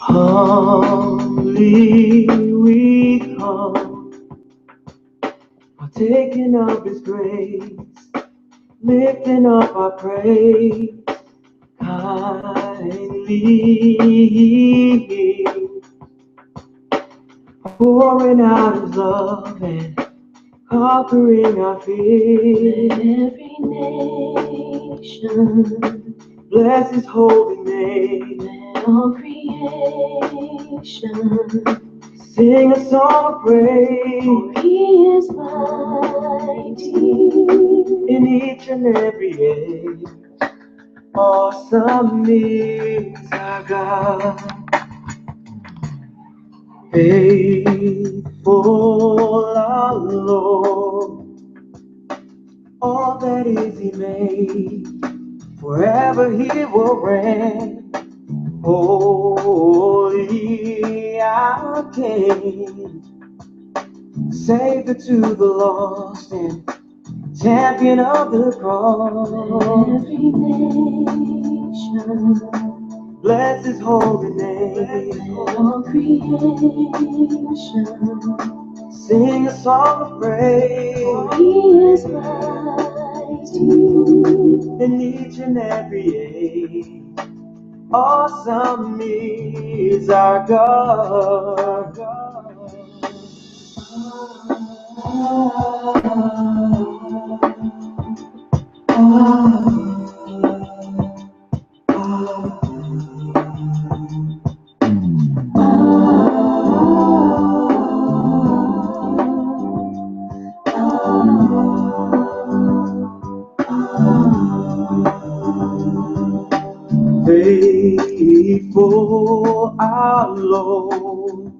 Humbly we come, partaking of His grace, lifting up our praise. Kindly pouring out His love and conquering our fears. Every nation bless His holy name. Let all creation sing a song of praise. For He is mighty in each and every age. Awesome is our God, faithful our Lord. All that is He made, forever He will reign. Holy our King, Savior to the lost and champion of the cross. Every nation bless His holy name. All creation sing a song of praise. For He is mighty in each and every age. Awesome is our God. Faithful our Lord,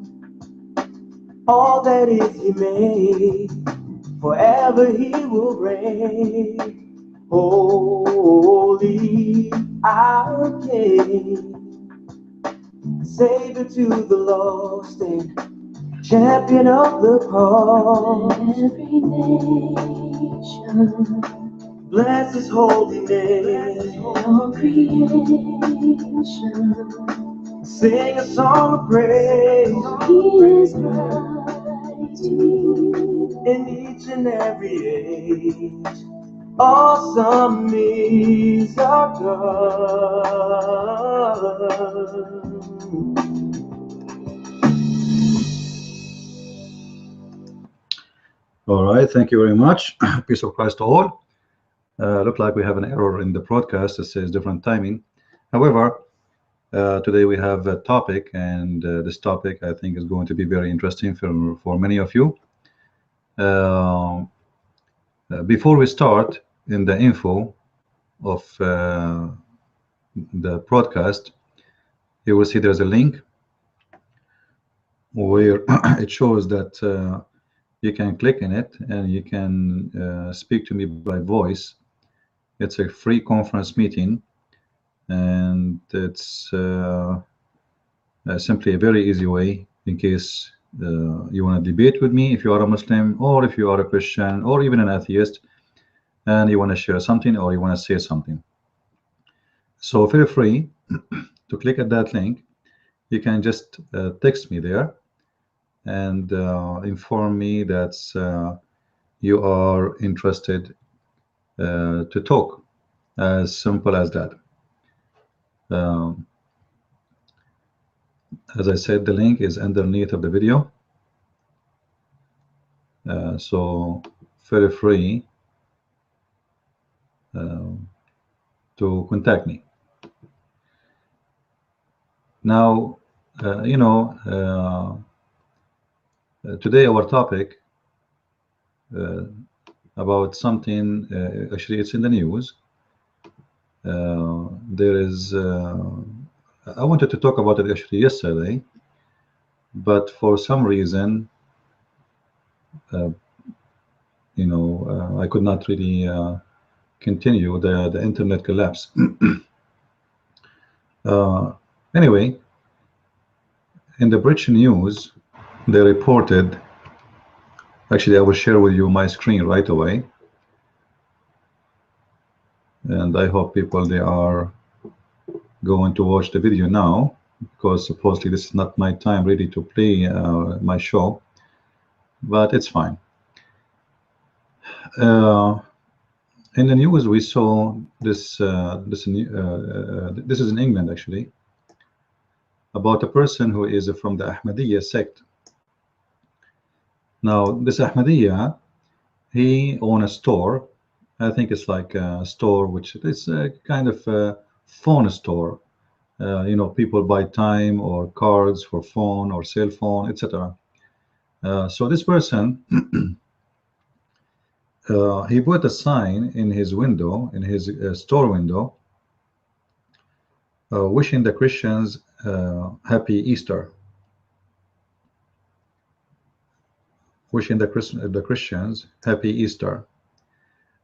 all that is He made, forever He will reign. Holy our King, Savior to the lost and champion of the cross. Every nation bless His holy name. All creation sing a song of praise. He is mighty in each and every age. Awesome is our God. All right, thank you very much. Peace of Christ to all. Look like we have an error in the broadcast. It says different timing. However, today we have a topic, and this topic I think is going to be very interesting for many of you. Before we start in the info of the broadcast, you will see there's a link where it shows that you can click in it and you can speak to me by voice. It's a free conference meeting, and it's simply a very easy way in case you want to debate with me if you are a Muslim, or if you are a Christian, or even an atheist, and you want to share something or you want to say something. So feel free to click at that link. You can just text me there and inform me that you are interested to talk. As simple as that. As I said, the link is underneath of the video, so feel free to contact me. Now, today our topic about something, actually it's in the news. There is, I wanted to talk about it actually yesterday, but for some reason, I could not really continue. The internet collapsed. Anyway, in the British news, they reported, actually I will share with you my screen right away, and I hope people, they are going to watch the video now. because supposedly this is not my time really to play my show, but it's fine. In the news, we saw this is in England actually, about a person who is from the Ahmadiyya sect. Now, this Ahmadiyya, he owns a store. I think it's like a store which is a kind of a phone store. You know, people buy time or cards for phone or cell phone, etc. So this person, he put a sign in his window, in his store window, wishing the Christians happy Easter, wishing the Christians happy Easter.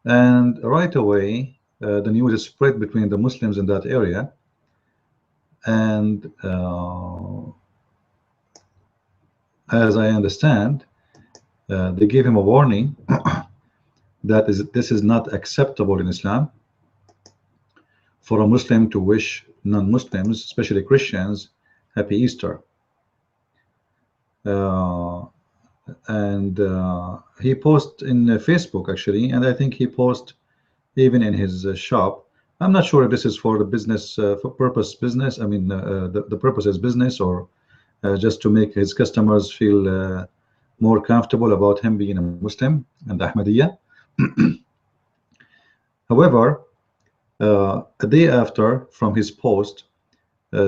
And right away, the news is spread between the Muslims in that area, and as I understand, they gave him a warning that this is not acceptable in Islam for a Muslim to wish non-Muslims, especially Christians, happy Easter. And he posted in Facebook actually, and I think he posted even in his shop. I'm not sure if this is for the business, for purpose business. I mean, the purpose is business, or just to make his customers feel more comfortable about him being a Muslim and Ahmadiyya. However, a day after from his post,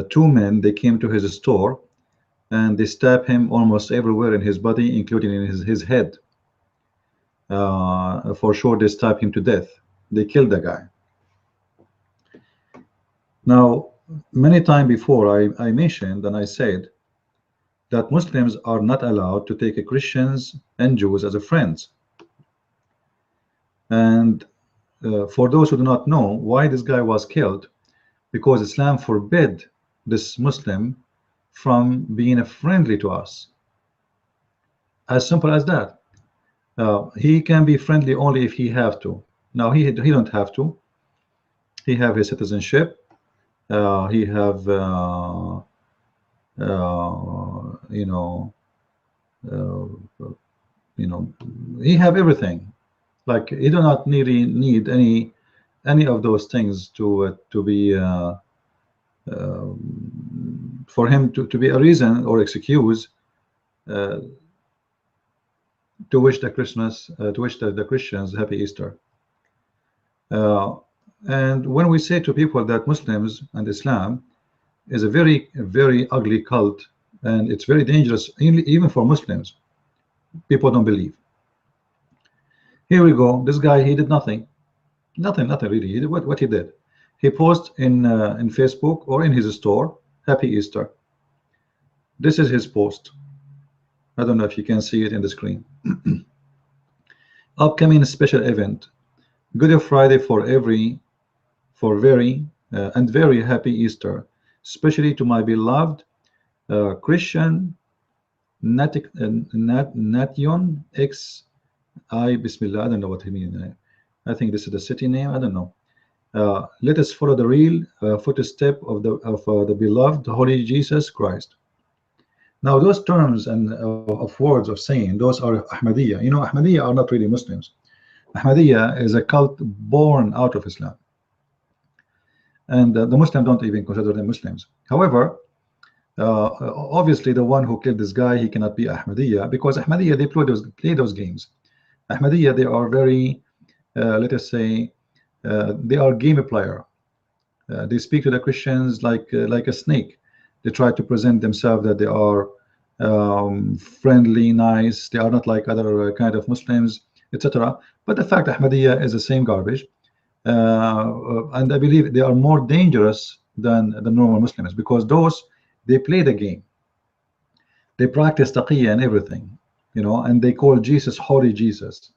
two men, they came to his store and they stabbed him almost everywhere in his body, including in his head. For sure, they stabbed him to death. They killed the guy. Now, many times before, I mentioned and I said that Muslims are not allowed to take Christians and Jews as a friends. And for those who do not know why this guy was killed, because Islam forbid this Muslim from being friendly to us. As simple as that. He can be friendly only if he have to. Now he don't have to. He have his citizenship. He have he have everything. Like he do not need any of those things to be for him to be a reason or excuse to wish the Christians happy Easter. And when we say to people that Muslims and Islam is a very ugly cult, and it's very dangerous even for Muslims, people don't believe. Here we go. This guy, he did nothing really. He did what he did. He posted in Facebook or in his store, happy Easter. This is his post. I don't know if you can see it in the screen. Upcoming special event, Good Friday for very and very happy Easter, especially to my beloved Christian Nation X I Bismillah. I don't know what he means. I think this is the city name. I don't know. Let us follow the real footstep of the beloved Holy Jesus Christ. Now, those terms and of words of saying, those are Ahmadiyya. You know, Ahmadiyya are not really Muslims. Ahmadiyya is a cult born out of Islam, and the Muslims don't even consider them Muslims. However, obviously, the one who killed this guy, he cannot be Ahmadiyya, because Ahmadiyya, they play those games. Ahmadiyya, they are very, let us say, they are game player. They speak to the Christians like a snake. They try to present themselves that they are friendly, nice. They are not like other kind of Muslims, etc. But the fact Ahmadiyya is the same garbage, and I believe they are more dangerous than the normal Muslims, because those, they play the game. They practice taqiyya and everything, you know, and they call Jesus Holy Jesus,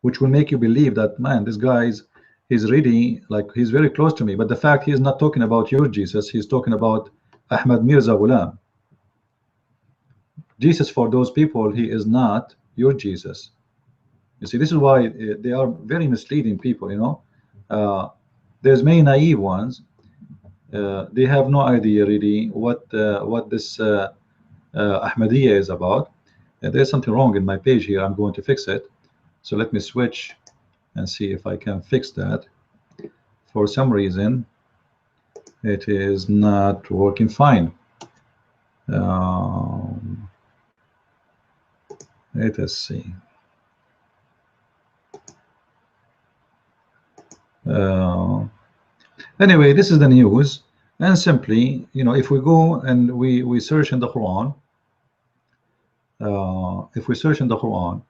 which will make you believe that, man, this guy's he's really like he's very close to me. But the fact, he is not talking about your Jesus, he's talking about Ahmad Mirza Ghulam. Jesus, for those people, he is not your Jesus. You see, this is why they are very misleading people, you know. There's many naive ones, They have no idea really what this Ahmadiyya is about. There's something wrong in my page here. I'm going to fix it. So let me switch and see if I can fix that. For some reason, it is not working fine. Um, Let us see. Uh, Anyway, this is the news, and simply, if we go and we search in the Quran, if we search in the Quran,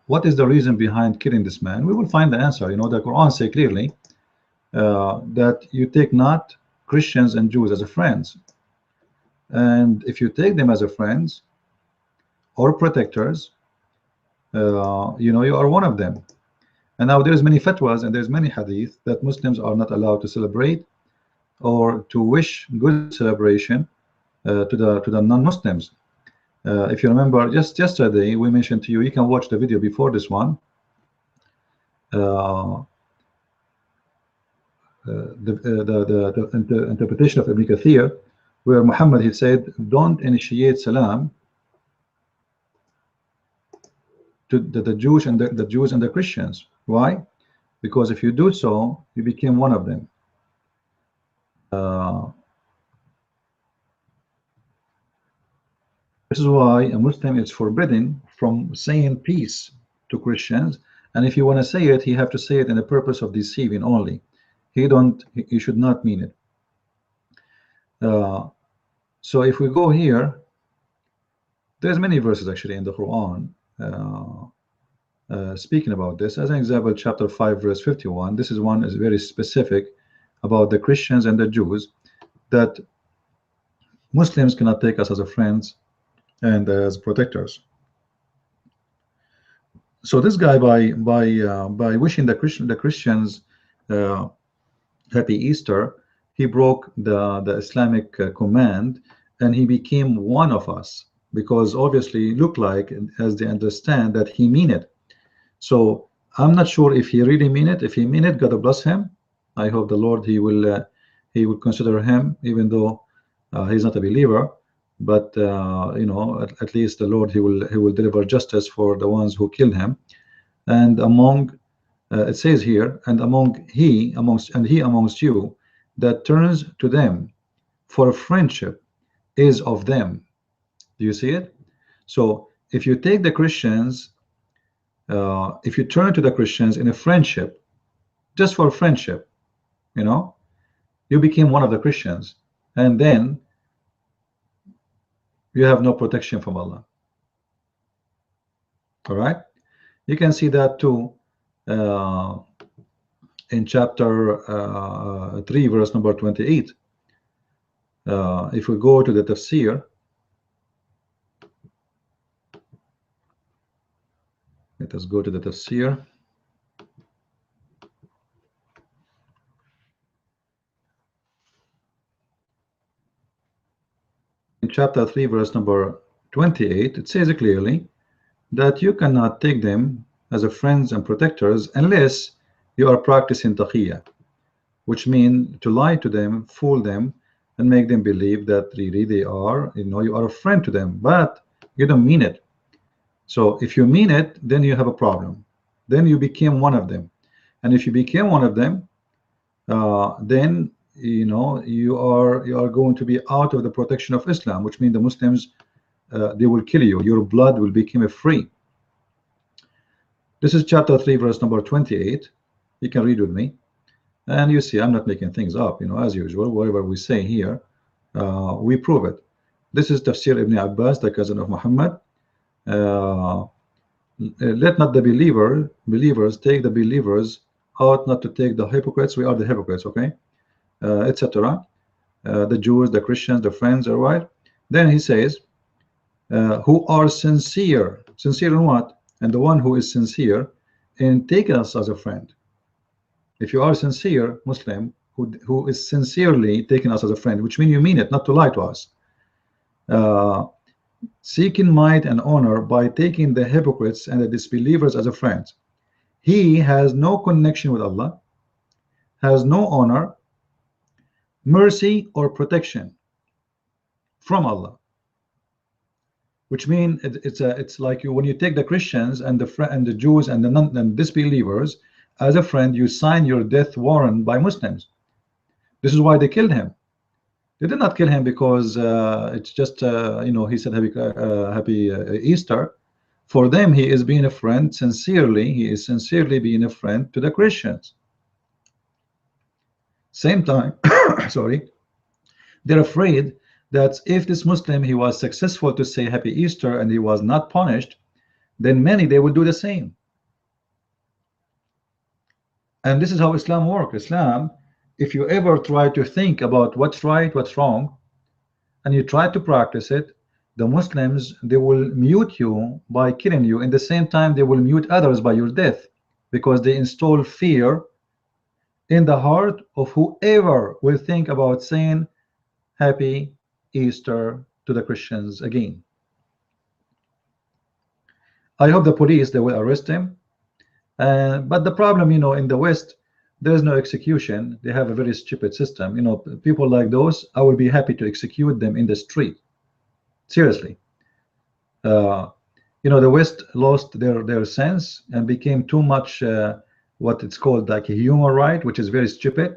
what is the reason behind killing this man? We will find the answer. The Quran say clearly that you take not Christians and Jews as friends, and if you take them as friends or protectors, you are one of them. And now there's many fatwas and there's many hadith that Muslims are not allowed to celebrate or to wish good celebration to the non-Muslims. If you remember, just yesterday we mentioned to you, you can watch the video before this one. The interpretation of Ibn Kathir, where Muhammad, he said, don't initiate salam to the Jews and the Jews and the Christians. Why? Because if you do so, you became one of them. This is why a Muslim is forbidden from saying peace to Christians, and if you want to say it, he have to say it in the purpose of deceiving only. He should not mean it. So if we go here, there's many verses actually in the Quran speaking about this. As an example, chapter 5 verse 51, this is one is very specific about the Christians and the Jews, that Muslims cannot take us as a friends and as protectors. So this guy, by wishing the Christians happy Easter, he broke the Islamic command, and he became one of us, because obviously look like, as they understand, that he mean it. So I'm not sure if he really mean it. If he mean it, God bless him. I hope the Lord, he will consider him, even though he's not a believer. But at least the Lord, he will deliver justice for the ones who killed him. And among it says here, and he amongst you that turns to them for friendship is of them. Do you see it? So if you take the Christians, if you turn to the Christians in a friendship, just for friendship, you became one of the Christians, and then you have no protection from Allah. All right, you can see that too in chapter 3 verse number 28. If we go to the tafsir, let us go to the tafsir. In chapter 3 verse number 28, it says clearly that you cannot take them as a friends and protectors unless you are practicing taqiyya, which means to lie to them, fool them, and make them believe that really they are, you are a friend to them, but you don't mean it. So if you mean it, then you have a problem. Then you became one of them, and if you became one of them, then you are going to be out of the protection of Islam, which means the Muslims, they will kill you. Your blood will become free. This is chapter 3 verse number 28. You can read with me, and you see I'm not making things up. As usual, whatever we say here, we prove it. This is Tafsir Ibn Abbas, the cousin of Muhammad. Let not the believers take the believers, ought not to take the hypocrites. We are the hypocrites, okay, etc. The Jews, the Christians, the friends, all right. Then he says, who are sincere in what? And the one who is sincere in taking us as a friend. If you are sincere Muslim, who is sincerely taking us as a friend, which means you mean it, not to lie to us, seeking might and honor by taking the hypocrites and the disbelievers as a friend, he has no connection with Allah, has no honor, mercy or protection from Allah, which means it's like when you take the Christians and the Jews and the non and disbelievers as a friend, you sign your death warrant by Muslims. This is why they killed him. They did not kill him because it's just you know, he said happy Easter. For them, he is being a friend sincerely. He is sincerely being a friend to the Christians. Same time, sorry, they're afraid that if this Muslim, he was successful to say happy Easter and he was not punished, then many, they will do the same. And this is how Islam works. Islam, if you ever try to think about what's right, what's wrong, and you try to practice it, the Muslims, they will mute you by killing you. In the same time, they will mute others by your death, because they install fear in the heart of whoever will think about saying happy Easter to the Christians again. I hope the police, they will arrest him. But the problem, you know, in the West, there's no execution. They have a very stupid system. You know, people like those, I will be happy to execute them in the street. Seriously. You know, the West lost their sense and became too much what it's called like a human right, which is very stupid,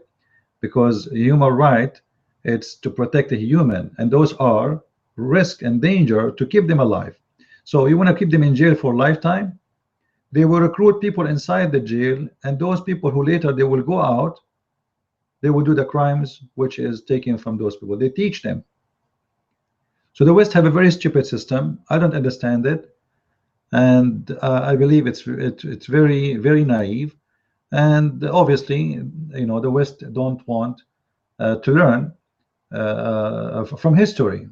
because human right, it's to protect a human, and those are risk and danger to keep them alive. So you want to keep them in jail for a lifetime. They will recruit people inside the jail, and those people who later they will go out, they will do the crimes which is taken from those people. They teach them. So the West have a very stupid system. I don't understand it, and I believe it's very, very naive. And obviously, you know, the West don't want to learn from history.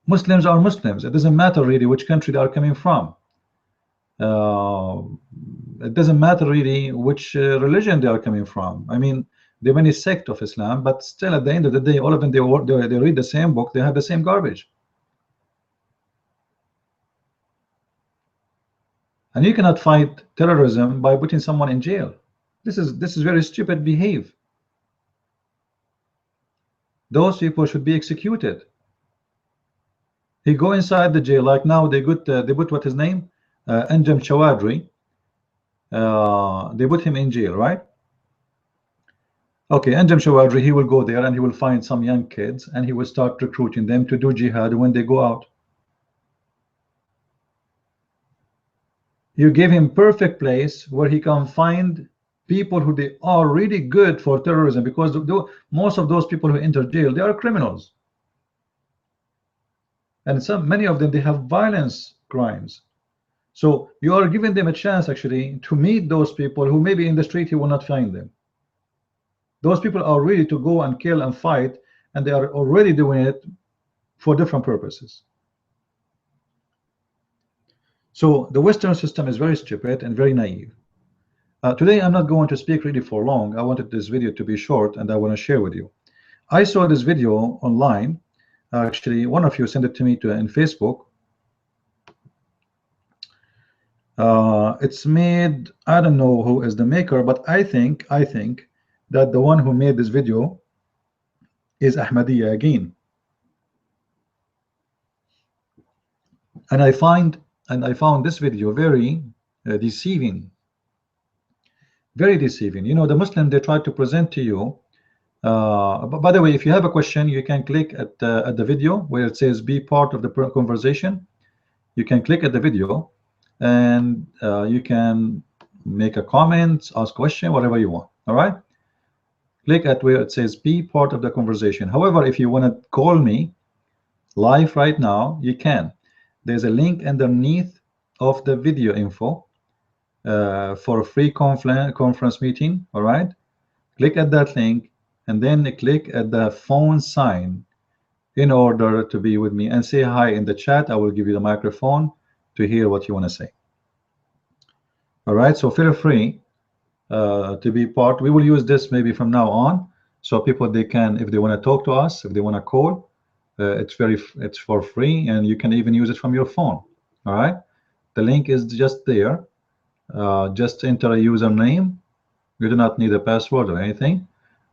Muslims are Muslims. It doesn't matter really which country they are coming from. It doesn't matter really which religion they are coming from. I mean, there are many sects of Islam, but still at the end of the day, all of them, they read the same book, they have the same garbage. And you cannot fight terrorism by putting someone in jail. This is very stupid behavior. Those people should be executed. He go inside the jail, like now they put what his name, Anjem Chawadri. They put him in jail, right? Okay, Anjem Chawadri, he will go there and he will find some young kids and he will start recruiting them to do jihad when they go out. You give him perfect place where he can find people who they are really good for terrorism, because most of those people who enter jail, they are criminals, and many of them, they have violence crimes. So you are giving them a chance actually to meet those people who maybe in the street he will not find them. Those people are ready to go and kill and fight, and they are already doing it for different purposes. So the Western system is very stupid and very naive. Today I'm not going to speak really for long. I wanted this video to be short, and I want to share with you. I saw this video online. Actually, one of you sent it to me in Facebook. It's made, I don't know who is the maker, but I think that the one who made this video is Ahmadiyya again. And I found this video very deceiving. Very deceiving. You know, the Muslim, they try to present to you. By the way, if you have a question, you can click at the video where it says be part of the conversation. You can click at the video, and you can make a comment, ask a question, whatever you want. All right, click at where it says be part of the conversation. However, if you want to call me live right now, you can. There's a link underneath of the video info for a free conference meeting. All right, click at that link and then click at the phone sign in order to be with me, and say hi in the chat. I will give you the microphone to hear what you want to say. All right, so feel free to be part. We will use this maybe from now on, so people, they can, if they want to talk to us, if they want to call, it's for free, and you can even use it from your phone. All right, the link is just there. Just enter a username. You do not need a password or anything.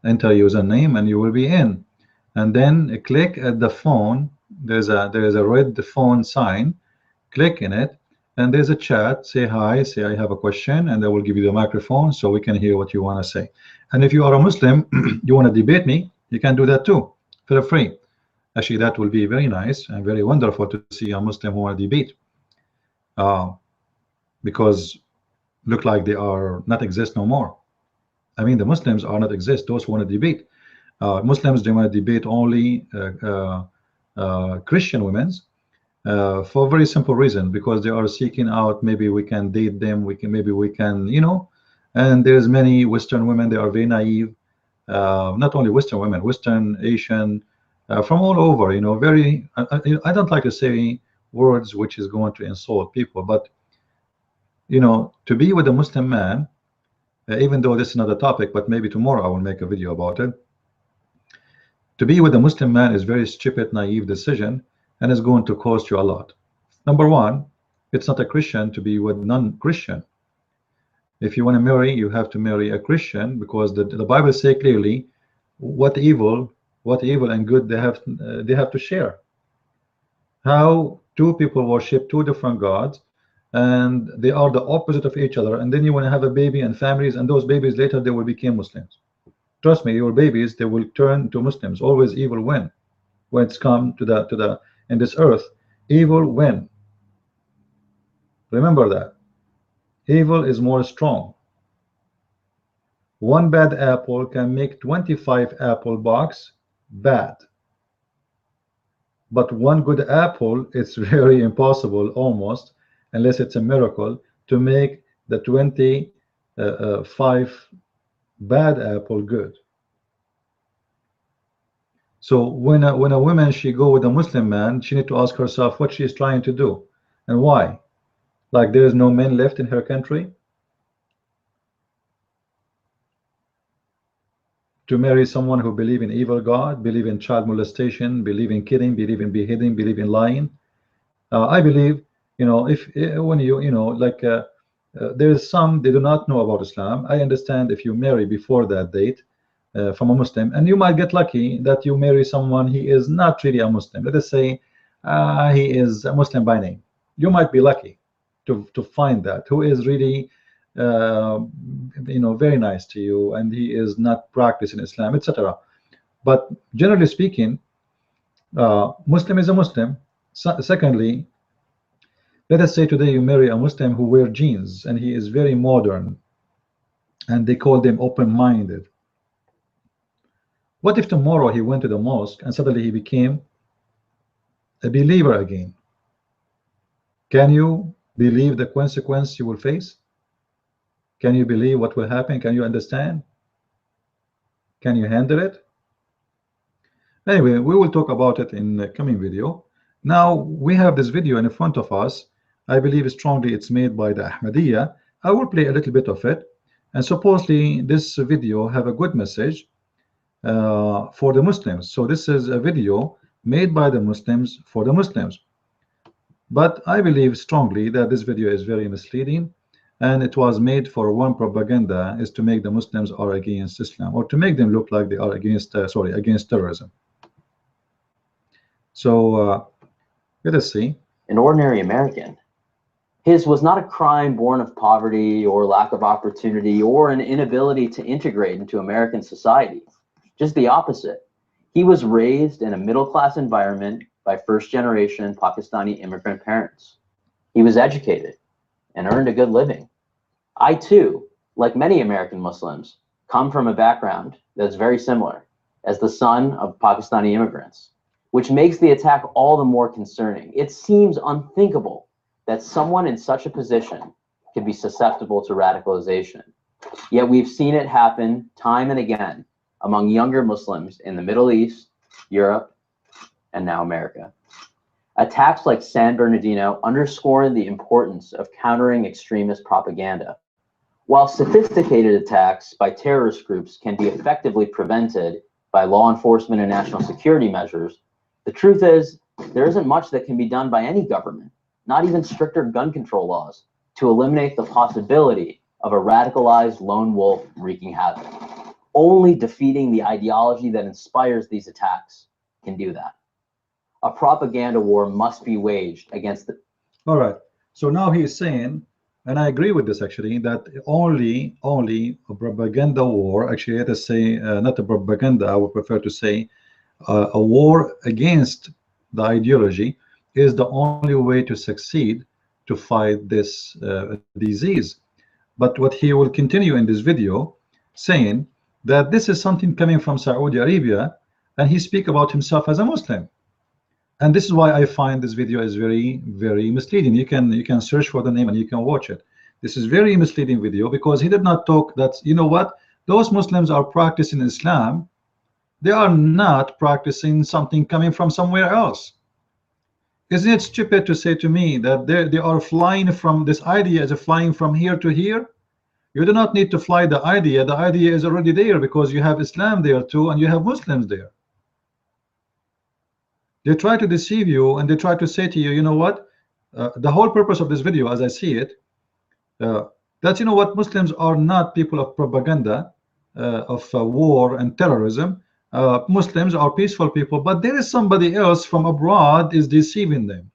enter username, and you will be in. And then click at the phone. There is a red phone sign. Click in it, and there's a chat. Say hi, say I have a question, and I will give you the microphone so we can hear what you want to say. And if you are a Muslim, you want to debate me, you can do that too. Feel free. Actually, that will be very nice and very wonderful to see a Muslim who want to debate, uh, because look like they are not exist no more. I mean, the Muslims are not exist. Those who want to debate, Muslims, they want to debate only Christian women's, for a very simple reason, because they are seeking out, maybe we can date them, maybe we can, and there's many Western women, they are very naive, not only Western women, Western, Asian, from all over, very, I don't like to say words which is going to insult people, but to be with a Muslim man, even though this is not a topic, but maybe tomorrow I will make a video about it. To be with a Muslim man is very stupid, naive decision, and is going to cost you a lot. Number one, it's not a Christian to be with non-Christian. If you want to marry, you have to marry a Christian, because the Bible say clearly what evil and good they have to share. How two people worship two different gods, and they are the opposite of each other, and then you want to have a baby and families, and those babies later they will become Muslims. Trust me, your babies, they will turn to Muslims. Always evil win. When it's come to the in this earth, evil win. Remember that. Evil is more strong. One bad apple can make 25 apple box bad. But one good apple, it's very impossible, almost, unless it's a miracle, to make the 25 bad apple good. So when a woman, she go with a Muslim man, she need to ask herself what she is trying to do and why. Like there is no men left in her country to marry someone who believe in evil God, believe in child molestation, believe in killing, believe in beheading, believe in lying. I believe, if when like there is some, they do not know about Islam. I understand if you marry before that date from a Muslim, and you might get lucky that you marry someone he is not really a Muslim. Let us say he is a Muslim by name. You might be lucky to find that who is really very nice to you, and he is not practicing Islam, etc. But generally speaking, Muslim is a Muslim. Secondly, let us say today you marry a Muslim who wear jeans and he is very modern, and they call them open-minded. What if tomorrow he went to the mosque and suddenly he became a believer again? Can you believe the consequence you will face? Can you believe what will happen? Can you understand? Can you handle it? Anyway, we will talk about it in the coming video. Now we have this video in front of us. I believe strongly it's made by the Ahmadiyya. I will play a little bit of it, and supposedly this video have a good message for the Muslims. So this is a video made by the Muslims for the Muslims. But I believe strongly that this video is very misleading, and it was made for one propaganda, is to make the Muslims are against Islam, or to make them look like they are against against terrorism. So let us see. An ordinary American. His was not a crime born of poverty or lack of opportunity or an inability to integrate into American society. Just the opposite. He was raised in a middle-class environment by first-generation Pakistani immigrant parents. He was educated and earned a good living. I too, like many American Muslims, come from a background that's very similar, as the son of Pakistani immigrants, which makes the attack all the more concerning. It seems unthinkable that someone in such a position could be susceptible to radicalization. Yet we've seen it happen time and again among younger Muslims in the Middle East, Europe, and now America. Attacks like San Bernardino underscore the importance of countering extremist propaganda. While sophisticated attacks by terrorist groups can be effectively prevented by law enforcement and national security measures, the truth is there isn't much that can be done by any government, not even stricter gun control laws, to eliminate the possibility of a radicalized lone wolf wreaking havoc. Only defeating the ideology that inspires these attacks can do that. A propaganda war must be waged against the... All right. So now he is saying, and I agree with this actually, that only a propaganda war, actually let us say, not a propaganda, I would prefer to say a war against the ideology is the only way to succeed to fight this disease. But what he will continue in this video saying that this is something coming from Saudi Arabia, and he speak about himself as a Muslim. And this is why I find this video is very, very misleading. You can search for the name and you can watch it. This is very misleading video because he did not talk that, you know what, those Muslims are practicing Islam. They are not practicing something coming from somewhere else. Isn't it stupid to say to me that they are flying from, this idea is flying from here to here? You do not need to fly the idea. The idea is already there because you have Islam there too, and you have Muslims there. They try to deceive you, and they try to say to you, you know what, the whole purpose of this video, as I see it, that, you know what, Muslims are not people of propaganda, of war and terrorism. Muslims are peaceful people, but there is somebody else from abroad is deceiving them,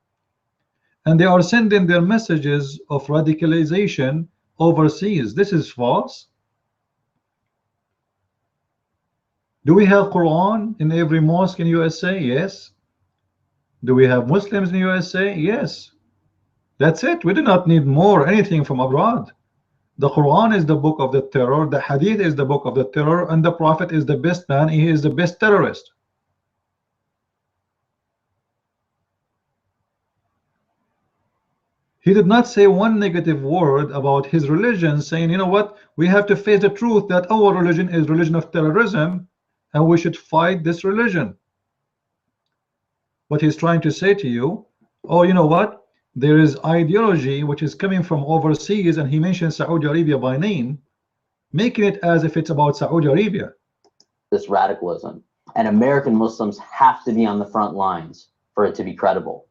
and they are sending their messages of radicalization overseas. This is false. Do we have Quran in every mosque in USA? Yes. Do we have Muslims in USA? Yes. That's it. We do not need more anything from abroad. The Quran is the book of the terror, the Hadith is the book of the terror, and the Prophet is the best man. He is the best terrorist. He did not say one negative word about his religion, saying, you know what, we have to face the truth that our religion is religion of terrorism and we should fight this religion. What he's trying to say to you, oh, you know what, there is ideology which is coming from overseas, and he mentions Saudi Arabia by name, making it as if it's about Saudi Arabia. This radicalism, and American Muslims have to be on the front lines for it to be credible.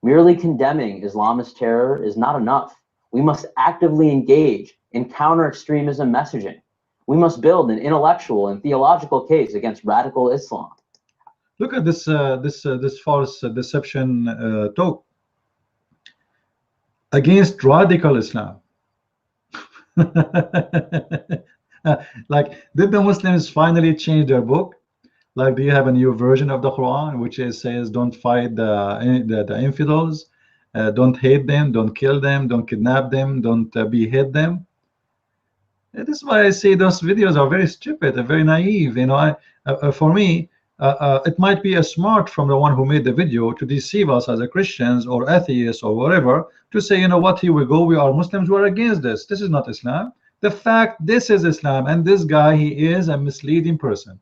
Merely condemning Islamist terror is not enough. We must actively engage in counter-extremism messaging. We must build an intellectual and theological case against radical Islam. Look at this this false deception talk against radical Islam. Like, did the Muslims finally change their book? Like, do you have a new version of the Quran which says don't fight the infidels, don't hate them, don't kill them, don't kidnap them, don't behead them? This is why I say those videos are very stupid and very naive. You know, for me, it might be a smart from the one who made the video to deceive us as a Christians or atheists or whatever, to say, you know what, here we go, we are Muslims, we're against this. This is not Islam. The fact this is Islam, and this guy, he is a misleading person.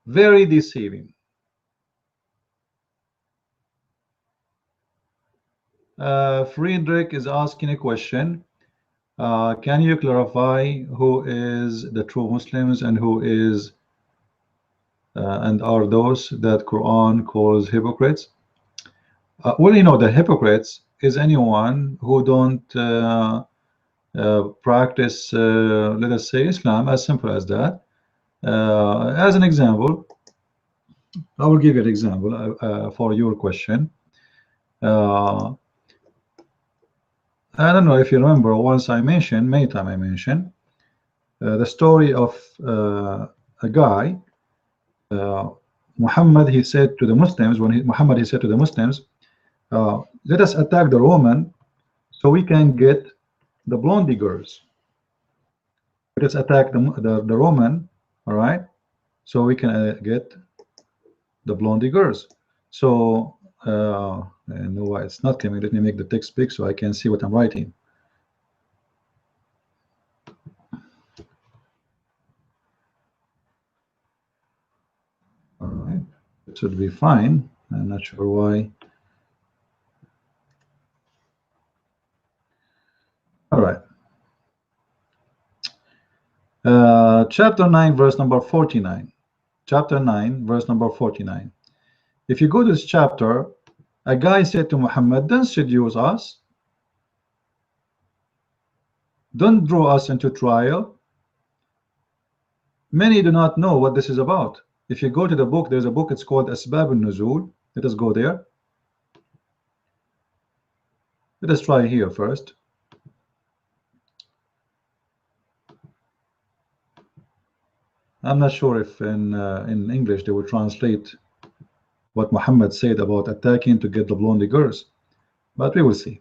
Very deceiving. Friedrich is asking a question. Can you clarify who is the true Muslims and who is and are those that Quran calls hypocrites? Well, you know, the hypocrites is anyone who don't practice, let us say, Islam, as simple as that. As an example, I will give you an example for your question. I don't know if you remember, once I mentioned, many times I mentioned the story of a guy, Muhammad. He said to the Muslims, Muhammad he said to the Muslims, let us attack the Roman so we can get the blondie girls. Let us attack the Roman, all right, so we can get the blondie girls. So no, why it's not coming. Let me make the text big so I can see what I'm writing. All right, it should be fine. I'm not sure why. All right. Chapter 9, verse number 49. Chapter 9, verse number 49. If you go to this chapter, a guy said to Muhammad, don't seduce us. Don't draw us into trial. Many do not know what this is about. If you go to the book, there's a book, it's called Asbab al-Nuzul. Let us go there. Let us try here first. I'm not sure if in English they will translate what Muhammad said about attacking to get the blondie girls, but we will see.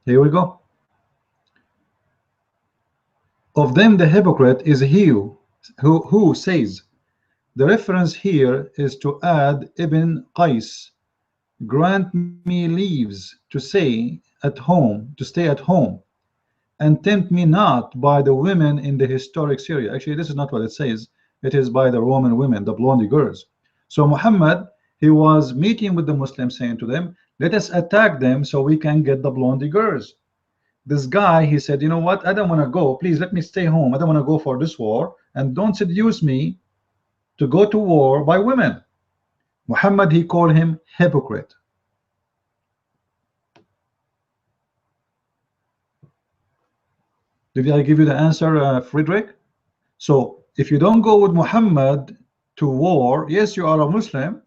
Here we go. Of them the hypocrite is he who says. The reference here is to Ad ibn Qais. Grant me leaves to stay at home, and tempt me not by the women in the historic Syria. Actually, this is not what it says. It is by the Roman women, the blondie girls. So Muhammad, he was meeting with the Muslims, saying to them, let us attack them so we can get the blondie girls. This guy, he said, you know what, I don't want to go, please let me stay home, I don't want to go for this war, and don't seduce me to go to war by women. Muhammad, he called him hypocrite. Did I give you the answer, Friedrich? So if you don't go with Muhammad to war, yes, you are a Muslim,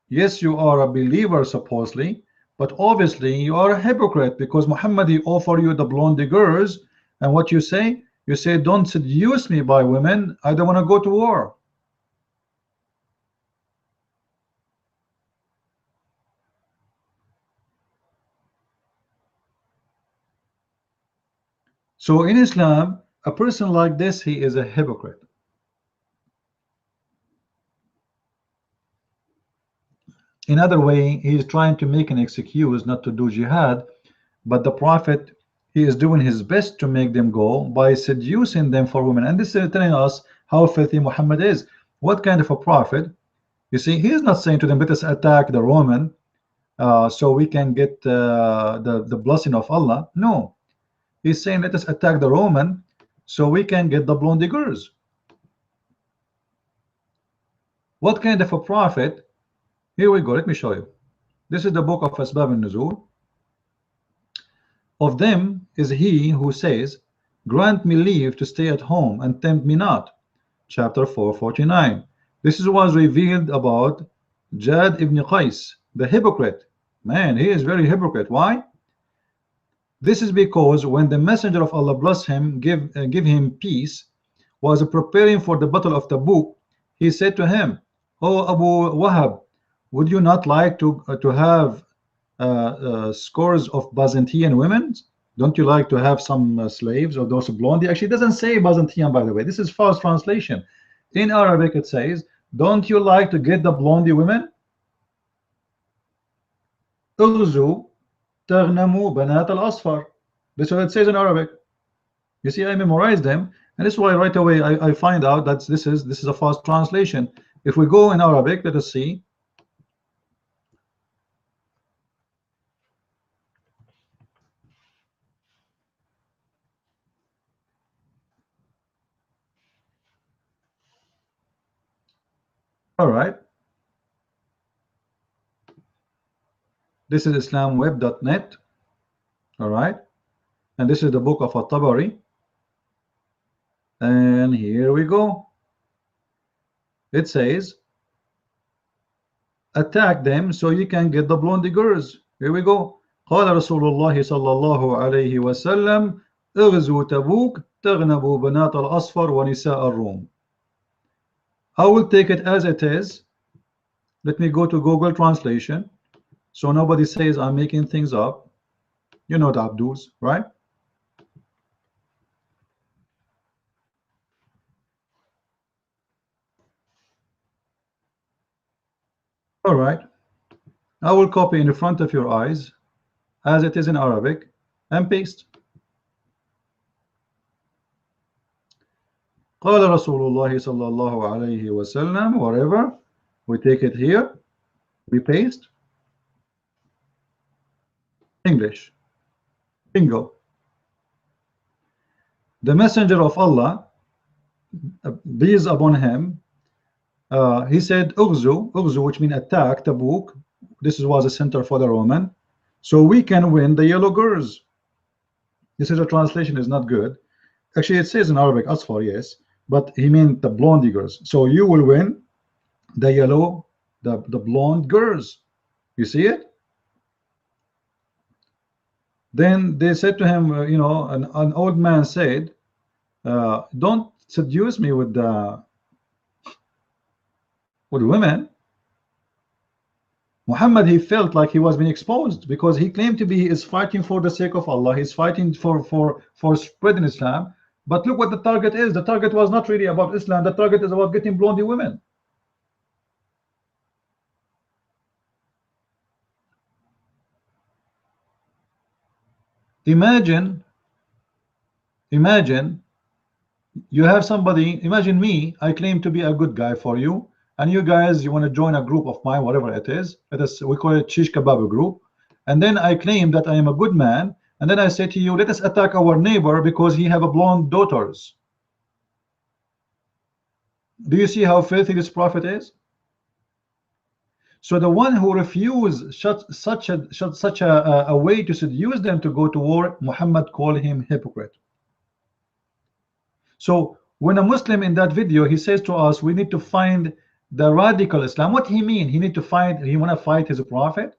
yes, you are a believer supposedly, but obviously you are a hypocrite, because Muhammad, he offer you the blondie girls, and what you say don't seduce me by women, I don't want to go to war. So in Islam, a person like this, he is a hypocrite. In other way, he is trying to make an excuse not to do jihad, but the Prophet, he is doing his best to make them go by seducing them for women. And this is telling us how filthy Muhammad is. What kind of a prophet? You see, he is not saying to them, let us attack the Roman so we can get the blessing of Allah. No, he's saying, let us attack the Roman so we can get the blondie girls. What kind of a prophet? Here we go, let me show you. This is the book of Asbab al-Nuzul. Of them is he who says, grant me leave to stay at home and tempt me not. Chapter 449. This is was revealed about Jad ibn Qais, the hypocrite. Man, he is very hypocrite. Why? This is because when the messenger of Allah, bless him, give him peace, was preparing for the battle of Tabuk, he said to him, oh Abu Wahab, would you not like to have scores of Byzantine women? Don't you like to have some slaves or those blondie? Actually, it doesn't say Byzantine, by the way. This is false translation. In Arabic, it says, don't you like to get the blondie women? Ughzu taghnamu banat al-asfar. This is what it says in Arabic. You see, I memorized them, and this is why right away I find out that this is a false translation. If we go in Arabic, let us see. All right. This is islamweb.net. All right. And this is the book of At-Tabari. And here we go. It says, attack them so you can get the blondie girls. Here we go. قال رسول الله صلى الله عليه وسلم اغزوا تبوك تغنبوا بنات الأصفر ونساء الروم. I will take it as it is. Let me go to Google translation so nobody says I'm making things up. You know the Abdus, right? All right. I will copy in front of your eyes as it is in Arabic and paste. قال رسول الله صلى الله عليه وسلم. Whatever, we take it here, we paste. English. Bingo. The messenger of Allah, peace upon him, he said Ughzu, which means attack Tabuk. This was a center for the Roman. so we can win the yellow girls. This is a translation is not good. Actually, it says in Arabic asfar, yes, but he meant the blonde girls. So you will win the yellow, the blonde girls. You see it? Then they said to him, you know, an old man said, don't seduce me with women. Muhammad, he felt like he was being exposed because he claimed to be, he is fighting for the sake of Allah. He's fighting for spreading Islam. But look what the target is. The target was not really about Islam. The target is about getting blondie women. Imagine you have somebody, imagine me, I claim to be a good guy for you, and you guys, you want to join a group of mine, whatever it is, we call it shish kebab group, and then I claim that I am a good man, and then I say to you, let us attack our neighbor because he have a blonde daughters. Do you see how filthy this prophet is? So the one who refused such a way to seduce them to go to war, Muhammad called him hypocrite. So when a Muslim in that video, he says to us, we need to find the radical Islam. What he mean? He need to find, he want to fight his prophet.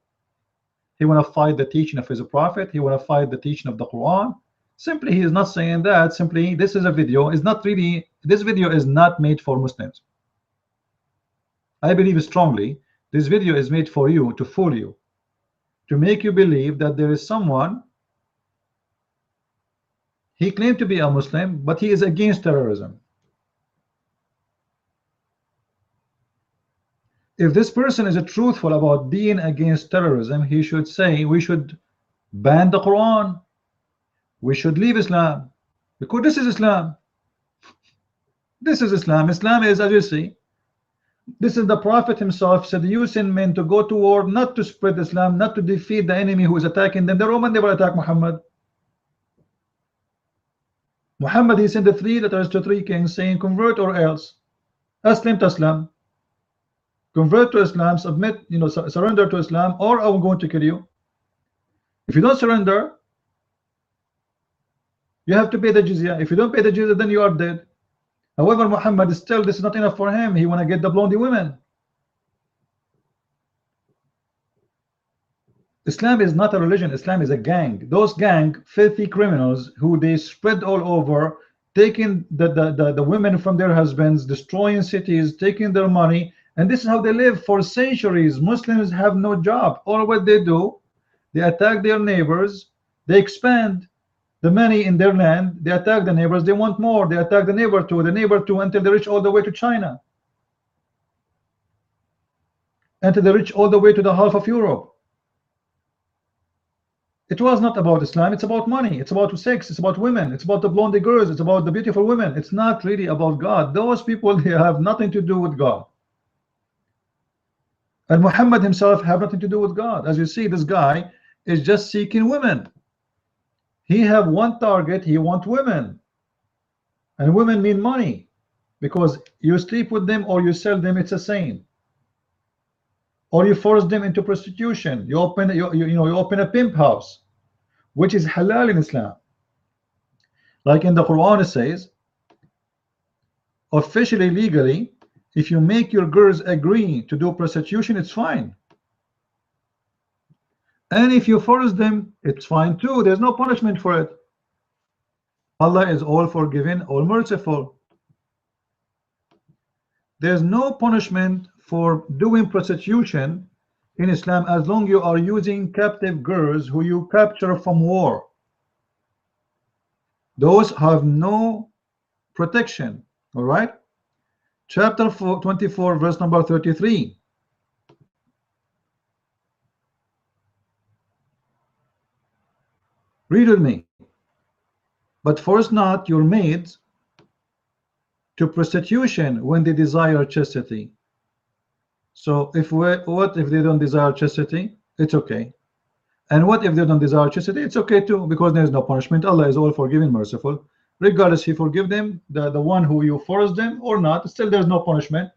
He want to fight the teaching of his prophet. He want to fight the teaching of the Quran. Simply, he is not saying that. Simply, this is a video. Is not really. This video is not made for Muslims. I believe strongly this video is made for you, to fool you, to make you believe that there is someone. He claimed to be a Muslim, but he is against terrorism. If this person is truthful about being against terrorism, he should say we should ban the Quran, we should leave Islam, because this is Islam. This is Islam. Islam is, as you see, this is the Prophet himself seducing men to go to war, not to spread Islam, not to defeat the enemy who is attacking them. The Roman never attacked Muhammad. Muhammad, he sent the 3 letters to 3 kings saying, convert or else. Aslim taslam. Convert to Islam, submit, you know, surrender to Islam, or I'm going to kill you. If you don't surrender, you have to pay the jizya. If you don't pay the jizya, then you are dead. However, Muhammad, still, this is not enough for him. He want to get the blondie women. Islam is not a religion. Islam is a gang. Those gang, filthy criminals who they spread all over, taking the women from their husbands, destroying cities, taking their money, and this is how they live for centuries. Muslims have no job. All what they do, they attack their neighbors, they expand the money in their land, they attack the neighbors, they want more, they attack the neighbor too, until they reach all the way to China, until they reach all the way to the half of Europe. It was not about Islam, it's about money, it's about sex, it's about women, it's about the blonde girls, it's about the beautiful women. It's not really about God. Those people, they have nothing to do with God. And Muhammad himself have nothing to do with God. As you see, this guy is just seeking women. He have one target, he want women. And women mean money, because you sleep with them or you sell them, it's the same. Or you force them into prostitution. You open you open a pimp house, which is halal in Islam. Like in the Quran it says, officially, legally, if you make your girls agree to do prostitution, it's fine. And if you force them, it's fine too. There's no punishment for it. Allah is all forgiving, all merciful. There's no punishment for doing prostitution in Islam as long you are using captive girls who you capture from war. Those have no protection. All right. Chapter 24, verse number 33. Read with me. But force not your maids to prostitution when they desire chastity. So what if they don't desire chastity? It's okay. And what if they don't desire chastity? It's okay too, because there is no punishment. Allah is all forgiving, merciful. Regardless, He forgive them, the one who you force them or not, still there's no punishment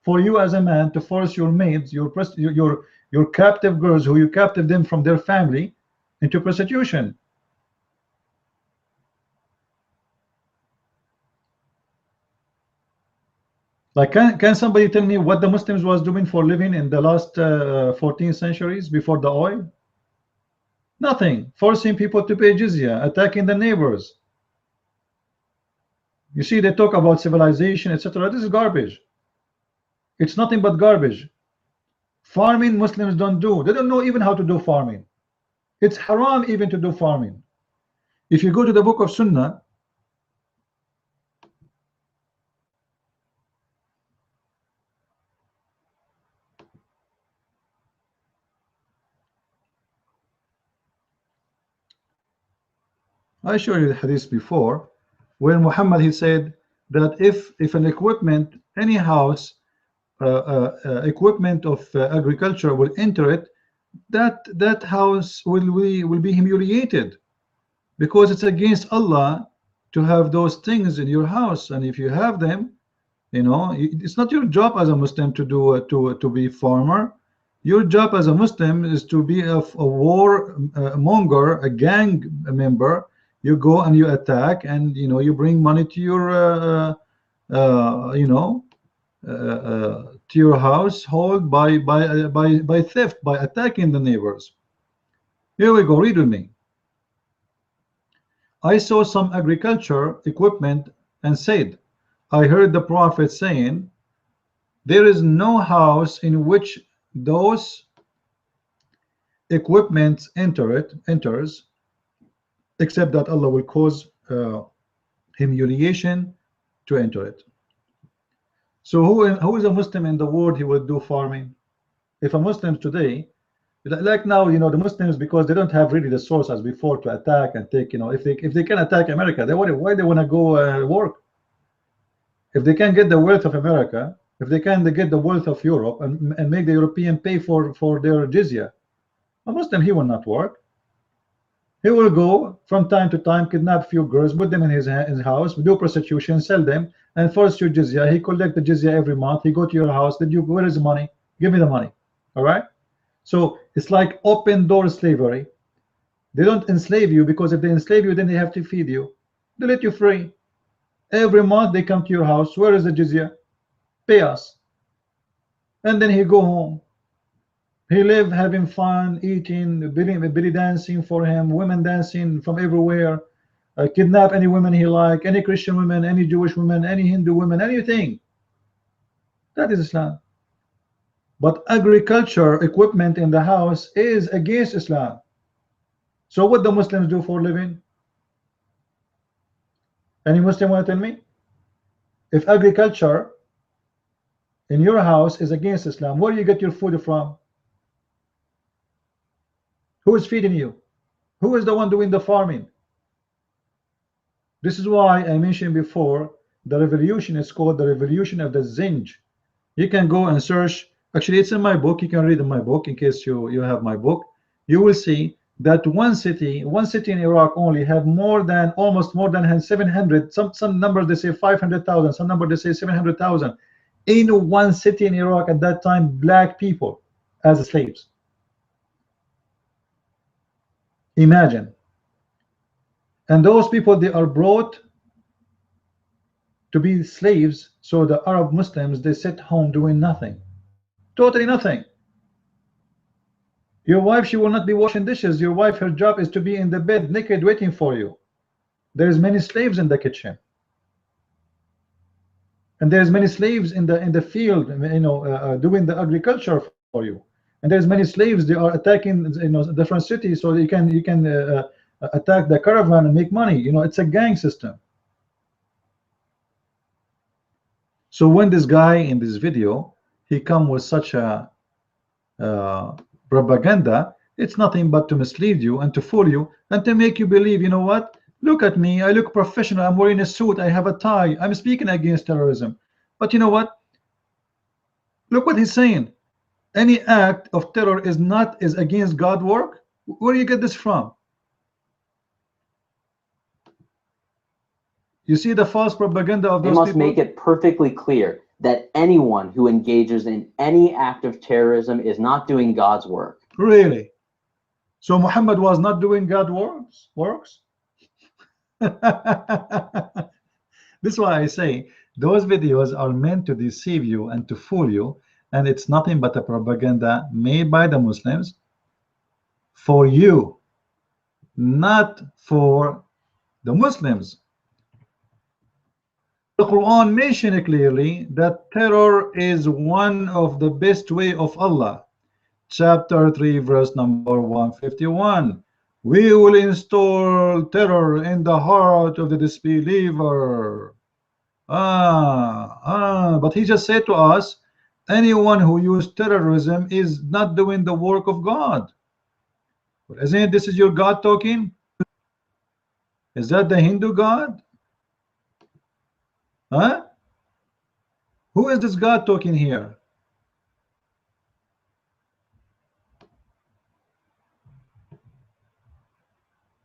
for you as a man to force your maids, your your captive girls who you captive them from their family into prostitution. Like, can somebody tell me what the Muslims was doing for living in the last 14 centuries before the oil? Nothing. Forcing people to pay jizya, attacking the neighbors. You see, they talk about civilization, etc. This is garbage. It's nothing but garbage. Farming, Muslims don't do. They don't know even how to do farming. It's haram even to do farming. If you go to the book of Sunnah, I showed you the hadith before, when Muhammad, he said that if an equipment, any house, equipment of agriculture will enter it, that house will be humiliated, because it's against Allah to have those things in your house. And if you have them, you know, it's not your job as a Muslim to do to be farmer. Your job as a Muslim is to be a war monger, a gang member. You go and you attack, and you know, you bring money to your you know, to your household by theft, by attacking the neighbors. Here we go, read with me. I saw some agriculture equipment and said, I heard the Prophet saying, there is no house in which those equipment enters, except that Allah will cause humiliation to enter it. So who is a Muslim in the world he will do farming? If a Muslim today, like now, you know, the Muslims, because they don't have really the source as before to attack and take, you know, if they can attack America, why they want to go work? If they can get the wealth of America, if they can get the wealth of Europe and make the European pay for their jizya, a Muslim, he will not work. He will go from time to time, kidnap few girls, put them in his house, do prostitution, sell them, and force you jizya. He collect the jizya every month. He go to your house. Where is the money? Give me the money. All right. So it's like open door slavery. They don't enslave you, because if they enslave you, then they have to feed you. They let you free. Every month they come to your house. Where is the jizya? Pay us. And then he go home. He live having fun, eating, belly dancing for him, women dancing from everywhere, kidnap any women he like, any Christian women, any Jewish women, any Hindu women, anything. That is Islam. But agriculture equipment in the house is against Islam. So what the Muslims do for a living? Any Muslim want to tell me? If agriculture in your house is against Islam, where do you get your food from? Who is feeding you? Who is the one doing the farming? This is why I mentioned before, the revolution is called the revolution of the Zinj. You can go and search. Actually, it's in my book. You can read in my book, in case you have my book. You will see that one city in Iraq only have almost more than 700. Some numbers they say 500,000. Some numbers they say 700,000. In one city in Iraq at that time, black people as slaves. Imagine. And those people, they are brought to be slaves. So the Arab Muslims, they sit home doing nothing, totally nothing. Your wife, she will not be washing dishes. Your wife, her job is to be in the bed naked waiting for you. There's many slaves in the kitchen, and there's many slaves in the field, you know, doing the agriculture for you. And there's many slaves, they are attacking, you know, different cities, so you can attack the caravan and make money. You know, it's a gang system. So when this guy in this video, he come with such a propaganda, it's nothing but to mislead you and to fool you and to make you believe, you know what, look at me, I look professional, I'm wearing a suit, I have a tie, I'm speaking against terrorism. But you know what, look what he's saying, any act of terror is against God work. Where do you get this from? You see the false propaganda of those people? They must make it perfectly clear that anyone who engages in any act of terrorism is not doing God's work. Really? So Muhammad was not doing God works? This is why I say those videos are meant to deceive you and to fool you, and it's nothing but a propaganda made by the Muslims for you, not for the Muslims. The Quran mentioned clearly that terror is one of the best way of Allah. Chapter 3 verse number 151. We will install terror in the heart of the disbeliever. But he just said to us, anyone who used terrorism is not doing the work of God. But isn't it this is your God talking? Is that the Hindu God? Huh? Who is this God talking here?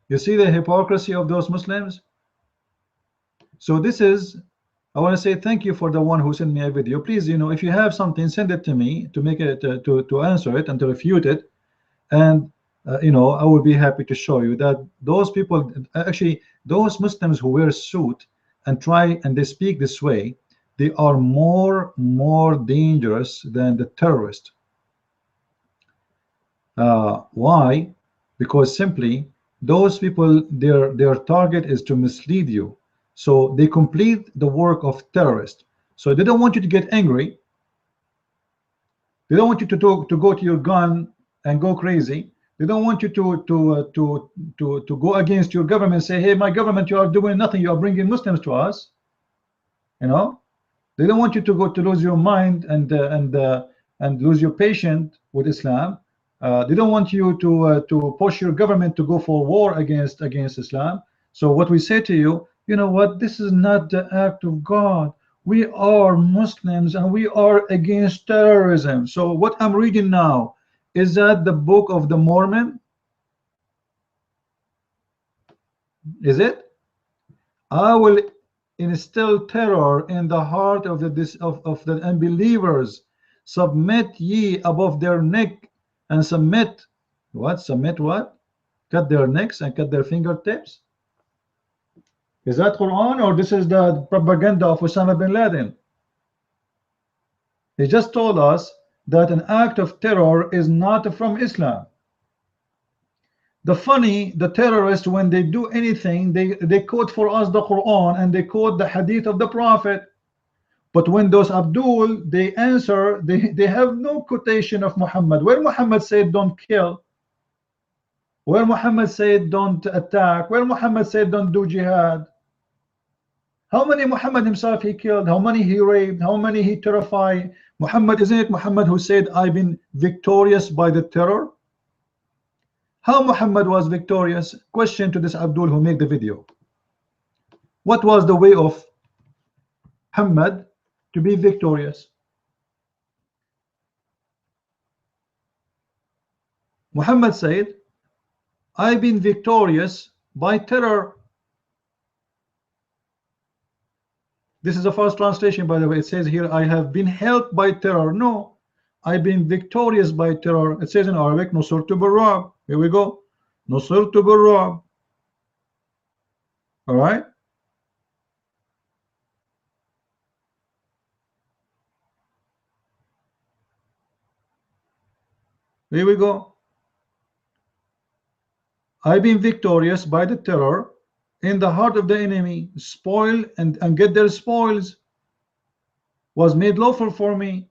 You see the hypocrisy of those Muslims? So this is, I want to say thank you for the one who sent me a video. Please, you know, if you have something, send it to me to make it to answer it and to refute it. And you know, I will be happy to show you that those people, actually those Muslims who wear a suit and try and they speak this way, they are more dangerous than the terrorist. Why? Because simply those people, their target is to mislead you. So they complete the work of terrorists. So they don't want you to get angry. They don't want you to go to your gun and go crazy. They don't want you to go against your government and say, hey, my government, you are doing nothing, you are bringing Muslims to us. You know, they don't want you to go to lose your mind and lose your patience with Islam. They don't want you to push your government to go for war against Islam. So what we say to you, you know what, this is not the act of God. We are Muslims and we are against terrorism. So what I'm reading now, is that the Book of the Mormon? Is it? I will instill terror in the heart of the unbelievers. Submit ye above their neck and submit what? Submit what? Cut their necks and cut their fingertips. Is that Quran or this is the propaganda of Osama bin Laden? He just told us that an act of terror is not from Islam. The terrorists, when they do anything, they quote for us the Quran and they quote the hadith of the Prophet. But when those Abdul, they answer, they have no quotation of Muhammad. Where Muhammad said don't kill, where Muhammad said don't attack, where Muhammad said don't do jihad. How many Muhammad himself he killed? How many he raped? How many he terrified? Muhammad, isn't it Muhammad who said, I've been victorious by the terror? How Muhammad was victorious? Question to this Abdul who made the video. What was the way of Muhammad to be victorious? Muhammad said, I've been victorious by terror. This is the first translation, by the way. It says here, I have been helped by terror. No, I've been victorious by terror. It says in Arabic, Nusirtu bil-Ru'b. Here we go. Nusirtu bil-Ru'b. All right. Here we go. I've been victorious by the terror in the heart of the enemy. Spoil and get their spoils was made lawful for me.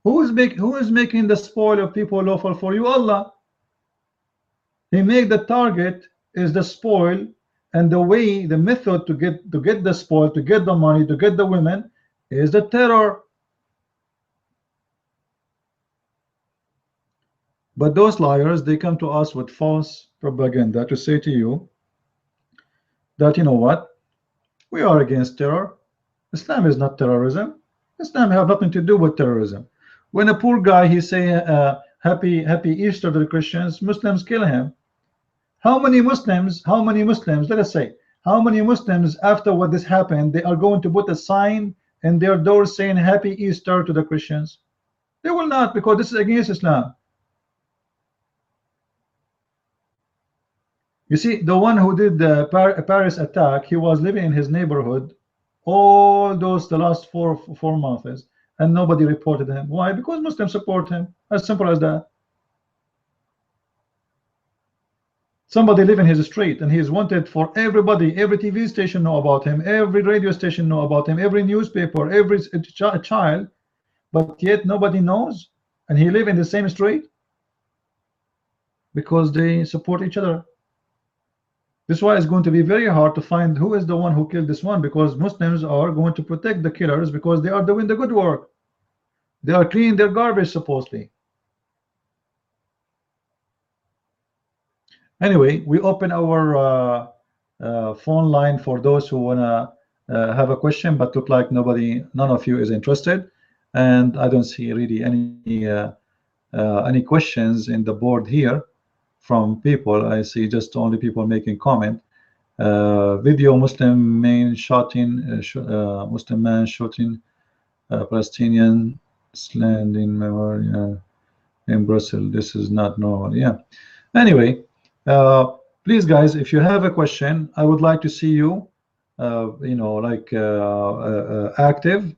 Who is making the spoil of people lawful for you? Allah. He made the target is the spoil, and the way, the method to get the spoil, to get the money, to get the women is the terror. But those liars, they come to us with false propaganda to say to you that, you know what, we are against terror. Islam is not terrorism. Islam have nothing to do with terrorism. When a poor guy he say happy Easter to the Christians, Muslims kill him. How many Muslims, let us say, how many Muslims after what this happened, they are going to put a sign in their doors saying Happy Easter to the Christians? They will not, because this is against Islam. You see, the one who did the Paris attack, he was living in his neighborhood all the last four months, and nobody reported him. Why? Because Muslims support him. As simple as that. Somebody live in his street and he is wanted for everybody. Every TV station know about him, every radio station know about him, every newspaper, every child, but yet nobody knows, and he live in the same street because they support each other. This is why it's going to be very hard to find who is the one who killed this one, because Muslims are going to protect the killers because they are doing the good work. They are cleaning their garbage supposedly. Anyway, we open our phone line for those who wanna have a question, but look like none of you is interested, and I don't see really any questions in the board here from people. I see just only people making comment. Video Muslim man shooting Muslim man shooting Palestinian landing memorial in Brussels. This is not normal. Yeah. Anyway, please, guys, if you have a question, I would like to see you, you know, like active.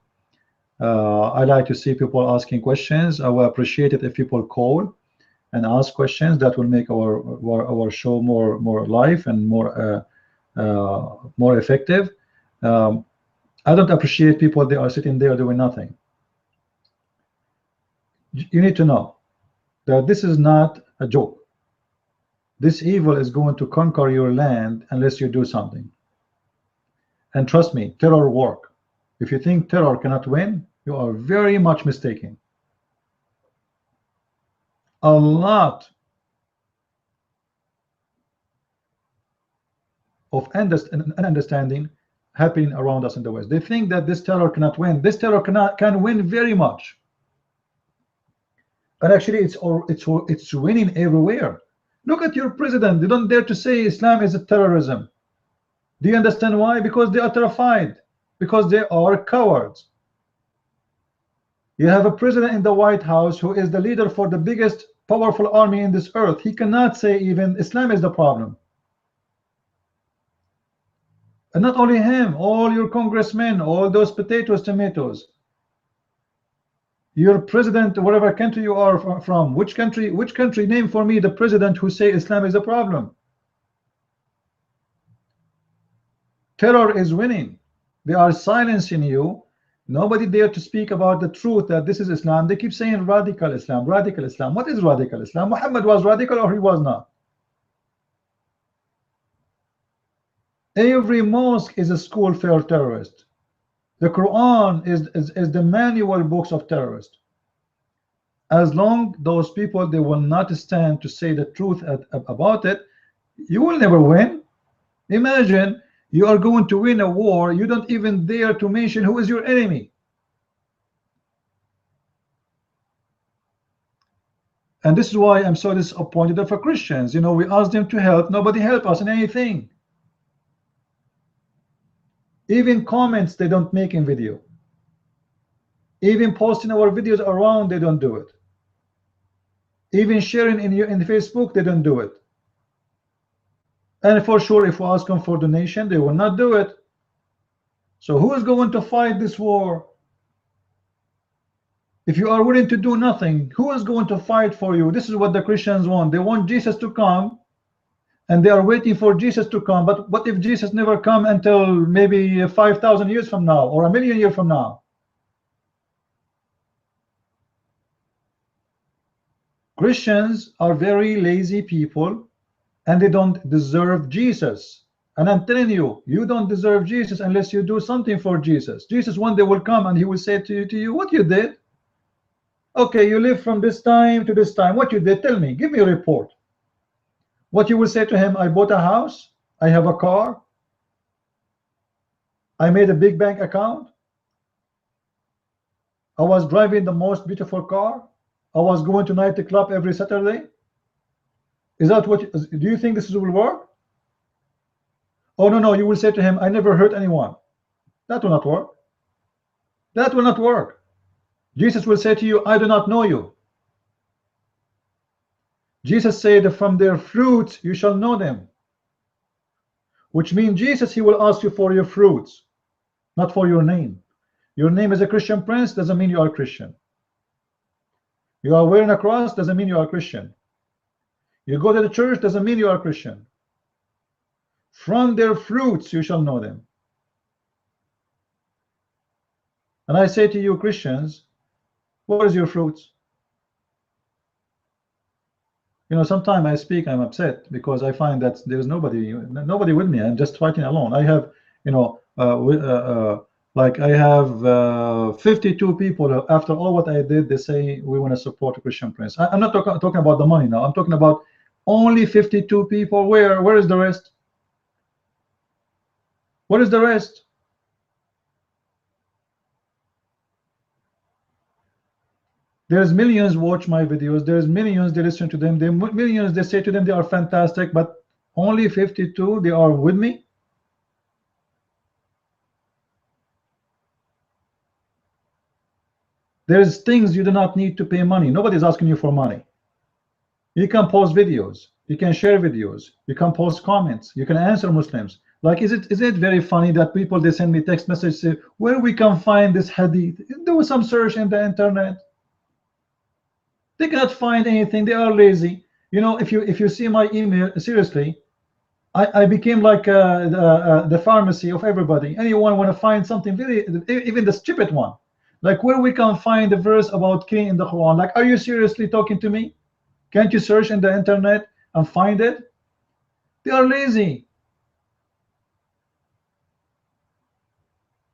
I like to see people asking questions. I will appreciate it if people call and ask questions. That will make our show more live and more effective. I don't appreciate people they are sitting there doing nothing. You need to know that this is not a joke. This evil is going to conquer your land unless you do something. And trust me, terror work. If you think terror cannot win, you are very much mistaken. A lot of understanding happening around us in the West. They think that this terror cannot win. This terror can win very much. And actually, it's winning everywhere. Look at your president. They don't dare to say Islam is a terrorism. Do you understand why? Because they are terrified. Because they are cowards. You have a president in the White House who is the leader for the biggest powerful army in this earth. He cannot say even Islam is the problem. And not only him, all your congressmen, all those potatoes, tomatoes. Your president, whatever country you are from, which country, name for me the president who say Islam is a problem. Terror is winning. They are silencing you. Nobody dare to speak about the truth that this is Islam. They keep saying radical Islam, radical Islam. What is radical Islam? Muhammad was radical or he was not? Every mosque is a school for terrorists. The Qur'an is the manual books of terrorists. As long those people, they will not stand to say the truth about it, you will never win. Imagine you are going to win a war, you don't even dare to mention who is your enemy. And this is why I'm so disappointed for Christians. You know, we ask them to help, nobody help us in anything. Even comments they don't make in video. Even posting our videos around, they don't do it. Even sharing in Facebook, they don't do it. And for sure, if we ask them for donation, they will not do it. So who is going to fight this war? If you are willing to do nothing, who is going to fight for you? This is what the Christians want. They want Jesus to come, and they are waiting for Jesus to come. But what if Jesus never come until maybe 5,000 years from now or 1,000,000 years from now? Christians are very lazy people, and they don't deserve Jesus. And I'm telling you, you don't deserve Jesus unless you do something for Jesus. Jesus one day will come and he will say to you, what you did? Okay, you live from this time to this time. What you did? Tell me. Give me a report. What you will say to him? I bought a house. I have a car. I made a big bank account. I was driving the most beautiful car. I was going to nightclub every Saturday. Is that what? Do you think this will work? Oh no, you will say to him, I never hurt anyone. That will not work. That will not work. Jesus will say to you, I do not know you. Jesus said, from their fruits you shall know them. Which means Jesus, he will ask you for your fruits, not for your name. Your name is a Christian Prince doesn't mean you are Christian. You are wearing a cross doesn't mean you are Christian. You go to the church doesn't mean you are Christian. From their fruits you shall know them. And I say to you Christians, what is your fruits? You know, sometimes I speak, I'm upset because I find that there is nobody with me. I'm just fighting alone. I have, you know, like I have 52 people. After all what I did, they say we want to support a Christian Prince. I'm not talking about the money now. I'm talking about only 52 people. Where is the rest? What is the rest? There's millions watch my videos. There's millions they listen to them. There millions they say to them they are fantastic, but only 52 they are with me. There's things you do not need to pay money. Nobody's asking you for money. You can post videos. You can share videos. You can post comments. You can answer Muslims. Like, is it very funny that people they send me text messages say where we can find this hadith? Do some search in the internet. They cannot find anything. They are lazy. You know, if you see my email, seriously, I became like the pharmacy of everybody. Anyone want to find something very, even the stupid one, like where we can find the verse about king in the Quran. Like, are you seriously talking to me? Can't you search in the internet and find it? They are lazy.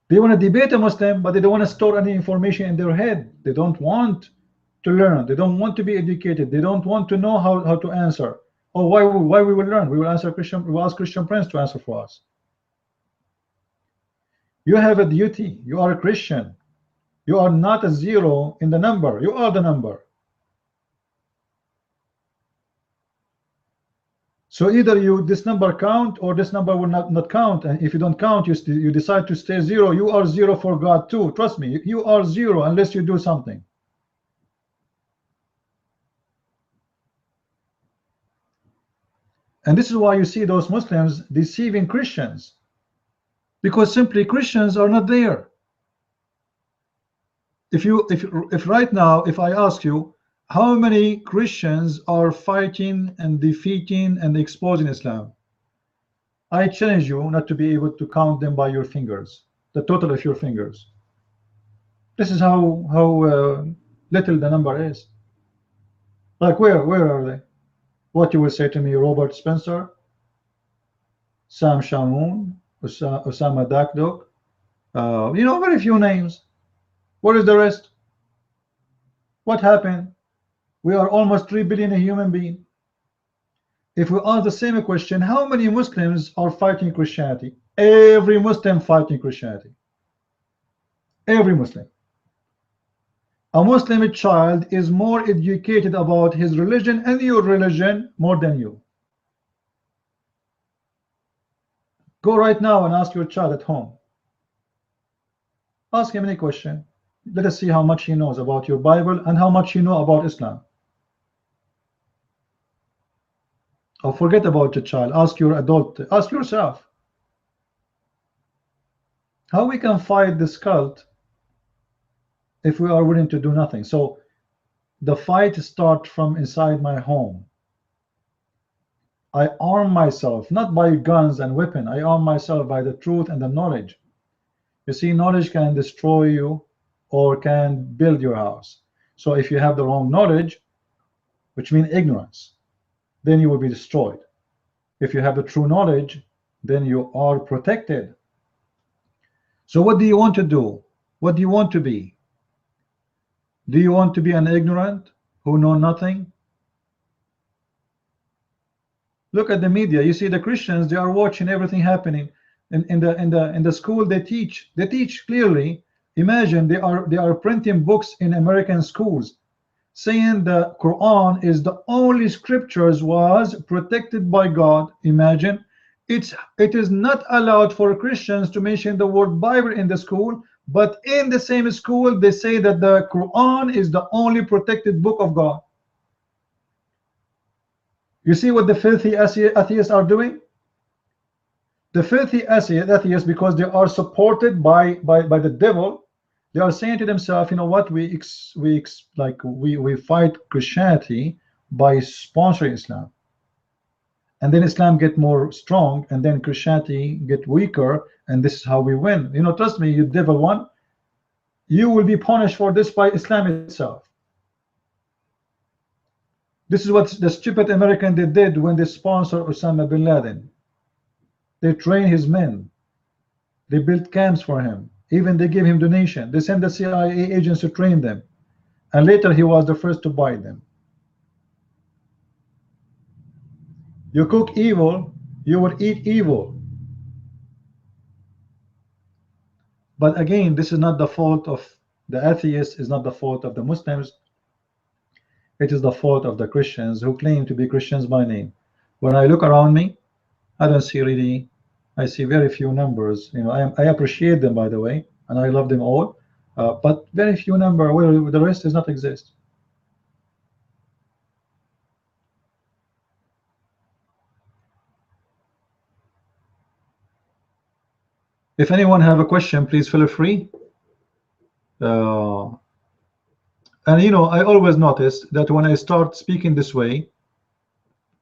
They want to debate a Muslim, but they don't want to store any information in their head. They don't want to learn. They don't want to be educated. They don't want to know how to answer. Oh, why we will learn? We will answer Christian. We will ask Christian Prince to answer for us. You have a duty. You are a Christian. You are not a zero in the number. You are the number. So either this number count or this number will not count. And if you don't count, you decide to stay zero. You are zero for God too. Trust me, you are zero unless you do something. And this is why you see those Muslims deceiving Christians, because simply Christians are not there. If right now, if I ask you how many Christians are fighting and defeating and exposing Islam, I challenge you not to be able to count them by your fingers, the total of your fingers. This is how little the number is. Like, where are they? What you will say to me, Robert Spencer, Sam Shamoun, Osama Dakdok, you know, very few names. What is the rest? What happened? We are almost 3 billion a human being. If we ask the same question, how many Muslims are fighting Christianity? Every Muslim fighting Christianity. Every Muslim. A Muslim child is more educated about his religion and your religion more than you. Go right now and ask your child at home. Ask him any question. Let us see how much he knows about your Bible and how much he knows about Islam. Or forget about your child. Ask your adult. Ask yourself. How we can fight this cult if we are willing to do nothing? So the fight starts from inside my home. I arm myself not by guns and weapons. I arm myself by the truth and the knowledge. You see, knowledge can destroy you or can build your house. So if you have the wrong knowledge, which means ignorance, then you will be destroyed. If you have the true knowledge, then you are protected. So what do you want to do? What do you want to be? Do you want to be an ignorant who know nothing? Look at the media. You see the Christians, they are watching everything happening in the school. They teach clearly. Imagine they are printing books in American schools saying the Qur'an is the only scriptures was protected by God. Imagine it is not allowed for Christians to mention the word Bible in the school, But in the same school, they say that the Quran is the only protected book of God. You see what the filthy atheists are doing? The filthy atheists, because they are supported by the devil, they are saying to themselves, you know what, we fight Christianity by sponsoring Islam, and then Islam get more strong, and then Christianity get weaker, and this is how we win. You know, trust me, you devil one, you will be punished for this by Islam itself. This is what the stupid American they did when they sponsored Osama bin Laden. They trained his men. They built camps for him. Even they gave him donation. They sent the CIA agents to train them. And later he was the first to buy them. You cook evil, you will eat evil. But again, this is not the fault of the atheists, is not the fault of the Muslims. It is the fault of the Christians who claim to be Christians by name. When I look around me, I don't see really, I see very few numbers. You know, I appreciate them, by the way, and I love them all, but very few number where the rest does not exist. If anyone have a question, please feel free. And you know, I always notice that when I start speaking this way,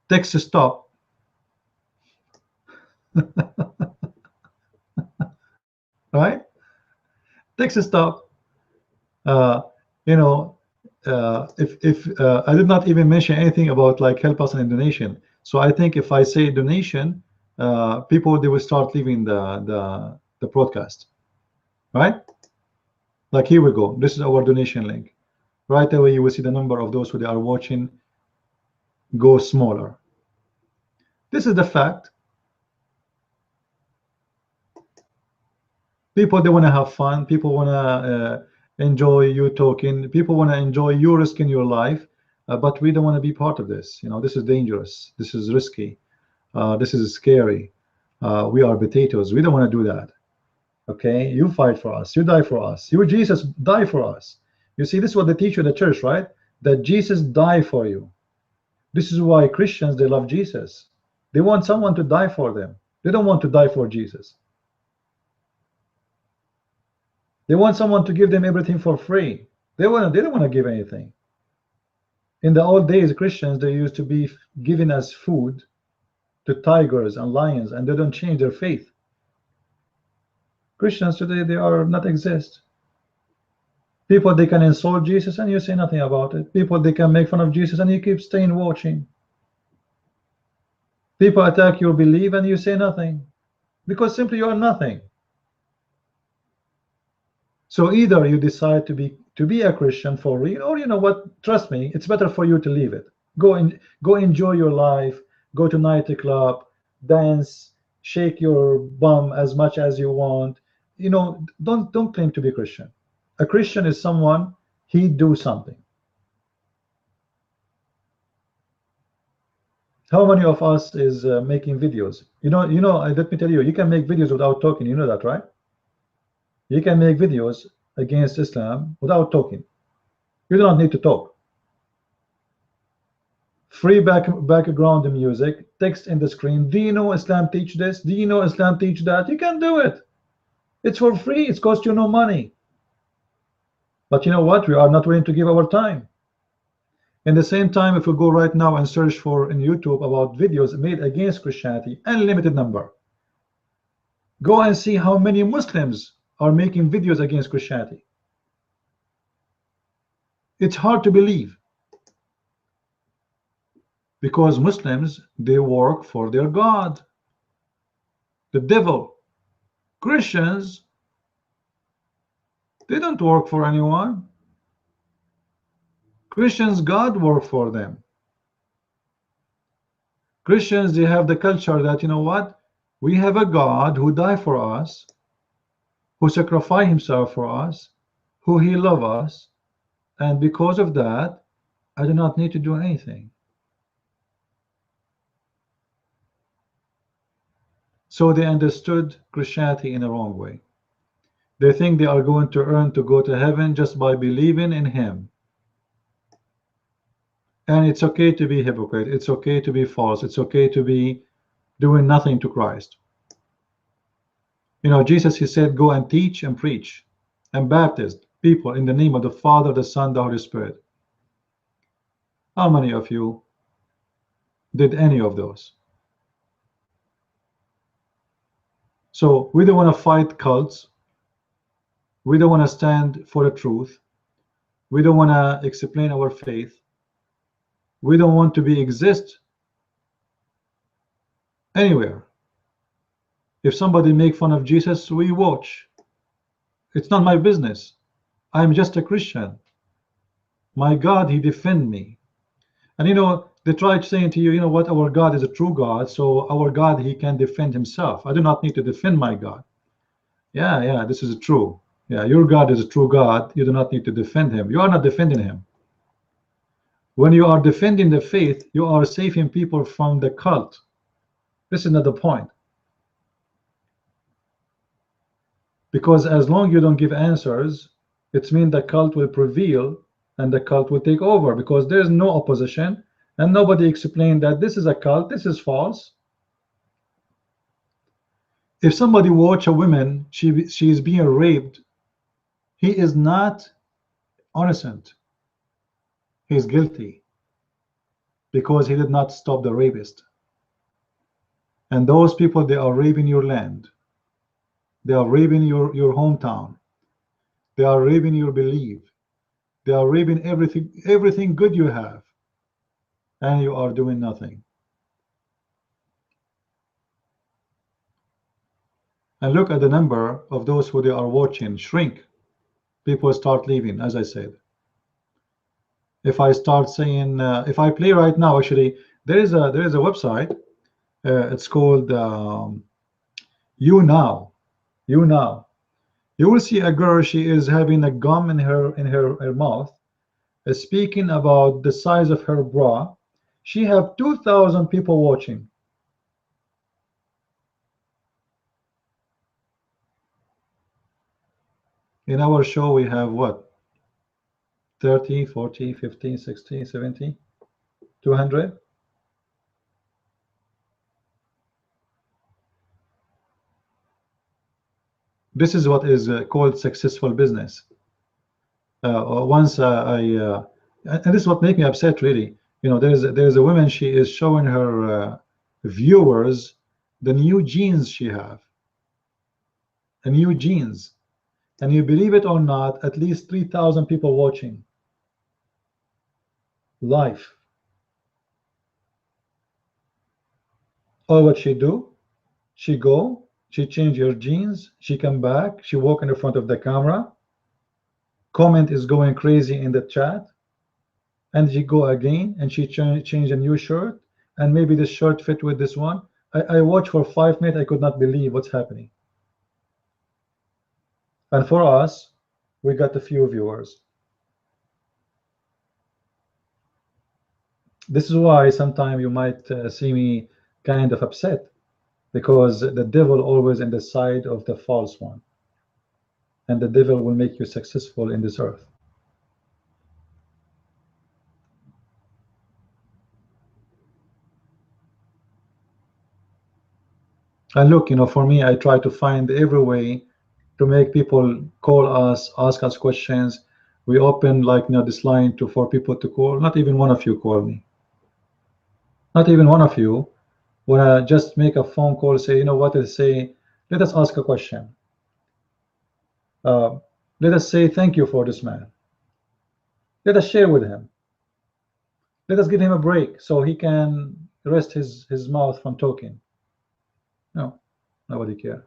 text stop. Right? Text stop. You know, if I did not even mention anything about like help us in donation. So I think if I say donation, people they will start leaving the broadcast. Right? Like here we go. This is our donation link. Right away, you will see the number of those who they are watching go smaller. This is the fact. People they want to have fun. People want to enjoy you talking. People want to enjoy you risking your life. But we don't want to be part of this. You know, this is dangerous. This is risky. This is scary. We are potatoes. We don't want to do that. Okay, you fight for us. You die for us. You, Jesus, die for us. You see, this is what they teach you in the church, right? That Jesus died for you. This is why Christians, they love Jesus. They want someone to die for them. They don't want to die for Jesus. They want someone to give them everything for free. They don't want to give anything. In the old days, Christians, they used to be given as food to tigers and lions, and they don't change their faith. Christians today, they are not exist. People, they can insult Jesus and you say nothing about it. People, they can make fun of Jesus and you keep staying watching. People attack your belief and you say nothing, because simply you are nothing. So either you decide to be a Christian for real, or you know what, trust me, it's better for you to leave it. Go enjoy your life, go to nightclub, dance, shake your bum as much as you want. You know, don't claim to be Christian. A Christian is someone, he do something. How many of us is making videos? You know, let me tell you, you can make videos without talking. You know that, right? You can make videos against Islam without talking. You do not need to talk. Free background music, text in the screen. Do you know Islam teach this? Do you know Islam teach that? You can do it. It's for free. It costs you no money. But you know what? We are not willing to give our time. In the same time, if we go right now and search for in YouTube about videos made against Christianity, unlimited number. Go and see how many Muslims are making videos against Christianity. It's hard to believe, because Muslims, they work for their God, the devil. Christians, they don't work for anyone. Christians, God works for them. Christians, they have the culture that, you know what, we have a God who died for us, who sacrificed himself for us, who he loves us, and because of that, I do not need to do anything. So they understood Christianity in a wrong way. They think they are going to earn to go to heaven just by believing in him. And it's okay to be hypocrite. It's okay to be false. It's okay to be doing nothing to Christ. You know, Jesus, he said, go and teach and preach and baptize people in the name of the Father, the Son, the Holy Spirit. How many of you did any of those? So we don't want to fight cults. We don't want to stand for the truth. We don't want to explain our faith. We don't want to be exist anywhere. If somebody make fun of Jesus, we watch. It's not my business. I'm just a Christian. My God, he defend me. And you know, they tried saying to you, you know what, our God is a true God, so our God, he can defend himself. I do not need to defend my God. Yeah, this is true. Yeah, your God is a true God. You do not need to defend him. You are not defending him. When you are defending the faith, you are saving people from the cult. This is not the point. Because as long as you don't give answers, it means the cult will prevail and the cult will take over, because there's no opposition and nobody explained that this is a cult, this is false. If somebody watch a woman, she is being raped, he is not innocent. He is guilty because he did not stop the rapist. And those people, they are raping your land. They are raping your hometown. They are raping your belief. They are raping everything good you have. And you are doing nothing. And look at the number of those who they are watching shrink. People start leaving, as I said. If I start saying, if I play right now, actually, there is a website. It's called You Now. You Now. You will see a girl. She is having a gum in her mouth, speaking about the size of her bra. She have 2,000 people watching. In our show, we have what? 30, 40, 50, 60, 70, 200. This is what is called successful business. Once and this is what makes me upset, really. You know, there's a woman. She is showing her viewers the new jeans she have, the new jeans, and you believe it or not, at least 3,000 people watching live. All what she do, she go, she change her jeans, she come back, she walk in the front of the camera, comment is going crazy in the chat, and she go again and she change a new shirt, and maybe this shirt fit with this one. I watched for 5 minutes. I could not believe what's happening. And for us, we got a few viewers. This is why sometimes you might see me kind of upset, because the devil always in the side of the false one, and the devil will make you successful in this earth. And look, you know, for me, I try to find every way to make people call us, ask us questions. We open, like, you know, this line for people to call. Not even one of you call me. Not even one of you want to just make a phone call, say, you know what, say, let us ask a question. Let us say thank you for this man. Let us share with him. Let us give him a break so he can rest his mouth from talking. No, nobody cares.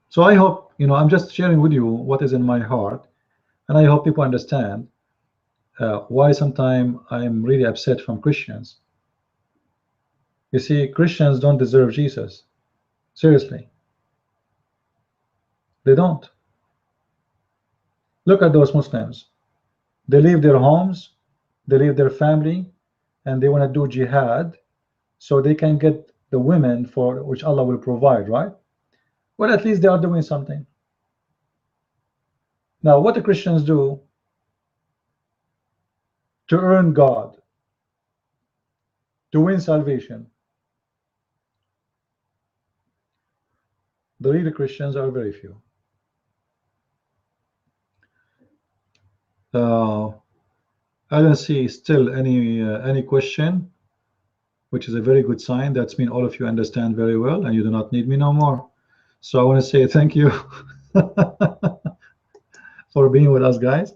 So I hope, you know, I'm just sharing with you what is in my heart, and I hope people understand why sometimes I'm really upset from Christians. You see, Christians don't deserve Jesus. Seriously. They don't. Look at those Muslims. They leave their homes, they leave their family, and they want to do jihad so they can get the women for which Allah will provide, right? Well, at least they are doing something. Now, what the Christians do to earn God, to win salvation, the real Christians are very few. I don't see still any question, which is a very good sign. That's mean all of you understand very well and you do not need me no more. So I want to say thank you for being with us, guys,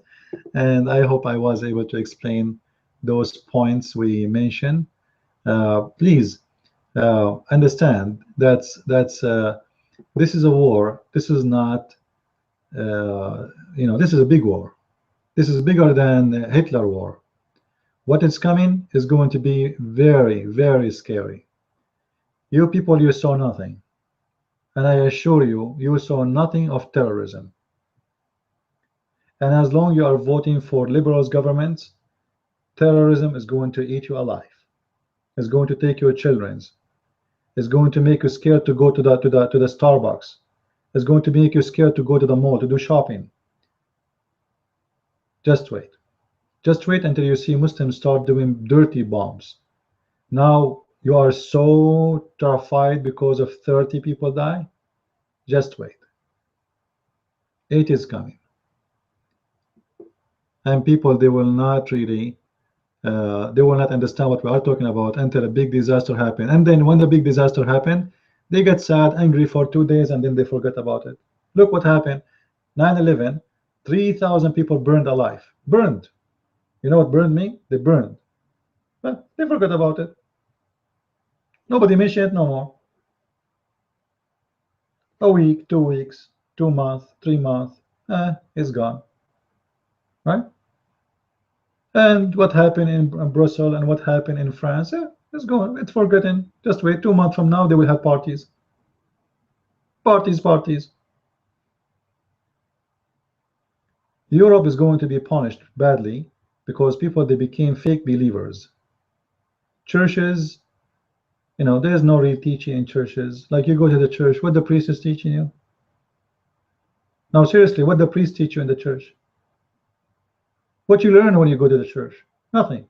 and I hope I was able to explain those points we mentioned. Please understand that's this is a war. This is not this is a big war. This is bigger than Hitler war. What is coming is going to be very, very scary. You people, you saw nothing, and I assure you, you saw nothing of terrorism. And as long you are voting for liberals governments, terrorism is going to eat you alive. It's going to take your children's. It's going to make you scared to go to the Starbucks. It's going to make you scared to go to the mall to do shopping. Just wait. Just wait until you see Muslims start doing dirty bombs. Now you are so terrified because of 30 people die. Just wait. It is coming. And people, they will not really they will not understand what we are talking about until a big disaster happens. And then when the big disaster happens, they get sad, angry for 2 days, and then they forget about it. Look what happened. 9/11, 3,000 people burned alive. Burned. You know what burned mean? They burned. But they forgot about it. Nobody mentioned it no more. A week, 2 weeks, 2 months, 3 months, it's gone. Right? And what happened in Brussels and what happened in France, it's gone. It's forgotten. Just wait. 2 months from now, they will have parties. Parties. Europe is going to be punished badly because people, they became fake believers. Churches, there's no real teaching in churches. Like you go to the church, what the priest is teaching you? Now seriously, what the priest teach you in the church? What you learn when you go to the church? Nothing.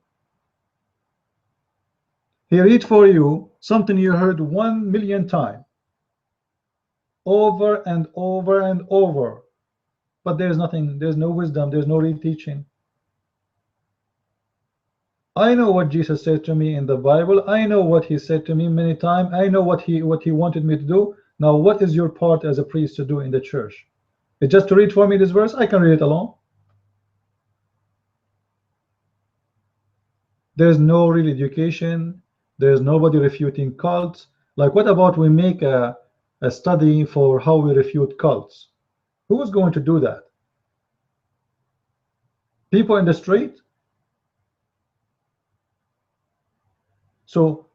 He read for you something you heard 1 million times, over and over and over, but there's nothing, there's no wisdom, there's no real teaching. I know what Jesus said to me in the Bible. I know what he said to me many times. I know what he wanted me to do. Now what is your part as a priest to do in the church? It's just to read for me this verse? I can read it alone. There's no real education. There's nobody refuting cults. Like, what about we make a study for how we refute cults? Who's going to do that? People in the street? So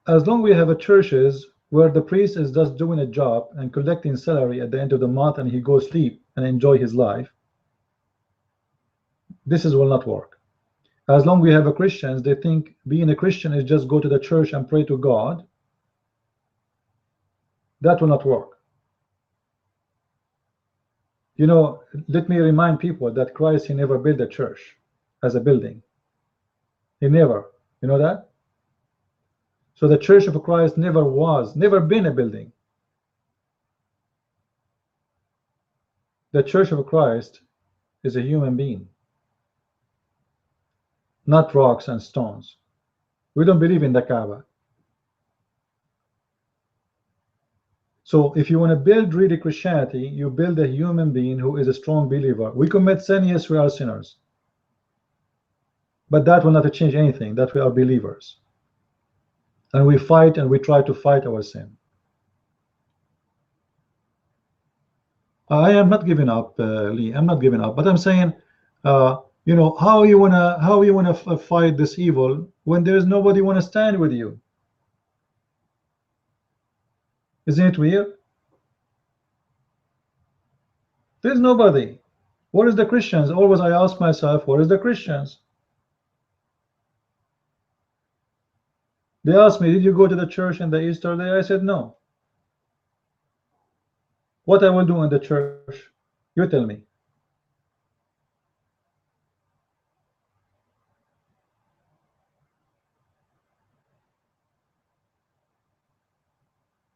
as long as we have a churches where the priest is just doing a job and collecting salary at the end of the month and he goes sleep and enjoy his life, this will not work. As long as we have a Christians, they think being a Christian is just go to the church and pray to God. That will not work. Let me remind people that Christ, he never built a church as a building. He never. You know that? So the Church of Christ never been a building. The Church of Christ is a human being, not rocks and stones. We don't believe in the Kaaba. So if you want to build really Christianity, you build a human being who is a strong believer. We commit sin, yes, we are sinners. But that will not change anything, that we are believers. And we fight and we try to fight our sin. I am not giving up, Lee. I'm not giving up. But I'm saying, how you wanna fight this evil when there's nobody wanna stand with you? Isn't it weird? There's nobody. What is the Christians? Always I ask myself, what is the Christians? They asked me, did you go to the church on the Easter day? I said no. What I will do in the church? You tell me.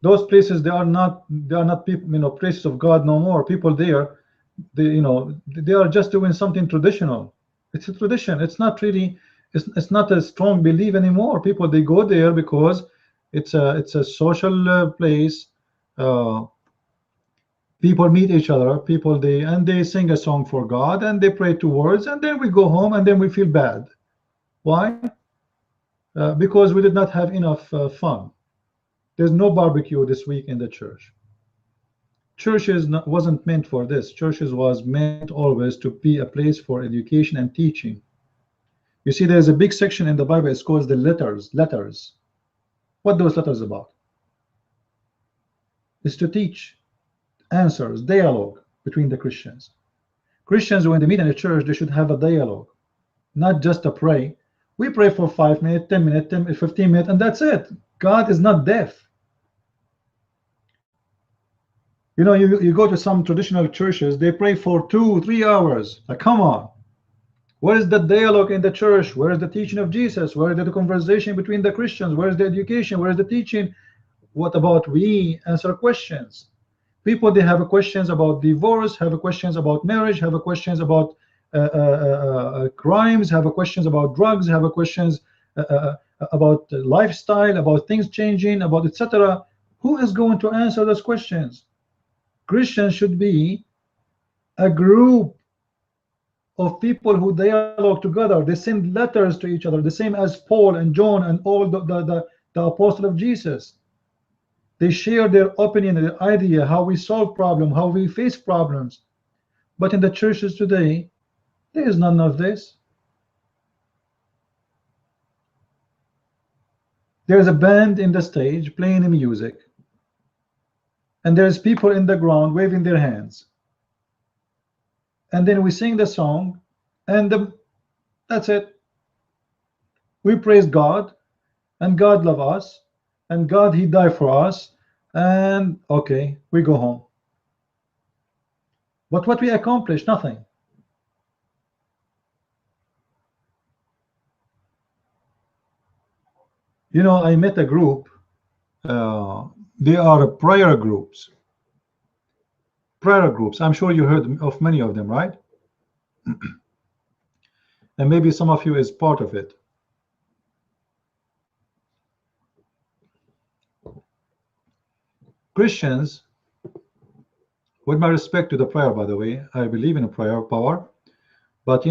Those places, they are not people, places of God no more. People there, they are just doing something traditional. It's a tradition. It's not really, it's not a strong belief anymore. People, they go there because it's a social place. uh, People meet each other. People, they sing a song for God, and they pray two words, and then we go home, and then we feel bad. Why? Because we did not have enough fun. There's no barbecue this week in the church. Churches wasn't meant for this. Churches was meant always to be a place for education and teaching. You see, there's a big section in the Bible. It's called the letters. Letters. What those letters about? Is to teach, answers, dialogue between the Christians. Christians, when they meet in a church, they should have a dialogue, not just to pray. We pray for 5 minutes, 10 minutes, 10, 15 minutes, and that's it. God is not deaf. You go to some traditional churches, they pray for 2 3 hours. Like, come on. Where is the dialogue in the church? Where is the teaching of Jesus? Where is the conversation between the Christians? Where is the education? Where is the teaching? What about we answer questions? People, they have questions about divorce, have questions about marriage, have questions about crimes, have questions about drugs, have questions about lifestyle, about things changing, about etc. Who is going to answer those questions? Christians should be a group of people who dialogue together. They send letters to each other, the same as Paul and John and all the apostle of Jesus. They share their opinion, their idea, how we solve problems, how we face problems. But in the churches today, there is none of this. There's a band in the stage playing the music, and there's people in the ground waving their hands. And then we sing the song, and that's it. We praise God, and God love us, and God, He died for us, and okay, we go home. But what we accomplish? Nothing. I met a group. They are prayer groups. Prayer groups. I'm sure you heard of many of them, right? And maybe some of you is part of it. Christians, with my respect to the prayer, by the way, I believe in a prayer power, but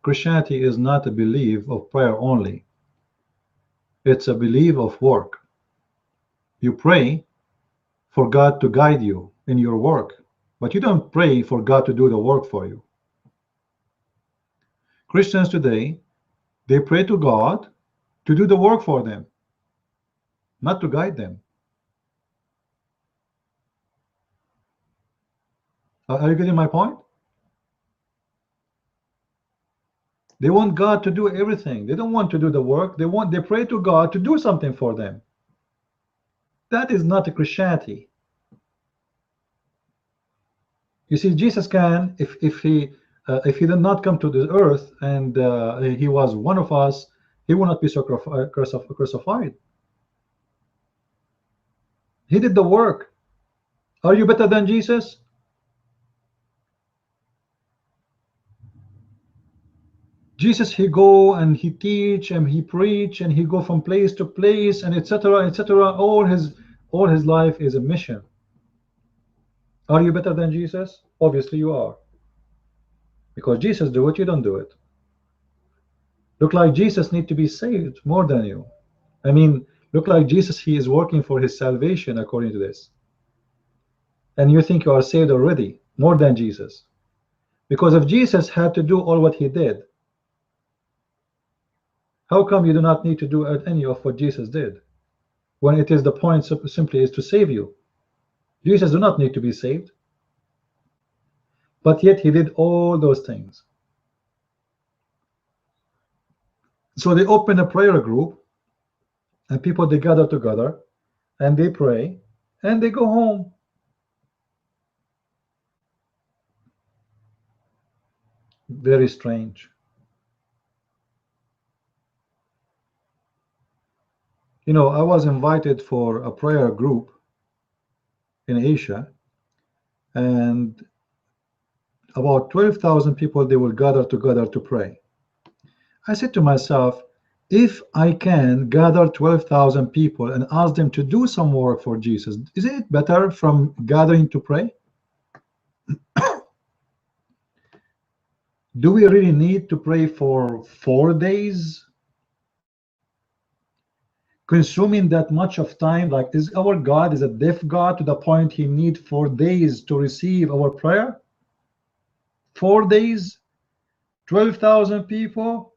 Christianity is not a belief of prayer only. It's a belief of work. You pray for God to guide you in your work, but you don't pray for God to do the work for you. Christians today, they pray to God to do the work for them, not to guide them. Are you getting my point? They want God to do everything. They don't want to do the work. They pray to God to do something for them. That is not a Christianity. You see, Jesus can, if he did not come to the earth and he was one of us, he will not be crucified. He did the work. Are you better than Jesus? Jesus, he go and he teach and he preach and he go from place to place and etc. etc. All his life is a mission. Are you better than Jesus? Obviously you are, because Jesus do it, you don't do it. Look like Jesus need to be saved more than you. I mean, look like Jesus, he is working for his salvation according to this, and you think you are saved already more than Jesus, because if Jesus had to do all what he did, how come you do not need to do any of what Jesus did, when it is the point simply is to save you? Jesus do not need to be saved, but yet he did all those things. So they open a prayer group, and people, they gather together and they pray and they go home. Very strange. I was invited for a prayer group in Asia, and about 12,000 people, they will gather together to pray. I said to myself, if I can gather 12,000 people and ask them to do some work for Jesus, is it better from gathering to pray? Do we really need to pray for 4 days? Consuming that much of time, like, is our God is a deaf God to the point he need 4 days to receive our prayer? 4 days, 12,000 people.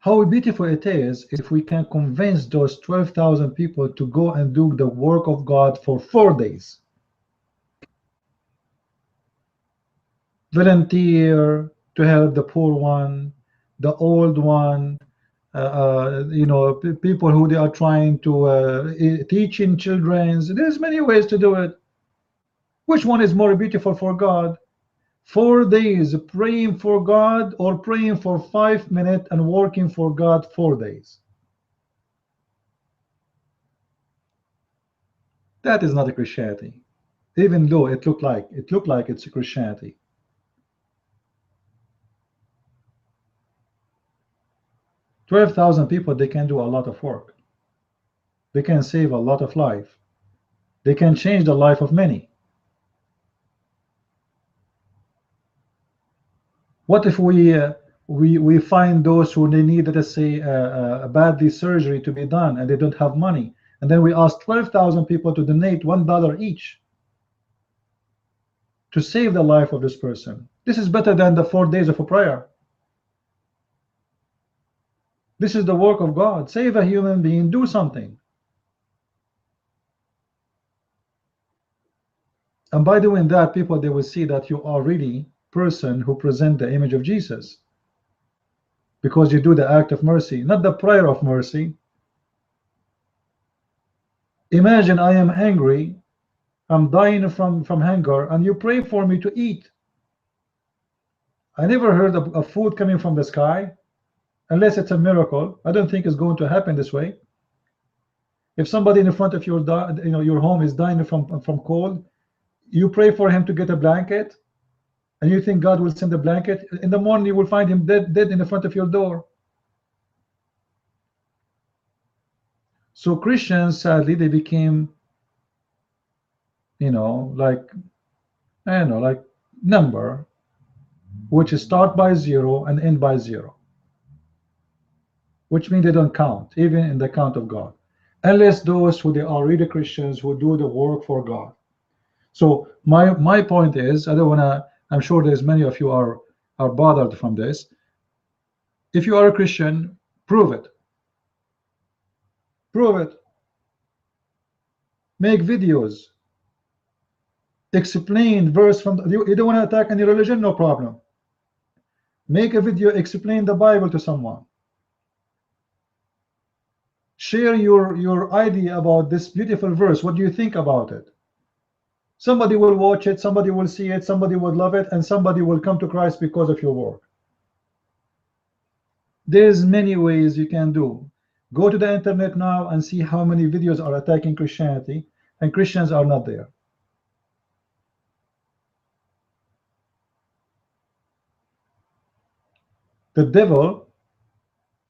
How beautiful it is if we can convince those 12,000 people to go and do the work of God for 4 days. Volunteer to help the poor one, the old one, you know, people who they are trying to teaching children. There's many ways to do it. Which one is more beautiful for God? 4 days praying for God, or praying for 5 minutes and working for God 4 days? That is not a Christianity, even though it looked like it's a Christianity. 12,000 people, they can do a lot of work. They can save a lot of life. They can change the life of many. What if we find those who they need, let's say, a badly surgery to be done, and they don't have money, and then we ask 12,000 people to donate $1 each to save the life of this person? This is better than the 4 days of a prayer. This is the work of God. Save a human being, do something. And by doing that, people, they will see that you are really person who present the image of Jesus, because you do the act of mercy, not the prayer of mercy. Imagine I am angry, I'm dying from hunger, and you pray for me to eat. I never heard of food coming from the sky, unless it's a miracle. I don't think it's going to happen this way. If somebody in front of your your home is dying from cold, you pray for him to get a blanket, and you think God will send a blanket. In the morning you will find him dead in the front of your door. So Christians, sadly, they became, like, I don't know, like number, which is start by 0 and end by 0, which means they don't count, even in the count of God, unless those who they are really Christians who do the work for God. So my point is, I don't want to, I'm sure there's many of you are bothered from this. If you are a Christian, prove it. Prove it. Make videos. Explain verse from you don't want to attack any religion, no problem. Make a video, explain the Bible to someone. Share your idea about this beautiful verse. What do you think about it? Somebody will watch it, somebody will see it, somebody will love it, and somebody will come to Christ because of your work. There's many ways you can do. Go to the internet now and see how many videos are attacking Christianity, and Christians are not there. The devil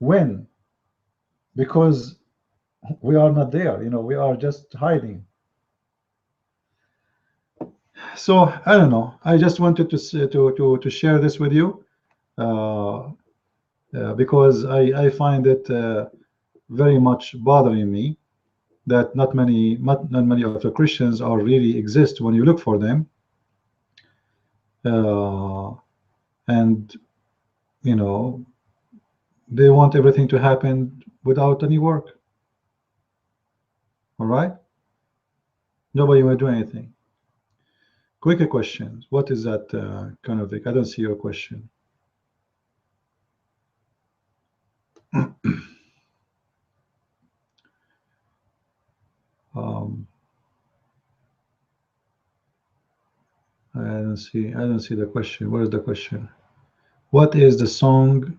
win because we are not there. We are just hiding. So I don't know. I just wanted to share this with you because I find it very much bothering me that not many of the Christians are really exist when you look for them, and they want everything to happen without any work. All right, nobody will do anything. Quicker questions. What is that kind of thing? I don't see your question. I don't see the question. Where is the question? What is the song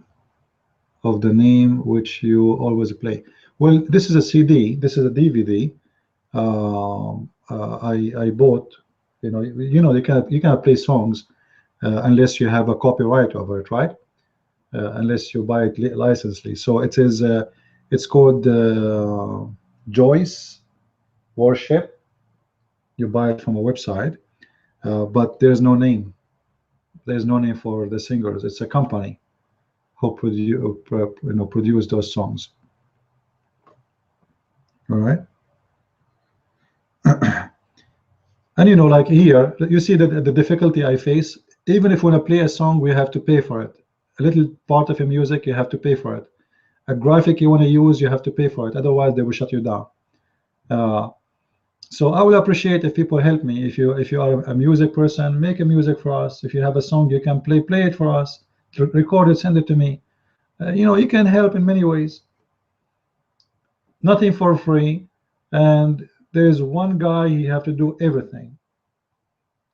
of the name which you always play? Well, this is a CD. This is a DVD. I bought, you cannot play songs unless you have a copyright over it, right? Unless you buy it licensely. So it is it's called Joyce Worship. You buy it from a website, but there's no name. There's no name for the singers. It's a company who produce those songs. All right. And like here, you see that the difficulty I face. Even if we want to play a song, we have to pay for it. A little part of your music, you have to pay for it. A graphic you want to use, you have to pay for it. Otherwise, they will shut you down. So I will appreciate if people help me. If you are a music person, make a music for us. If you have a song you can play it for us. Record it, send it to me. You can help in many ways. Nothing for free, and there's one guy, he have to do everything.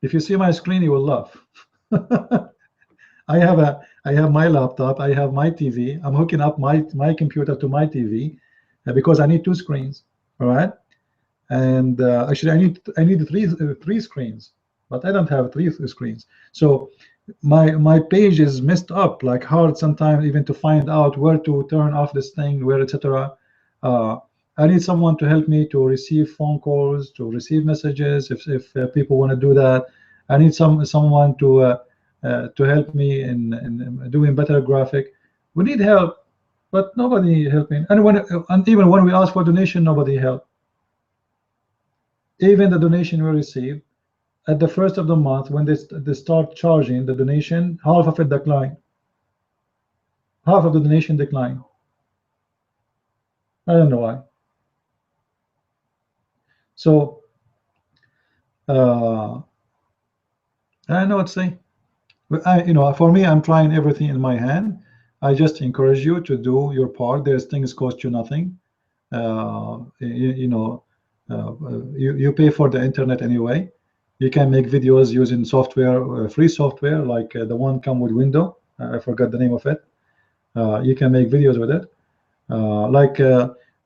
If you see my screen, you will laugh. I have my laptop, I have my TV. I'm hooking up my computer to my TV because I need two screens. All right. And actually I need three screens, but I don't have three screens. So my page is messed up, like hard sometimes even to find out where to turn off this thing, where, etc. I need someone to help me to receive phone calls, to receive messages if people want to do that. I need someone to help me in doing better graphic. We need help, but nobody helping. And even when we ask for donation, nobody help. Even the donation we receive at the first of the month, when they start charging the donation, half of it decline. Half of the donation decline. I don't know why. So I know what to say. But for me, I'm trying everything in my hand. I just encourage you to do your part. There's things cost you nothing. You pay for the internet anyway. You can make videos using software, free software, like the one come with Windows. I forgot the name of it. You can make videos with it.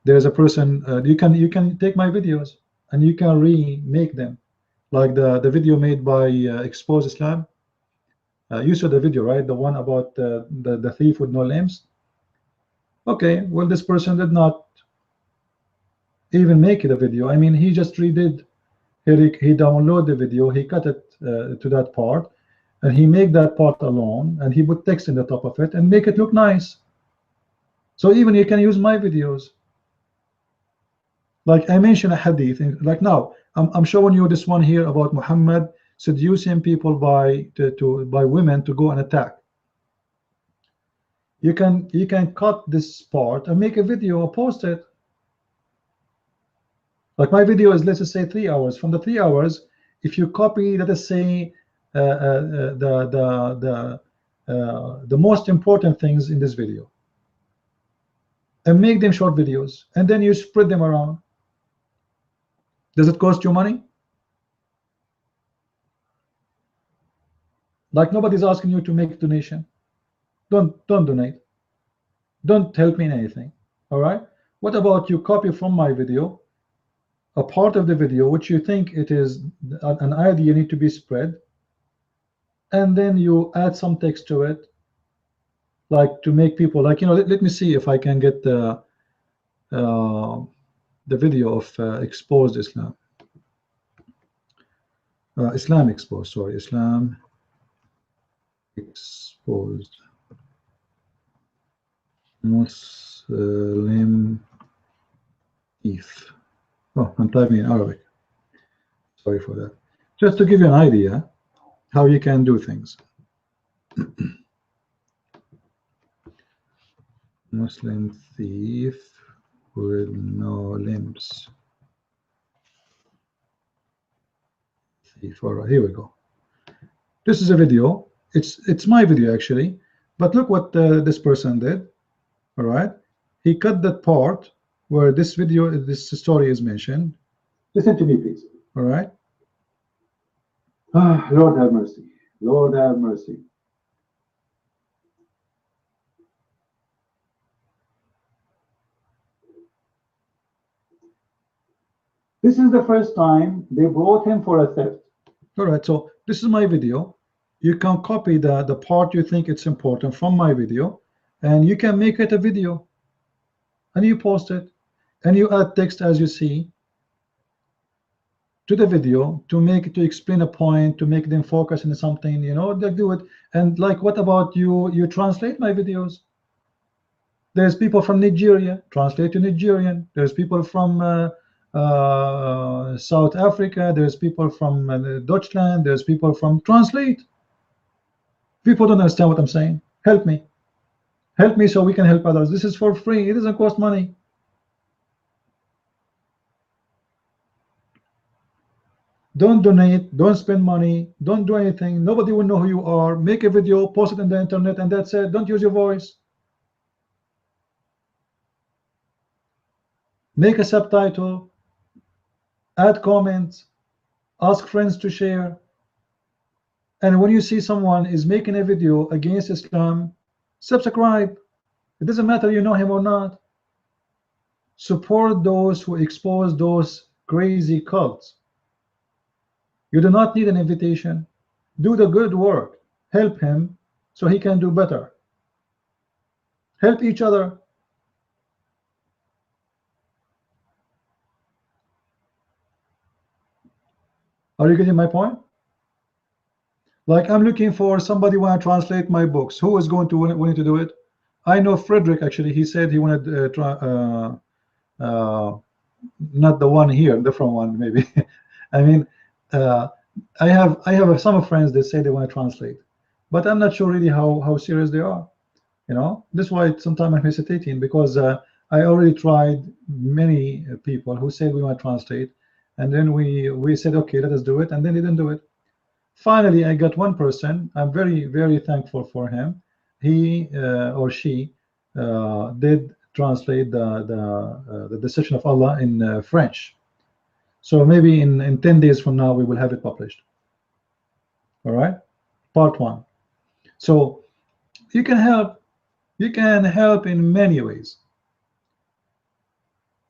There's a person, you can take my videos and you can remake them, like the video made by Expose Islam. You saw the video, right? The one about the thief with no limbs. Okay, well, this person did not even make it a video. I mean, he just redid. He downloaded the video, he cut it to that part, and he made that part alone, and he put text in the top of it and make it look nice. So even you can use my videos. Like I mentioned a hadith, like now I'm showing you this one here about Muhammad seducing people by women to go and attack. You can cut this part and make a video or post it. Like my video is, let's just say 3 hours. From the 3 hours, if you copy, let us say the most important things in this video and make them short videos, and then you spread them around. Does it cost you money? Like nobody's asking you to make a donation. Don't donate. Don't help me in anything. All right. What about you copy from my video a part of the video which you think it is an idea need to be spread, and then you add some text to it, like to make people like let me see if I can get the video of exposed Islam. Islam exposed, sorry, Islam exposed Muslim thief. Oh, I'm typing in Arabic. Sorry for that. Just to give you an idea how you can do things. Muslim thief with no limbs. Thief. All right, here we go. This is a video. It's my video actually, but look what this person did. All right, he cut that part where this story is mentioned. Listen to me, please. All right. Ah, Lord have mercy. Lord have mercy. This is the first time they brought him for a theft. All right, so this is my video. You can copy the part you think it's important from my video, and you can make it a video, and you post it, and you add text as you see to the video to explain a point, to make them focus on something, you know, they do it. And like, what about you translate my videos? There's people from Nigeria, translate to Nigerian. There's people from South Africa. There's people from Deutschland. There's people from translate. People don't understand what I'm saying. Help me. Help me so we can help others. This is for free. It doesn't cost money. Don't donate. Don't spend money. Don't do anything. Nobody will know who you are. Make a video, post it on the internet, and that's it. Don't use your voice. Make a subtitle. Add comments. Ask friends to share. And when you see someone is making a video against Islam, subscribe. It doesn't matter you know him or not. Support those who expose those crazy cults. You do not need an invitation. Do the good work. Help him so he can do better. Help each other. Are you getting my point? Like, I'm looking for somebody who want to translate my books. Who is going to willing to do it? I know Frederick, actually. He said he wanted not the one here, different one maybe. I mean, I have some friends that say they want to translate, but I'm not sure really how serious they are. You know, this is why sometimes I'm hesitating, because I already tried many people who said we want to translate, and then we said, okay, let us do it, and then they didn't do it. Finally, I got one person. I'm very thankful for him. He or she did translate the decision of Allah in French. So maybe in 10 days from now we will have it published. All right, part one. So you can help. You can help in many ways.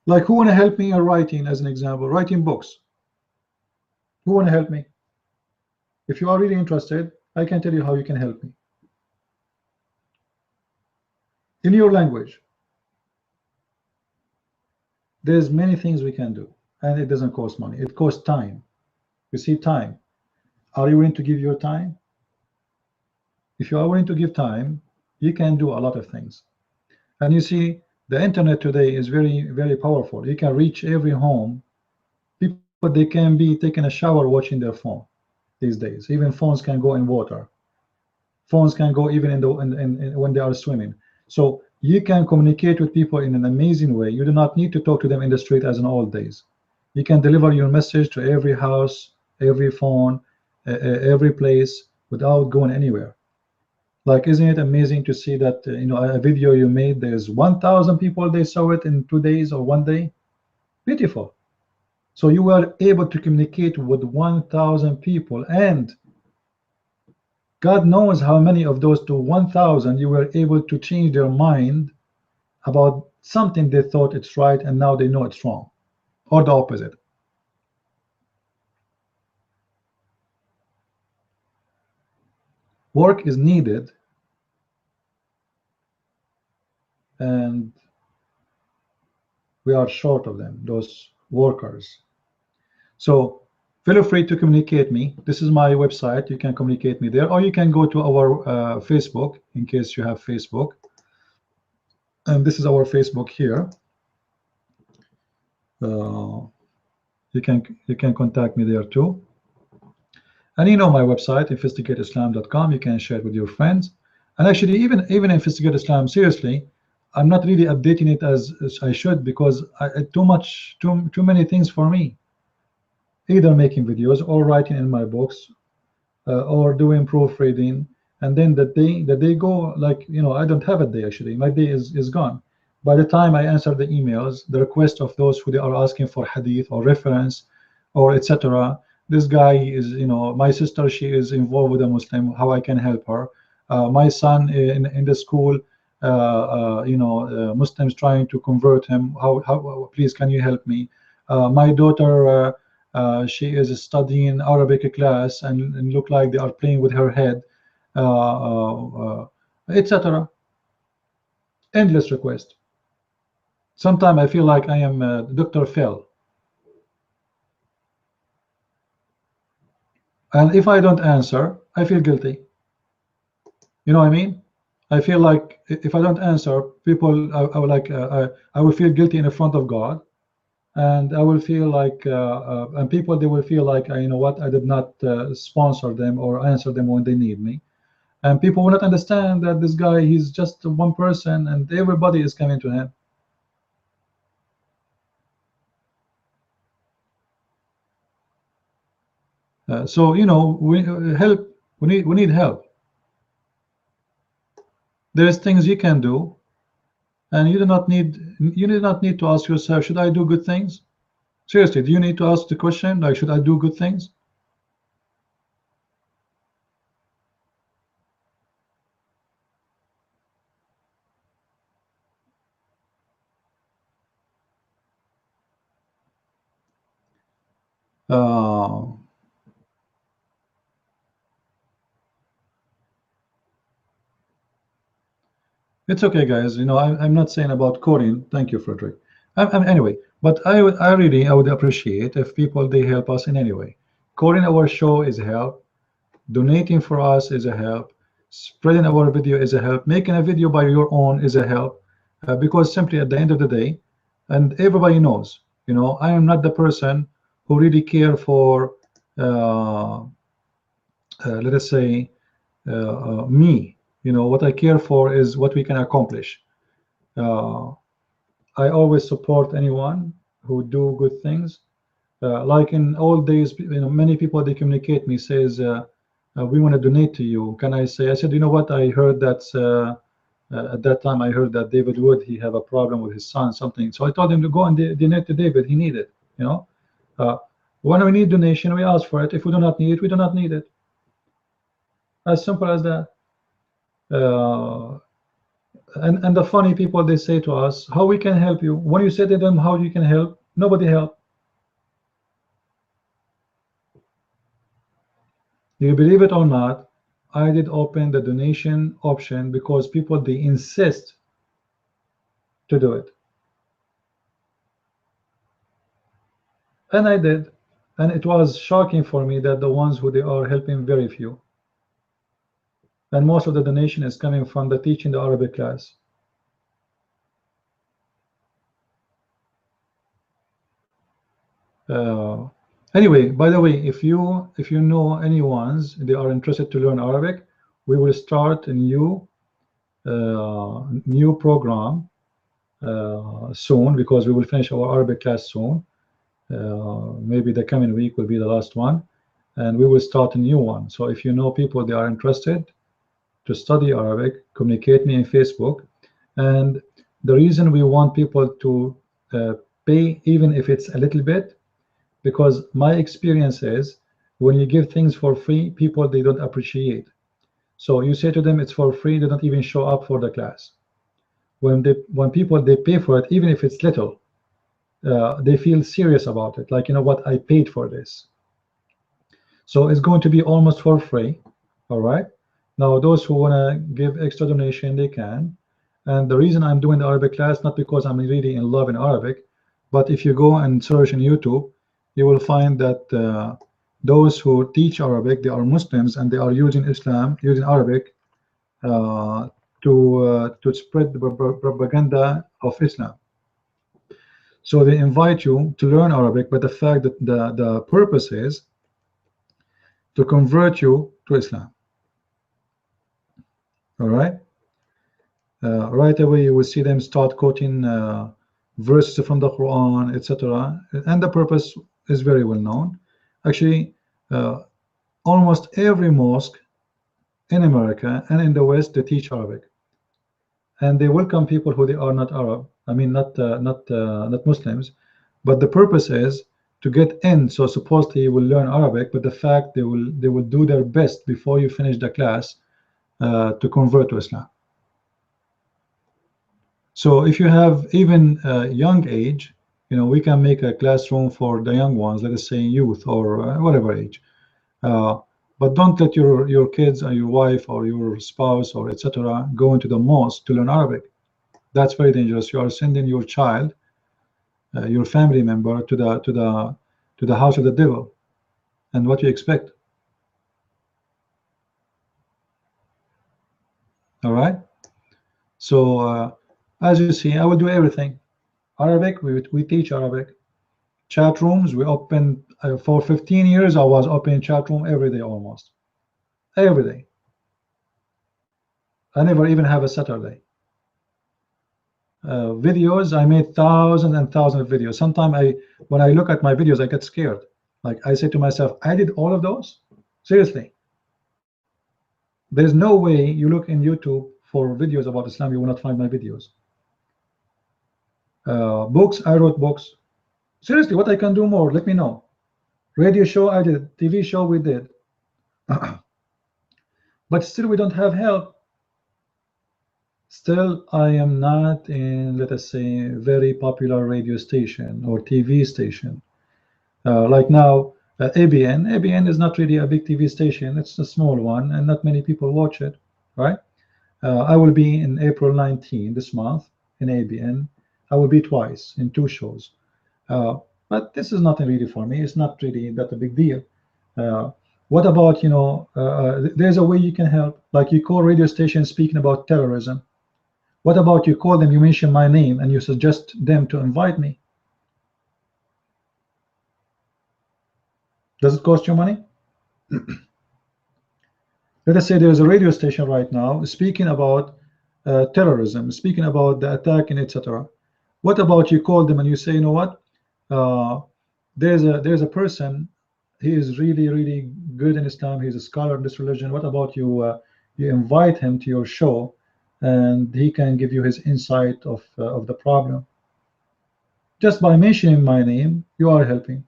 Like, who want to help me in writing, as an example, writing books? Who want to help me? If you are really interested, I can tell you how you can help me. In your language, there's many things we can do, and it doesn't cost money. It costs time. You see, time. Are you willing to give your time? If you are willing to give time, you can do a lot of things. And you see, the internet today is very powerful. You can reach every home. People, they can be taking a shower watching their phone these days. Even phones can go in water. Phones can go even when they are swimming. So you can communicate with people in an amazing way. You do not need to talk to them in the street as in old days. You can deliver your message to every house, every phone, every place without going anywhere. Like, isn't it amazing to see that you know, a video you made, there's 1,000 people, they saw it in 2 days or 1 day? Beautiful. So you were able to communicate with 1,000 people, and God knows how many of those to 1,000 you were able to change their mind about something they thought it's right, and now they know it's wrong, or the opposite. Work is needed, and we are short of them, those workers. So feel free to communicate me. This is my website. You can communicate me there, or you can go to our Facebook, in case you have Facebook. And this is our Facebook here. You can contact me there too. And you know my website, investigateislam.com. You can share it with your friends. And actually, even Investigate Islam, seriously, I'm not really updating it as I should, because too many things for me. Either making videos or writing in my books, or doing proofreading, and then the day go, like, you know, I don't have a day. Actually, my day is gone. By the time I answer the emails, the request of those who they are asking for hadith or reference or etc., this guy is, you know, my sister, she is involved with a Muslim, how I can help her. My son in the school, you know, Muslims trying to convert him, how please can you help me? My daughter, she is studying Arabic class and look like they are playing with her head, etc. Endless request. Sometimes I feel like I am Dr. Phil. And if I don't answer, I feel guilty. You know what I mean? I feel like if I don't answer, people, I will like, I will feel guilty in front of God, and I will feel like, and people, they will feel like, you know what, I did not sponsor them or answer them when they need me, and people will not understand that this guy, he's just one person, and everybody is coming to him. So you know, we help. We need help. There's things you can do, and you do not need to ask yourself, should I do good things? Seriously, do you need to ask the question, like, should I do good things? It's okay, guys. You know, I'm not saying about coding. Thank you, Frederick. Anyway, but I would appreciate if people, they help us in any way. Coding our show is a help. Donating for us is a help. Spreading our video is a help. Making a video by your own is a help. Because simply at the end of the day, and everybody knows, you know, I am not the person who really care for, let us say, me. You know, what I care for is what we can accomplish. I always support anyone who do good things. Like in old days, you know, many people, they communicate me, says, we want to donate to you. Can I say? I said, you know what? I heard that at that time I heard that David Wood, he have a problem with his son, something. So I told him to go and donate to David. He need it. You know, when we need donation, we ask for it. If we do not need it, we do not need it. As simple as that. And the funny people, they say to us, how we can help you. When you say to them how you can help, nobody help. You believe it or not, I did open the donation option because people, they insist to do it. And I did. And it was shocking for me that the ones who they are helping, very few. And most of the donation is coming from the teaching the Arabic class. Anyway, by the way, if you know anyone's, they are interested to learn Arabic, we will start a new program soon, because we will finish our Arabic class soon. Maybe the coming week will be the last one, and we will start a new one. So if you know people, they are interested to study Arabic, communicate me in Facebook. And the reason we want people to pay, even if it's a little bit, because my experience is when you give things for free, people, they don't appreciate. So you say to them it's for free, they don't even show up for the class. When people, they pay for it, even if it's little, they feel serious about it, like, you know what, I paid for this. So it's going to be almost for free. All right, now those who want to give extra donation, they can. And the reason I'm doing the Arabic class, not because I'm really in love in Arabic, but if you go and search on YouTube, you will find that those who teach Arabic, they are Muslims, and they are using Islam, using Arabic to spread the propaganda of Islam. So they invite you to learn Arabic, but the fact that the purpose is to convert you to Islam. All right. Right away you will see them start quoting verses from the Qur'an, etc. And the purpose is very well known. Actually, almost every mosque in America and in the West, they teach Arabic, and they welcome people who they are not Arab. I mean, not Muslims, but the purpose is to get in. So supposedly you will learn Arabic, but the fact they will do their best before you finish the class to convert to Islam. So if you have even a young age, You know, we can make a classroom for the young ones, let us say youth or whatever age. But don't let your kids or your wife or your spouse or etc. go into the mosque to learn Arabic. That's very dangerous. You are sending your child, your family member, to the house of the devil. And what you expect? All right. So as you see, I will do everything. Arabic, we teach Arabic. Chat rooms, we open for 15 years. I was opening chat room every day, almost every day. I never even have a Saturday. Videos, I made thousands and thousands of videos. Sometimes when I look at my videos, I get scared. Like I say to myself, I did all of those? Seriously. There's no way you look in YouTube for videos about Islam, you will not find my videos. Books, I wrote books. Seriously, what I can do more, let me know. Radio show, I did. TV show, we did. But still we don't have help. Still, I am not in, let us say, very popular radio station or TV station. Like now, ABN. ABN is not really a big TV station. It's a small one, and not many people watch it, right? I will be in April 19 this month in ABN. I will be twice in 2 shows. But this is nothing really for me. It's not really that a big deal. What about, there's a way you can help. Like you call radio stations speaking about terrorism. What about you call them, you mention my name, and you suggest them to invite me? Does it cost you money? Let us say there's a radio station right now speaking about terrorism, speaking about the attack and etc. What about you call them and you say, you know what? There's a person, he is really good in Islam, he's a scholar in this religion. What about you invite him to your show and he can give you his insight of the problem? Just by mentioning my name, you are helping.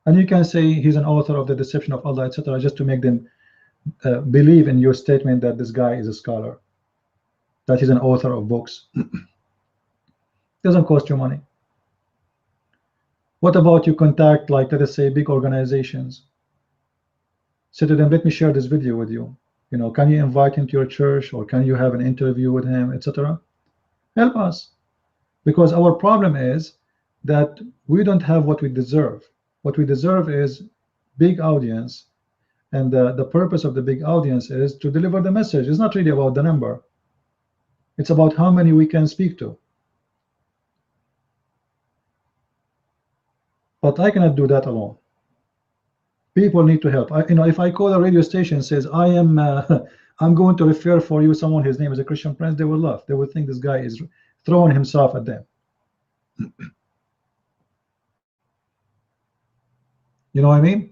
And you can say he's an author of the Deception of Allah, etc., just to make them believe in your statement that this guy is a scholar, that he's an author of books. Doesn't cost you money. What about you contact, like, let us say, big organizations? Say to them, let me share this video with you. You know, can you invite him to your church, or can you have an interview with him, etc.? Help us. Because our problem is that we don't have what we deserve. What we deserve is big audience, and the purpose of the big audience is to deliver the message. It's not really about the number. It's about how many we can speak to. But I cannot do that alone. People need to help. If I call a radio station and says I'm going to refer for you someone, his name is a Christian Prince, they will laugh. They will think this guy is throwing himself at them. You know what I mean?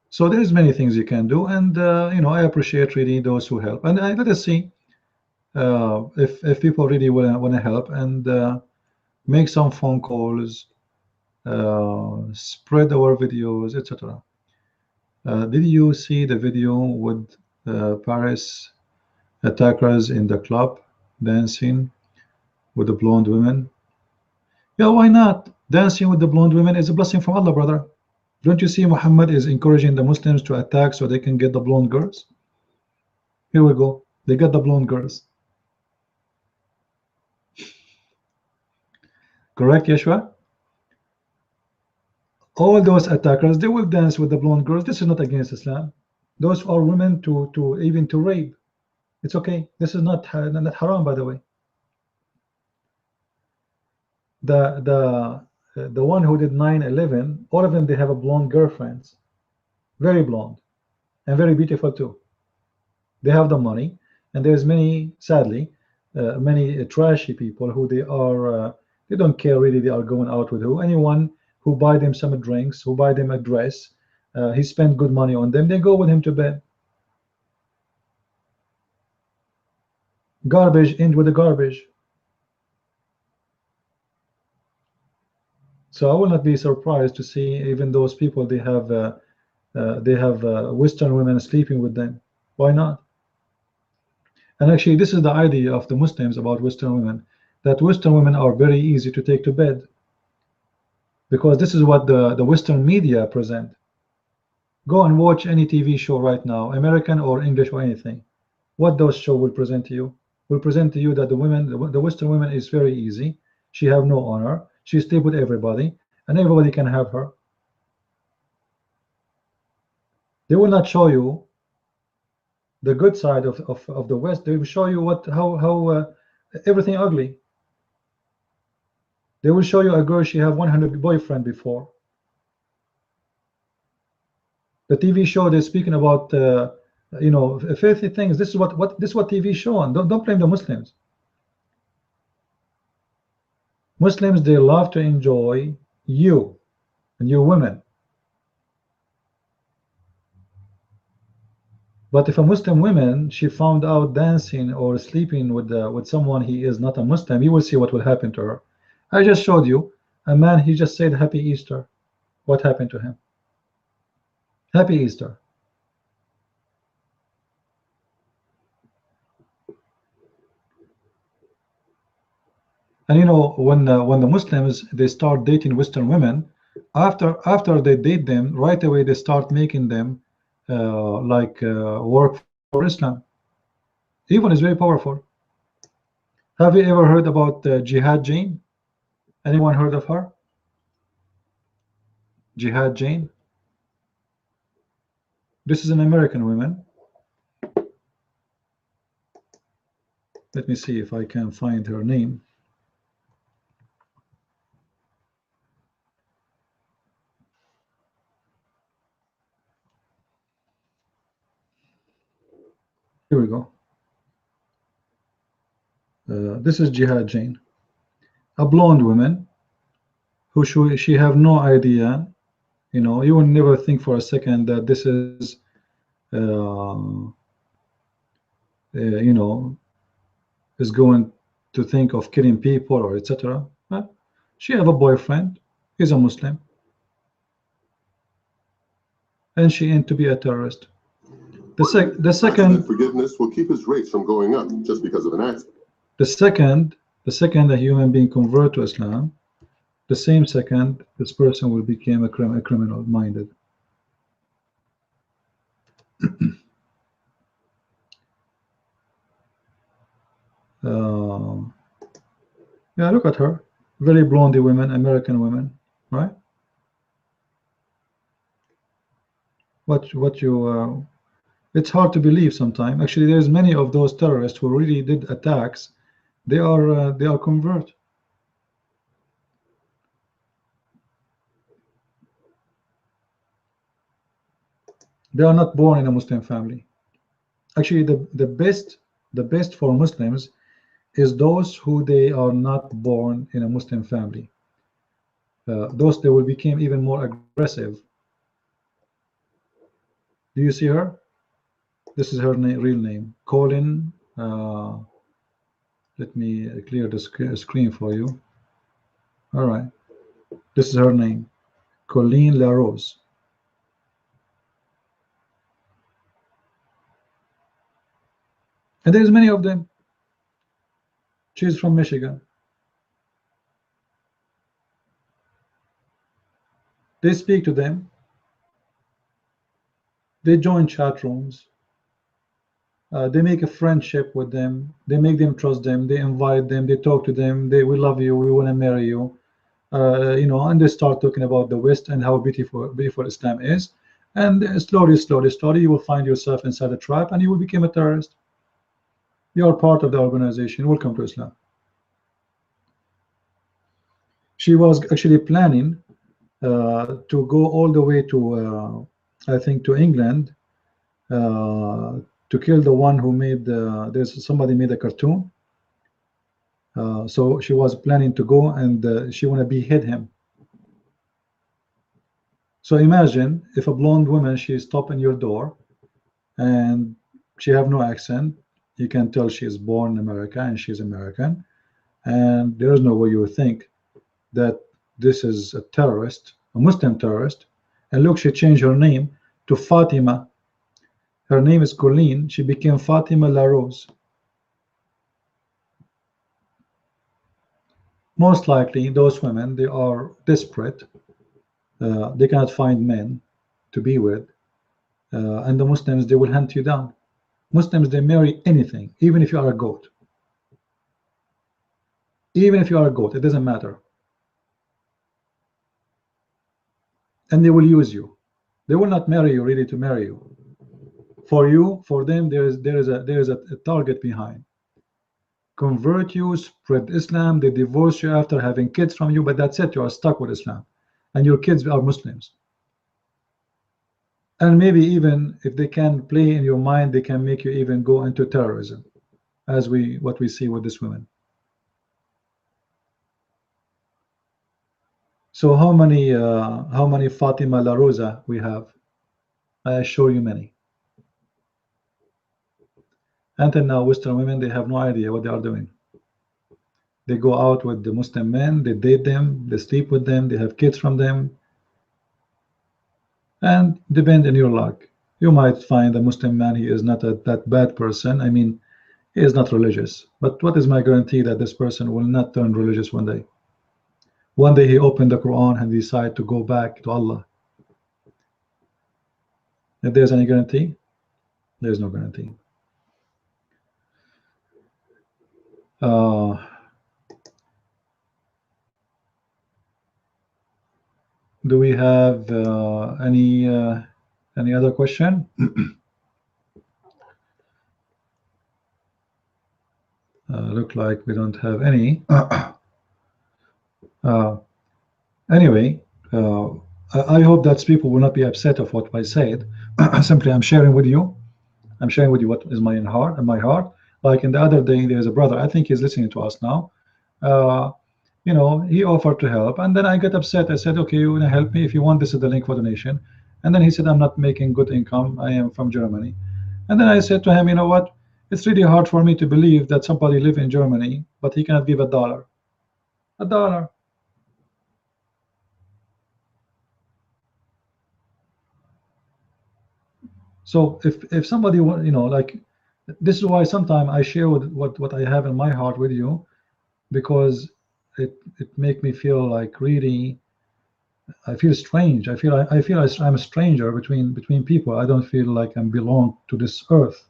So there's many things you can do, and I appreciate really those who help. And let us see if people really want to help and make some phone calls, spread our videos, etc. Did you see the video with Paris attackers in the club dancing with the blonde women? Yeah, why not? Dancing with the blonde women is a blessing from Allah, brother. Don't you see Muhammad is encouraging the Muslims to attack so they can get the blonde girls? Here we go. They got the blonde girls. Correct, Yeshua? All those attackers, they will dance with the blonde girls. This is not against Islam. Those are women to even to rape. It's okay. This is not haram, by the way. The one who did 9/11, all of them, they have a blonde girlfriends, very blonde, and very beautiful too. They have the money, and there's many, sadly, many trashy people who they don't care really. They are going out with who, anyone who buy them some drinks, who buy them a dress, he spent good money on them, they go with him to bed. Garbage end with the garbage. So I will not be surprised to see even those people they have Western women sleeping with them. Why not? And actually, this is the idea of the Muslims about Western women, that Western women are very easy to take to bed, because this is what the Western media present. Go and watch any TV show right now, American or English or anything. What those show will present to you? Will present to you that the Western woman is very easy. She have no honor. She sleep with everybody, and everybody can have her. They will not show you the good side of the West. They will show you how everything ugly. They will show you a girl, she have 100 boyfriend before. The TV show they're speaking about you know, filthy things. This is what TV show on. Don't blame the Muslims. Muslims, they love to enjoy you and your women. But if a Muslim woman, she found out dancing or sleeping with someone he is not a Muslim, you will see what will happen to her. I just showed you a man, he just said Happy Easter. What happened to him? Happy Easter. And you know, when the Muslims they start dating Western women, after they date them, right away they start making them work for Islam. Even is very powerful. Have you ever heard about Jihad Jane? Anyone heard of her? Jihad Jane. This is an American woman. Let me see if I can find her name. Here we go. This is Jihad Jane, a blonde woman who she have no idea. You know, you will never think for a second that this is you know, is going to think of killing people or etc. She have a boyfriend, he's a Muslim, and she aimed to be a terrorist. The second forgiveness will keep his rates from going up just because of an accident. The second a human being convert to Islam, the same second this person will become a criminal minded. Yeah, look at her, very blondie women, American women, right? What you it's hard to believe sometimes. Actually, there's many of those terrorists who really did attacks. They are convert. They are not born in a Muslim family. Actually, the best for Muslims is those who they are not born in a Muslim family. Those they will become even more aggressive. Do you see her? This is her real name, Colin. Let me clear the screen for you. All right, this is her name, Colleen LaRose. And there's many of them. She's from Michigan. They speak to them. They join chat rooms. They make a friendship with them. They make them trust them. They invite them. They talk to them. We love you. We want to marry you. You know, and they start talking about the West and how beautiful Islam is. And slowly, you will find yourself inside a trap, and you will become a terrorist. You are part of the organization. Welcome to Islam. She was actually planning to go all the way to, I think, to England to kill the one who made there's somebody made a cartoon. So she was planning to go and she want to behead him. So imagine if a blonde woman, she stop in your door and she have no accent. You can tell she is born in America and she's American, and there is no way you would think that this is a terrorist, a Muslim terrorist, and look, she changed her name to Fatima. Her name is Colleen. She became Fatima La Rose. Most likely, those women, they are desperate. They cannot find men to be with, and the Muslims, they will hunt you down. Muslims, they marry anything, even if you are a goat. Even if you are a goat, it doesn't matter. And they will use you. They will not marry you really to marry you. For you, for them, there is a target behind. Convert you, spread Islam, they divorce you after having kids from you, but that's it, you are stuck with Islam. And your kids are Muslims. And maybe even if they can play in your mind, they can make you even go into terrorism, as what we see with this woman. So how many Fatima La Rosa we have? I assure you many. Until now, Western women, they have no idea what they are doing. They go out with the Muslim men, they date them, they sleep with them, they have kids from them, and depend on your luck. You might find a Muslim man, he is not that bad person. I mean, he is not religious. But what is my guarantee that this person will not turn religious one day? One day he opened the Quran and decide to go back to Allah. If there's any guarantee, there's no guarantee. Do we have any other question? Look like we don't have any. Anyway, I hope that people will not be upset of what I said. Simply, I'm sharing with you. I'm sharing with you what is in my heart. Like in the other day, there's a brother. I think he's listening to us now. You know, he offered to help, and then I got upset. I said, "Okay, you want to help me? If you want, this is the link for donation." And then he said, "I'm not making good income. I am from Germany." And then I said to him, "You know what? It's really hard for me to believe that somebody live in Germany, but he cannot give $1. $1. So if somebody, you know, like, this is why sometimes I share what I have in my heart with you, because it make me feel like really, I feel strange. I feel I'm a stranger between people. I don't feel like I belong to this earth.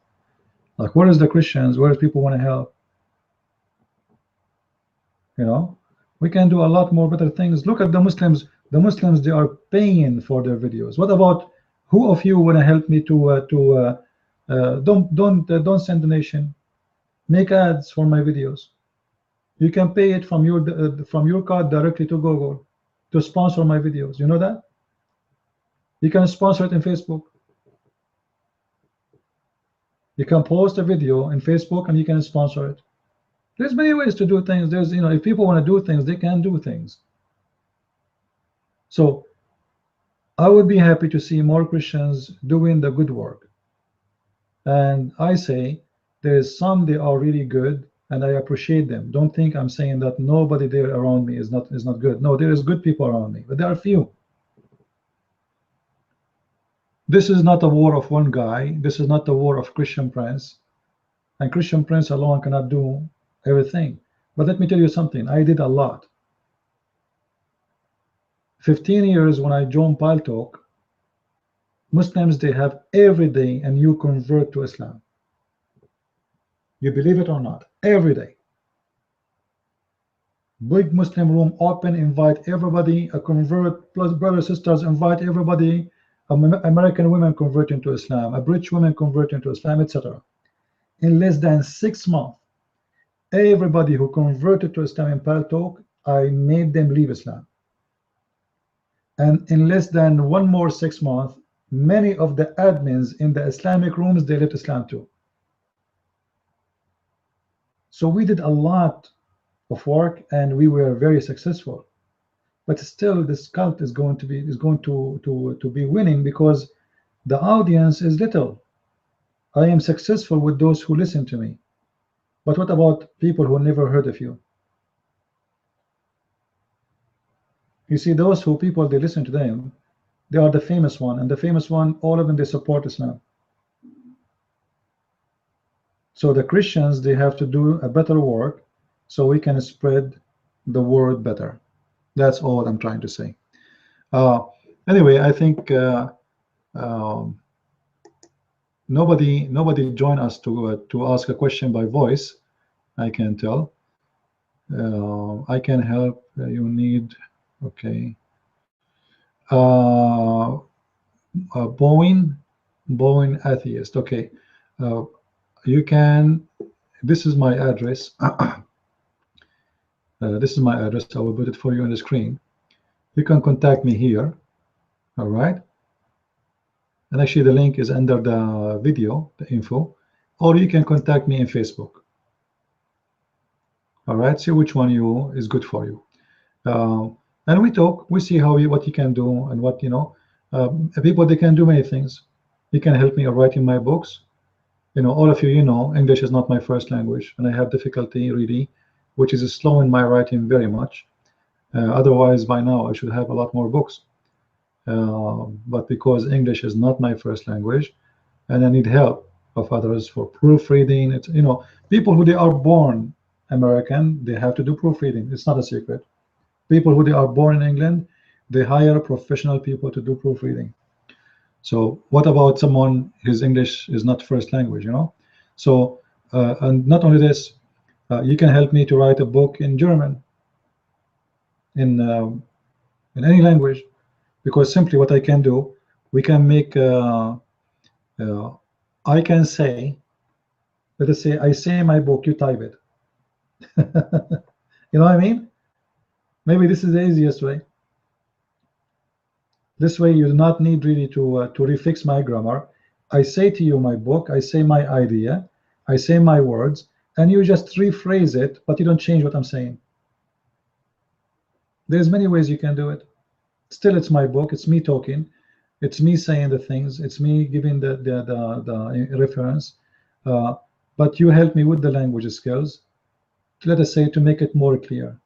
Like, where is the Christians? Where is people want to help? You know, we can do a lot more better things. Look at the Muslims. The Muslims, they are paying for their videos. What about, who of you want to help me to don't send donation, make ads for my videos? You can pay it from your card directly to Google to sponsor my videos. You know that? You can sponsor it in Facebook. You can post a video in Facebook and you can sponsor it. There's many ways to do things. There's, you know, if people want to do things, they can do things. So I would be happy to see more Christians doing the good work. And I say there's some, they are really good, and I appreciate them. Don't think I'm saying that nobody there around me is not good. No, there is good people around me, but there are few. This is not a war of one guy. This is not a war of Christian Prince. And Christian Prince alone cannot do everything. But let me tell you something. I did a lot. 15 years when I joined Paltalk, Muslims, they have every day a new convert to Islam. You believe it or not, every day. Big Muslim room open, invite everybody, a convert, plus brothers, sisters, invite everybody. American women converting to Islam, a British woman converting to Islam, etc. In less than 6 months, everybody who converted to Islam in Paltalk, I made them leave Islam. And in less than 1 more 6 months, many of the admins in the Islamic rooms, they left Islam too. So we did a lot of work and we were very successful. But still, this cult is going to be winning because the audience is little. I am successful with those who listen to me. But what about people who never heard of you? You see, those who people they listen to them, they are the famous one, and the famous one, all of them they support Islam. So the Christians they have to do a better work, so we can spread the word better. That's all I'm trying to say. Anyway, I think nobody joined us to ask a question by voice. I can tell. I can help. You need. Okay. Boeing atheist. Okay. You can. This is my address. This is my address. I will put it for you on the screen. You can contact me here. All right. And actually, the link is under the video, the info, or you can contact me in Facebook. All right. See which one is good for you. And we talk. We see what you can do and what people they can do many things. You can help me writing my books. All of you, English is not my first language, and I have difficulty really, which is slowing my writing very much. Otherwise, by now I should have a lot more books. But because English is not my first language, and I need help of others for proofreading, it's people who they are born American, they have to do proofreading. It's not a secret. People who they are born in England, they hire professional people to do proofreading. So what about someone whose English is not first language, So and not only this, you can help me to write a book in German, in any language, because simply what I can do, we can make I can say, let us say I say my book, you type it. You know what I mean? Maybe this is the easiest way. This way you do not need really to refix my grammar. I say to you my book, I say my idea, I say my words, and you just rephrase it, but you don't change what I'm saying. There's many ways you can do it. Still, it's my book, it's me talking, it's me saying the things, it's me giving the reference, but you help me with the language skills, let us say, to make it more clear.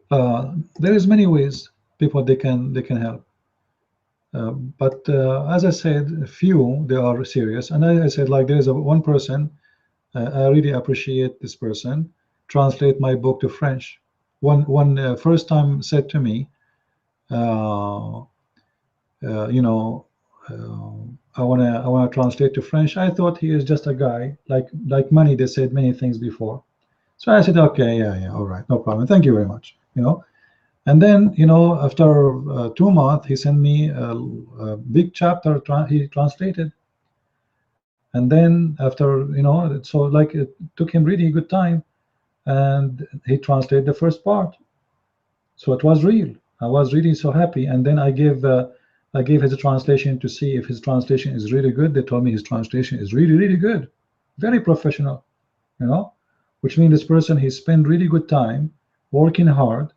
There is many ways people they can help, but as I said, few they are serious. And I said, like, there is one person, I really appreciate this person, translate my book to French. One first time said to me, I wanna translate to French. I thought he is just a guy like money. They said many things before, so I said, okay, yeah, all right, no problem, thank you very much. And then after 2 months, he sent me a big chapter he translated. And then after so like it took him really good time, and he translated the first part. So it was real. I was really so happy. And then I gave his translation to see if his translation is really good. They told me his translation is really, really good, very professional. Which means this person, he spent really good time working hard.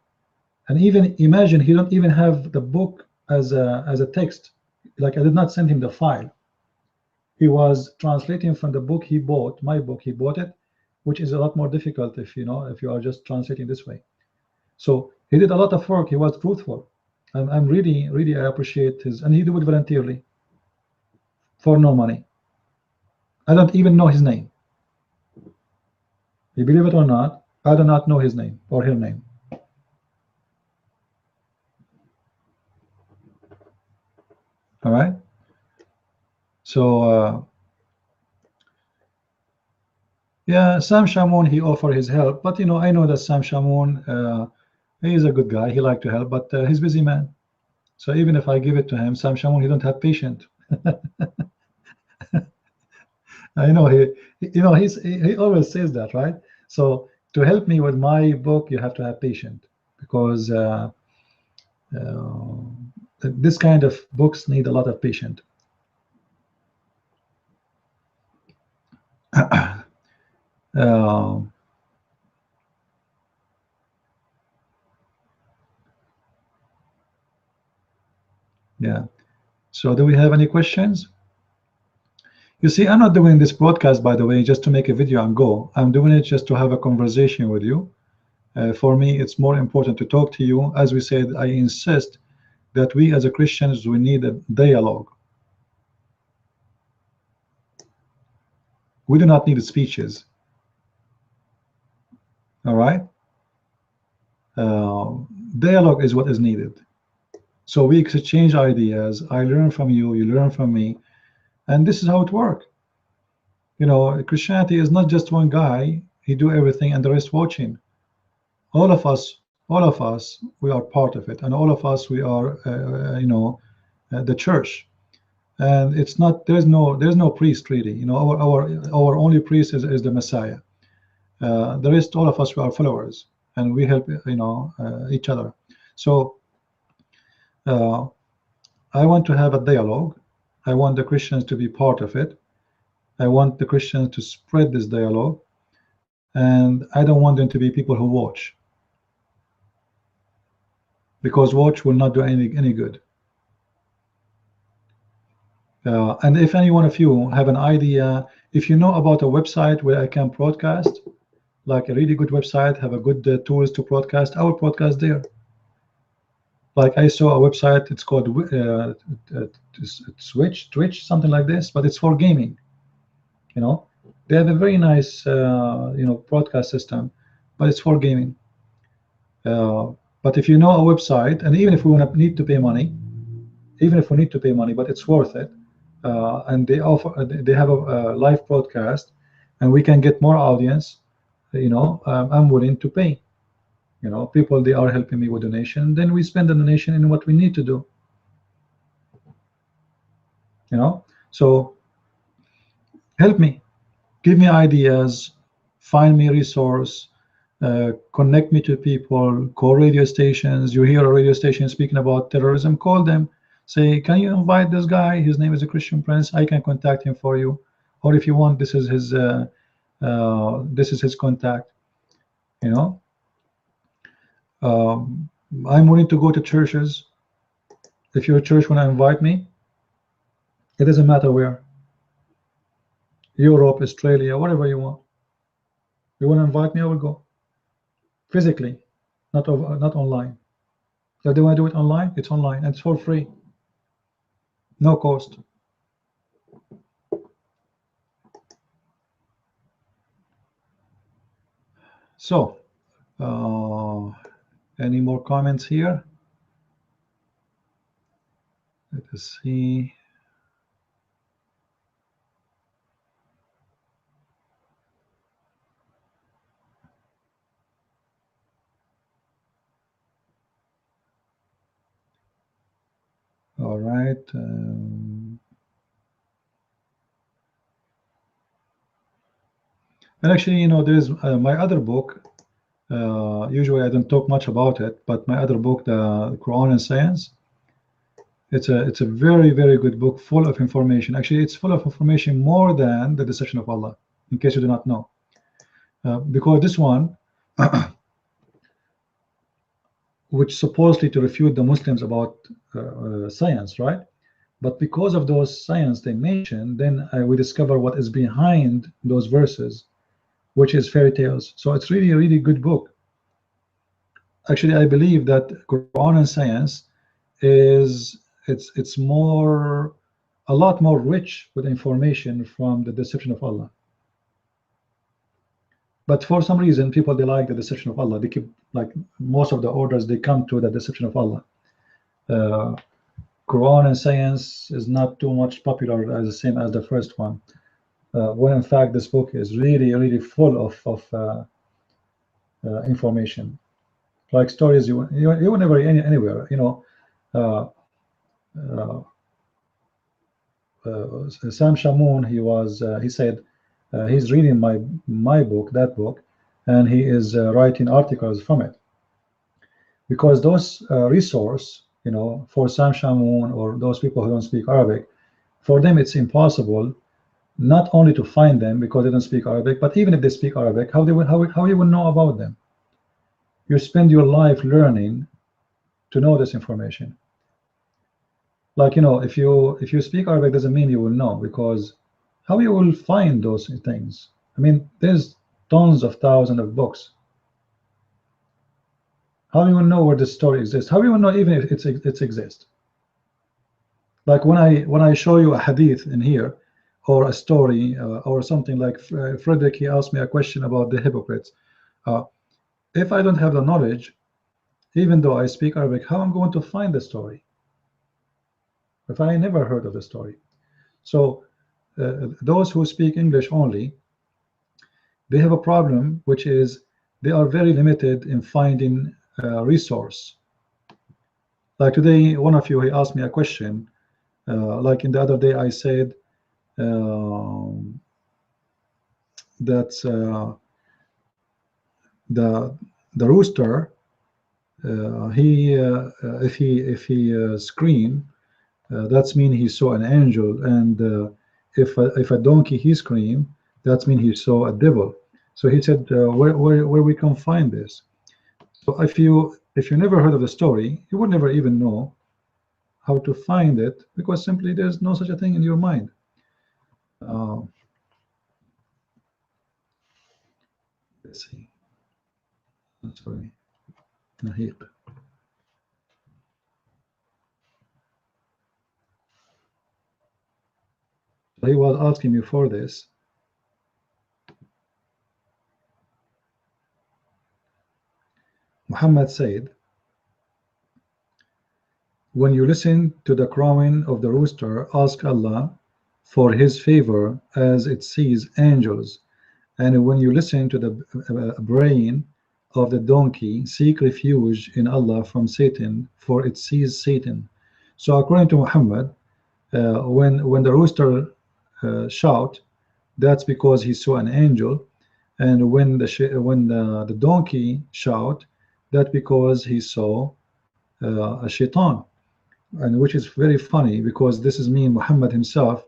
And even imagine, he don't even have the book as a text. Like, I did not send him the file. He was translating from the book he bought, my book, he bought it, which is a lot more difficult if you are just translating this way. So he did a lot of work. He was truthful. I'm really, really, I appreciate his, and he did it voluntarily for no money. I don't even know his name. You believe it or not, I do not know his name or her name. All right. So yeah, Sam Shamoun, he offered his help, but I know that Sam Shamoun, he is a good guy. He like to help, but he's a busy man. So even if I give it to him, Sam Shamoun, he don't have patience. I know he always says that, right? So to help me with my book, you have to have patience, because this kind of books need a lot of patience. Yeah. So do we have any questions? You see, I'm not doing this broadcast, by the way, just to make a video and go. I'm doing it just to have a conversation with you. For me, it's more important to talk to you. As we said, I insist that we as a Christians, we need a dialogue. We do not need speeches. All right? Dialogue is what is needed. So we exchange ideas. I learn from you, you learn from me, and this is how it works. You know, Christianity is not just one guy. He do everything and the rest watching. All of us, we are part of it, and all of us, we are, the church. And it's not, there's no priest really. You know, our only priest is the Messiah. The rest, all of us, we are followers, and we help, each other. So I want to have a dialogue. I want the Christians to be part of it. I want the Christians to spread this dialogue, and I don't want them to be people who watch, because watch will not do any good. And if any one of you have an idea, if you know about a website where I can broadcast, like a really good website, have a good tools to broadcast, I will broadcast there. Like I saw a website, it's called Twitch, something like this, but it's for gaming. You know, they have a very nice broadcast system, but it's for gaming. But if you know a website, and even if we need to pay money, but it's worth it, and they have a live broadcast, and we can get more audience, I'm willing to pay. People, they are helping me with donation, then we spend the donation in what we need to do. So help me, give me ideas, find me resource, connect me to people, call radio stations. You hear a radio station speaking about terrorism, call them, say, can you invite this guy? His name is a Christian Prince. I can contact him for you. Or if you want, this is his contact. I'm willing to go to churches. If your church want to invite me, it doesn't matter where. Europe, Australia, whatever you want. You want to invite me, I will go. Physically, not online. If they want to do it online, it's online, and it's for free. No cost. So, any more comments here? Let us see. All right. And actually, there's my other book. Usually I don't talk much about it, but my other book, the Qur'an and Science, it's a very, very good book, full of information. Actually, it's full of information more than the Deception of Allah, in case you do not know. Because this one, which supposedly to refute the Muslims about science, right? But because of those science they mentioned, then we discover what is behind those verses, which is fairy tales. So it's really a really good book. Actually, I believe that Quran and Science is it's a lot more rich with information from the Deception of Allah. But for some reason, people, they like the Deception of Allah. They keep, like most of the orders, they come to the Deception of Allah. Quran and Science is not too much popular as the same as the first one. When in fact this book is really, really full of information, like stories you will never anywhere. Sam Shamoun, he said he's reading my book, that book, and he is writing articles from it, because those resource, for Sam Shamoun or those people who don't speak Arabic, for them it's impossible not only to find them because they don't speak Arabic, but even if they speak Arabic, how you will know about them? You spend your life learning to know this information. Like, if you speak Arabic, doesn't mean you will know, because how you will find those things? I mean, there's tons of thousands of books. How do you know where this story exists? How do you know even if it exists? Like when I show you a hadith in here, or a story, or something like Frederick, he asked me a question about the hypocrites. If I don't have the knowledge, even though I speak Arabic, how am I going to find the story if I never heard of the story? So those who speak English only, they have a problem, which is they are very limited in finding resource. Like today, one of you, he asked me a question. Like in the other day, I said that the rooster, if he scream, that's mean he saw an angel, and if a donkey he scream, that's mean he saw a devil. So he said, where we can find this? So if you never heard of the story, you would never even know how to find it, because simply there's no such a thing in your mind. Let's see. Sorry, Nahiq. He was asking me for this. Muhammad said, when you listen to the crowing of the rooster, ask Allah for his favor as it sees angels. And when you listen to the braying of the donkey, seek refuge in Allah from Satan, for it sees Satan. So according to Muhammad, when the rooster shout, that's because he saw an angel. And when the donkey shout, that's because he saw a shaitan. And which is very funny, because this is mean Muhammad himself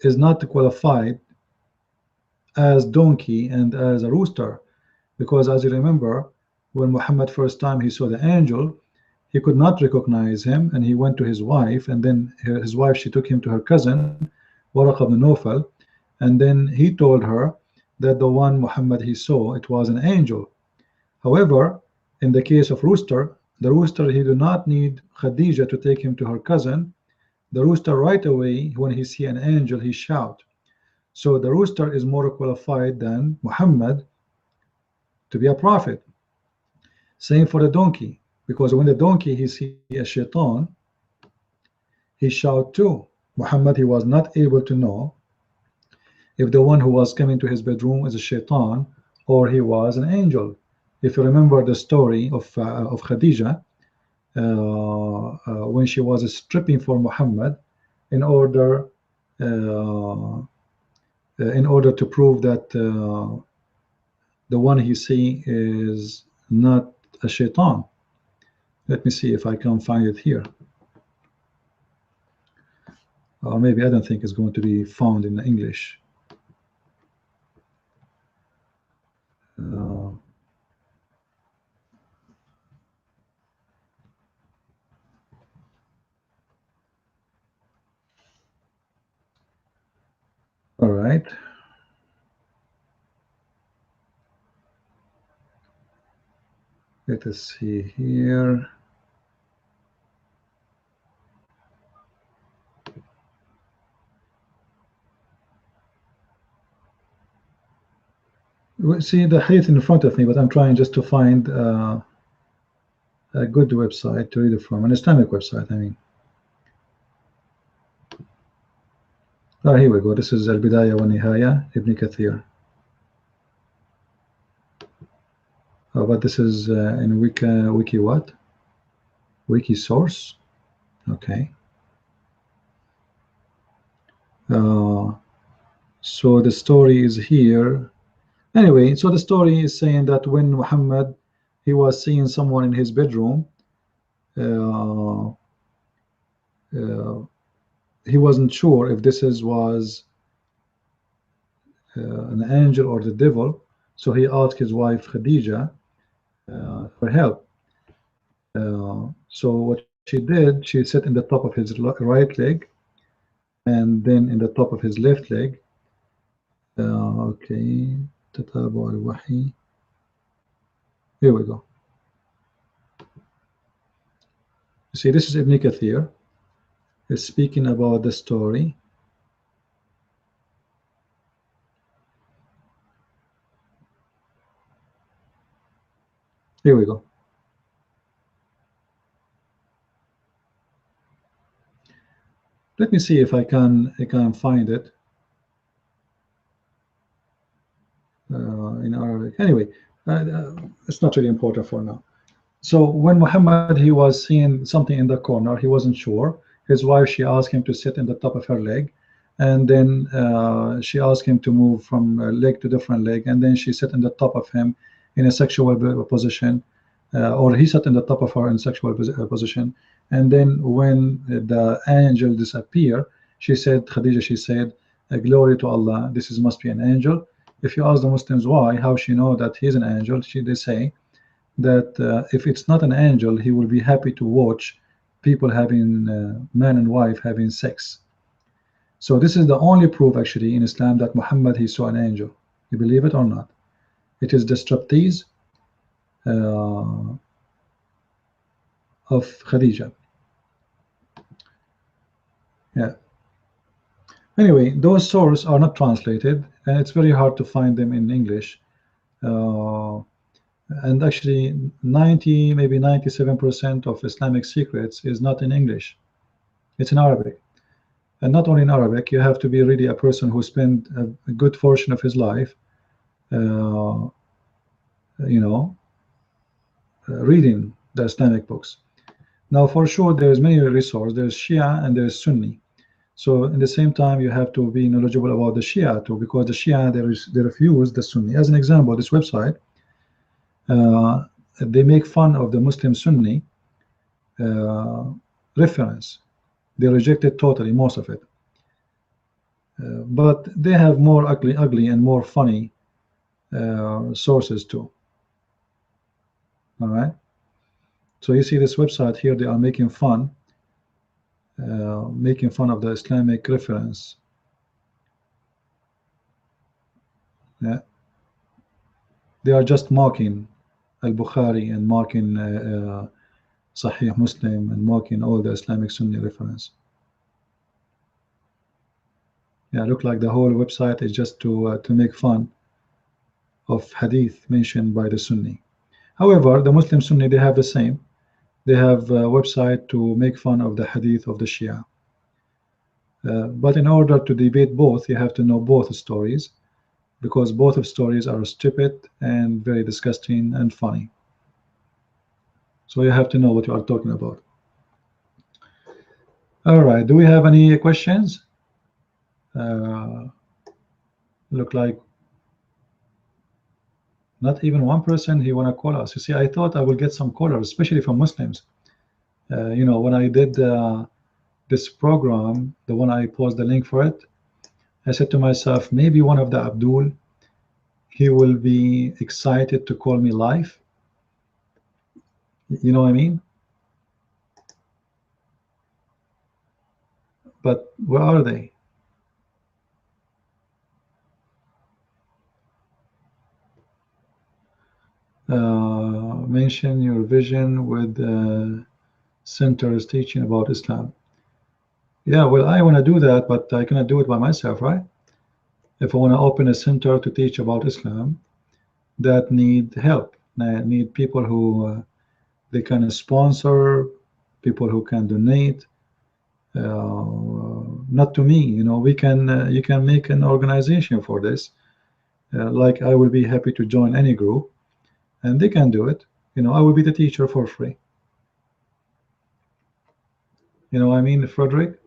is not qualified as donkey and as a rooster, because as you remember, when Muhammad first time he saw the angel, he could not recognize him, and he went to his wife, and then his wife, she took him to her cousin Waraq ibn Nawfal, and then he told her that the one Muhammad he saw, it was an angel. However, in the case of rooster, the rooster, he do not need Khadija to take him to her cousin. The rooster right away, when he see an angel, he shout. So the rooster is more qualified than Muhammad to be a prophet. Same for the donkey, because when the donkey he see a shaitan, he shout too. Muhammad, he was not able to know if the one who was coming to his bedroom is a shaitan or he was an angel. If you remember the story of Khadija, when she was stripping for Muhammad in order to prove that the one he see is not a shaitan. Let me see if I can find it here. Or maybe I don't think it's going to be found in English. All right. Let us see here. See the hadith in front of me, but I'm trying just to find a good website to read it from, an Islamic website, I mean. Oh, here we go. This is Al-Bidayah wa Nihaya, Ibn Kathir. Oh, but this is in wiki what? Wiki source. Okay. So the story is here. Anyway, so the story is saying that when Muhammad, he was seeing someone in his bedroom, he wasn't sure if this was an angel or the devil, so he asked his wife Khadija for help. So what she did, she sat in the top of his right leg, and then in the top of his left leg. Okay, Tatabu al-Wahi. Here we go. You see, this is Ibn Kathir. Is speaking about the story. Here we go. Let me see if I can find it in Arabic. Anyway, it's not really important for now. So when Muhammad, he was seeing something in the corner, he wasn't sure. His wife, she asked him to sit in the top of her leg, and then she asked him to move from leg to different leg, and then she sat in the top of him in a sexual position, or he sat in the top of her in sexual position. And then when the angel disappeared, she said, Khadija, she said, glory to Allah, this must be an angel. If you ask the Muslims why, how she know that he's an angel, they say that if it's not an angel, he will be happy to watch people having man and wife having sex. So this is the only proof actually in Islam that Muhammad, he saw an angel. You believe it or not? It is the striptease of Khadija. Yeah. Anyway, those sources are not translated, and it's very hard to find them in English. And actually 90, maybe 97% of Islamic secrets is not in English. It's in Arabic. And not only in Arabic, you have to be really a person who spent a good portion of his life reading the Islamic books. Now for sure there's many resources. There's Shia and there's Sunni. So in the same time you have to be knowledgeable about the Shia too, because the Shia, they refuse the Sunni. As an example, this website, they make fun of the Muslim Sunni reference. They reject it totally, most of it. But they have more ugly and more funny sources too. All right. So you see this website here, they are making fun of the Islamic reference. Yeah. They are just mocking Al-Bukhari and mocking Sahih Muslim and mocking all the Islamic Sunni reference. Yeah, look like the whole website is just to make fun of hadith mentioned by the Sunni. However, the Muslim Sunni, they have the same. They have a website to make fun of the hadith of the Shia. But in order to debate both, you have to know both stories, because both of stories are stupid and very disgusting and funny. So you have to know what you are talking about. All right, do we have any questions? Look like not even one person he want to call us. You see, I thought I will get some callers, especially from Muslims. When I did this program, the one I posted the link for it, I said to myself, maybe one of the Abdul, he will be excited to call me live. You know what I mean? But where are they? Mention your vision with centers teaching about Islam. Yeah, well, I want to do that, but I cannot do it by myself, right? If I want to open a center to teach about Islam, that need help. I need people who they can sponsor, people who can donate. Not to me, we can you can make an organization for this. Like I will be happy to join any group, and they can do it. I will be the teacher for free. You know what I mean, Frederick?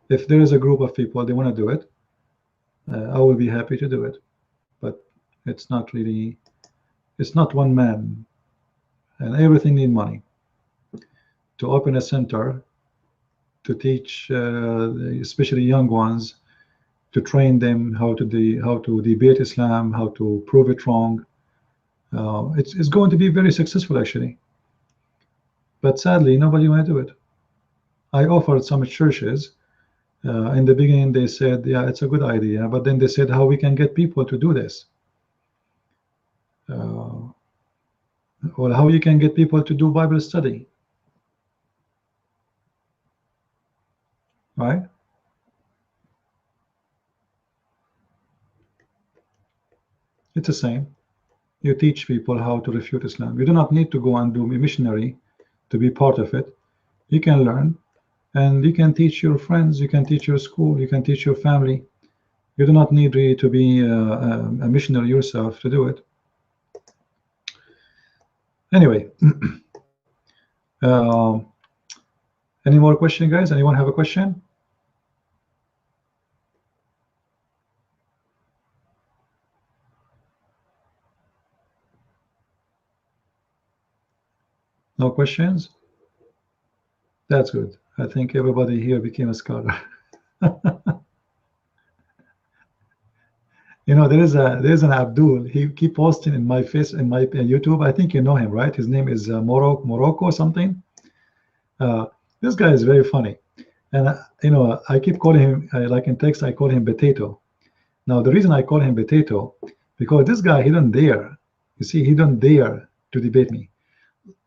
If there is a group of people, they want to do it, I will be happy to do it. But it's not really, it's not one man, and everything need money. To open a center, to teach, especially young ones, to train them how to debate Islam, how to prove it wrong. It's going to be very successful actually. But sadly, nobody want to do it. I offered some churches. In the beginning, they said, yeah, it's a good idea. But then they said, how we can get people to do this? Or how you can get people to do Bible study? right? It's the same. You teach people how to refute Islam. You do not need to go and do a missionary to be part of it. You can learn, and you can teach your friends, you can teach your school, you can teach your family. You do not need really to be a missionary yourself to do it. Anyway, uh, any more question, guys? Anyone have a question? No questions? That's good. I think everybody here became a scholar. You know, there's an Abdul. He keep posting in my YouTube. I think you know him, right? His name is Morocco or something. This guy is very funny, and you know, I keep calling him like in text. I call him Potato. Now the reason I call him Potato, because this guy, he don't dare. You see, he don't dare to debate me.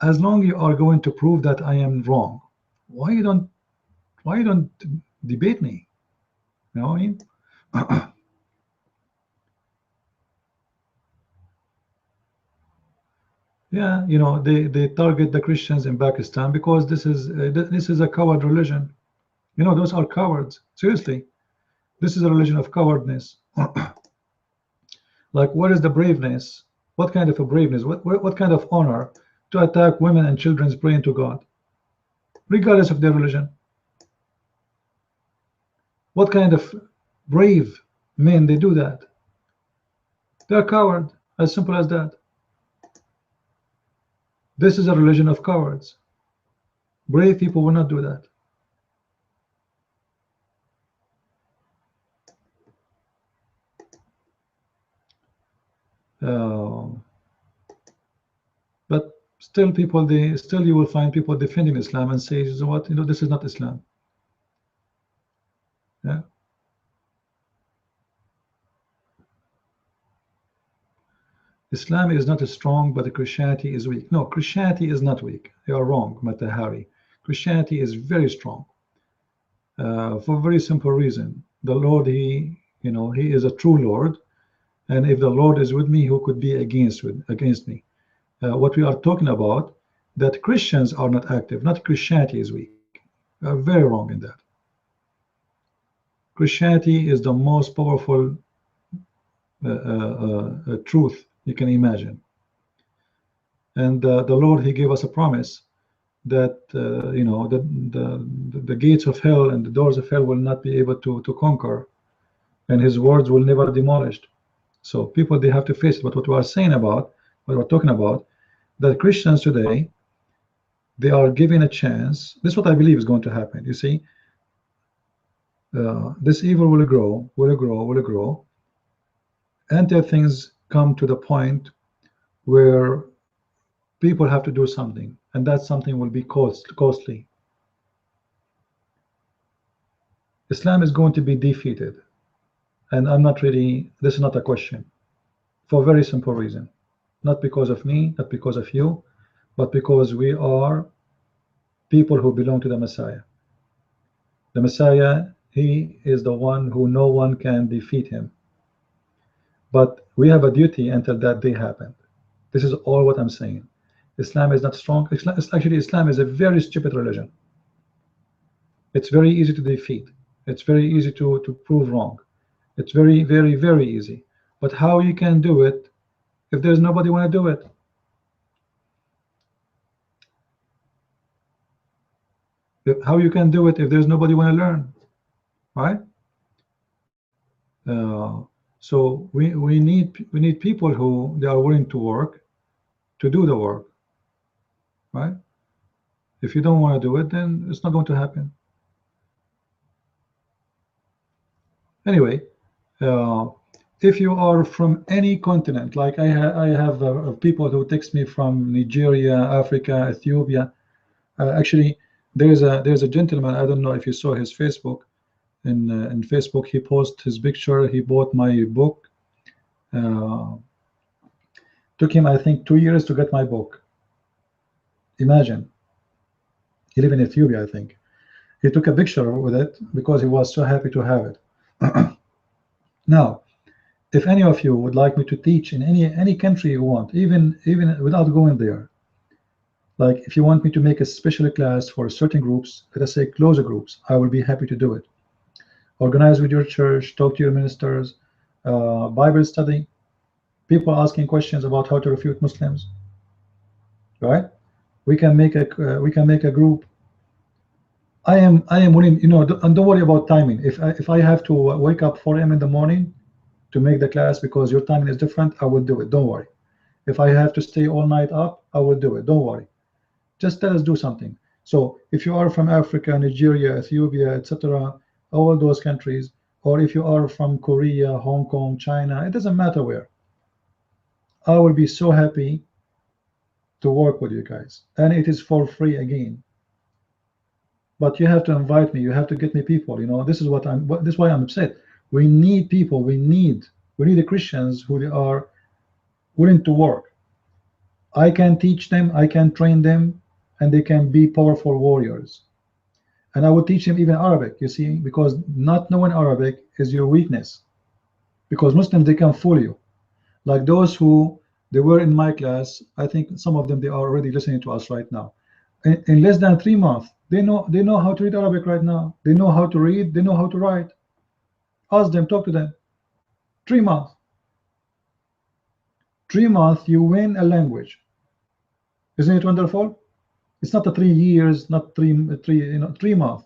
As long you are going to prove that I am wrong, why you don't debate me? You know what I mean? Yeah, you know, they target the Christians in Pakistan because this is a coward religion. You know, those are cowards. Seriously, this is a religion of cowardness. Like, what is the braveness? What kind of a braveness? What kind of honor to attack women and children's praying to God, regardless of their religion? What kind of brave men they do that? They're coward, as simple as that. This is a religion of cowards. Brave people will not do that. But still, you will find people defending Islam and say, so what, you know, this is not Islam. Yeah. Islam is not strong, but Christianity is weak. No, Christianity is not weak. You are wrong, Matahari. Christianity is very strong for a very simple reason. The Lord, he is a true Lord, and if the Lord is with me, who could be against me? What we are talking about, that Christians are not active, not Christianity is weak. We are very wrong in that. Christianity is the most powerful truth you can imagine. And the Lord, he gave us a promise that you know, the gates of hell and the doors of hell will not be able to conquer, and his words will never be demolished. So people, they have to face it. But what we are saying about, what we're talking about, that Christians today, they are given a chance. This is what I believe is going to happen. You see, this evil will grow until things come to the point where people have to do something, and that something will be costly. Islam is going to be defeated, and I'm not really, this is not a question, for a very simple reason. Not because of me, not because of you, but because we are people who belong to the Messiah. The Messiah, he is the one who no one can defeat him. But we have a duty until that day happened. This is all what I'm saying. Islam is not strong. Actually, Islam is a very stupid religion. It's very easy to defeat. It's very easy to prove wrong. It's very, very, very easy. But how you can do it if there's nobody want to do it? How you can do it if there's nobody want to learn, right? So we need people who they are willing to work to do the work, right? If you don't want to do it, then it's not going to happen. Anyway, if you are from any continent, like I have people who text me from Nigeria, Africa, Ethiopia. Actually, there's a gentleman. I don't know if you saw his Facebook. In Facebook, he posted his picture. He bought my book. Took him, I think, 2 years to get my book. Imagine. He lives in Ethiopia, I think. He took a picture with it because he was so happy to have it. Now, if any of you would like me to teach in any country you want, even without going there, like if you want me to make a special class for certain groups, let us say closer groups, I will be happy to do it. Organize with your church, talk to your ministers, Bible study, people asking questions about how to refute Muslims, right? We can make a group. I am willing, and don't worry about timing. If I have to wake up 4 a.m. in the morning to make the class because your timing is different, I will do it. Don't worry. If I have to stay all night up, I will do it. Don't worry. Just let us do something. So if you are from Africa, Nigeria, Ethiopia, etc., all those countries, or if you are from Korea, Hong Kong, China, it doesn't matter where, I will be so happy to work with you guys, and it is for free again. But you have to invite me. You have to get me people. This is this is why I'm upset. We need people. We need the Christians who are willing to work. I can teach them. I can train them, and they can be powerful warriors. And I will teach them even Arabic. You see, because not knowing Arabic is your weakness. Because Muslims, they can fool you. Like those who they were in my class. I think some of them, they are already listening to us right now. In less than 3 months, they know how to read Arabic right now. They know how to read. They know how to write. Ask them, talk to them. 3 months. 3 months, you win a language. Isn't it wonderful? It's not 3 years, not 3 months.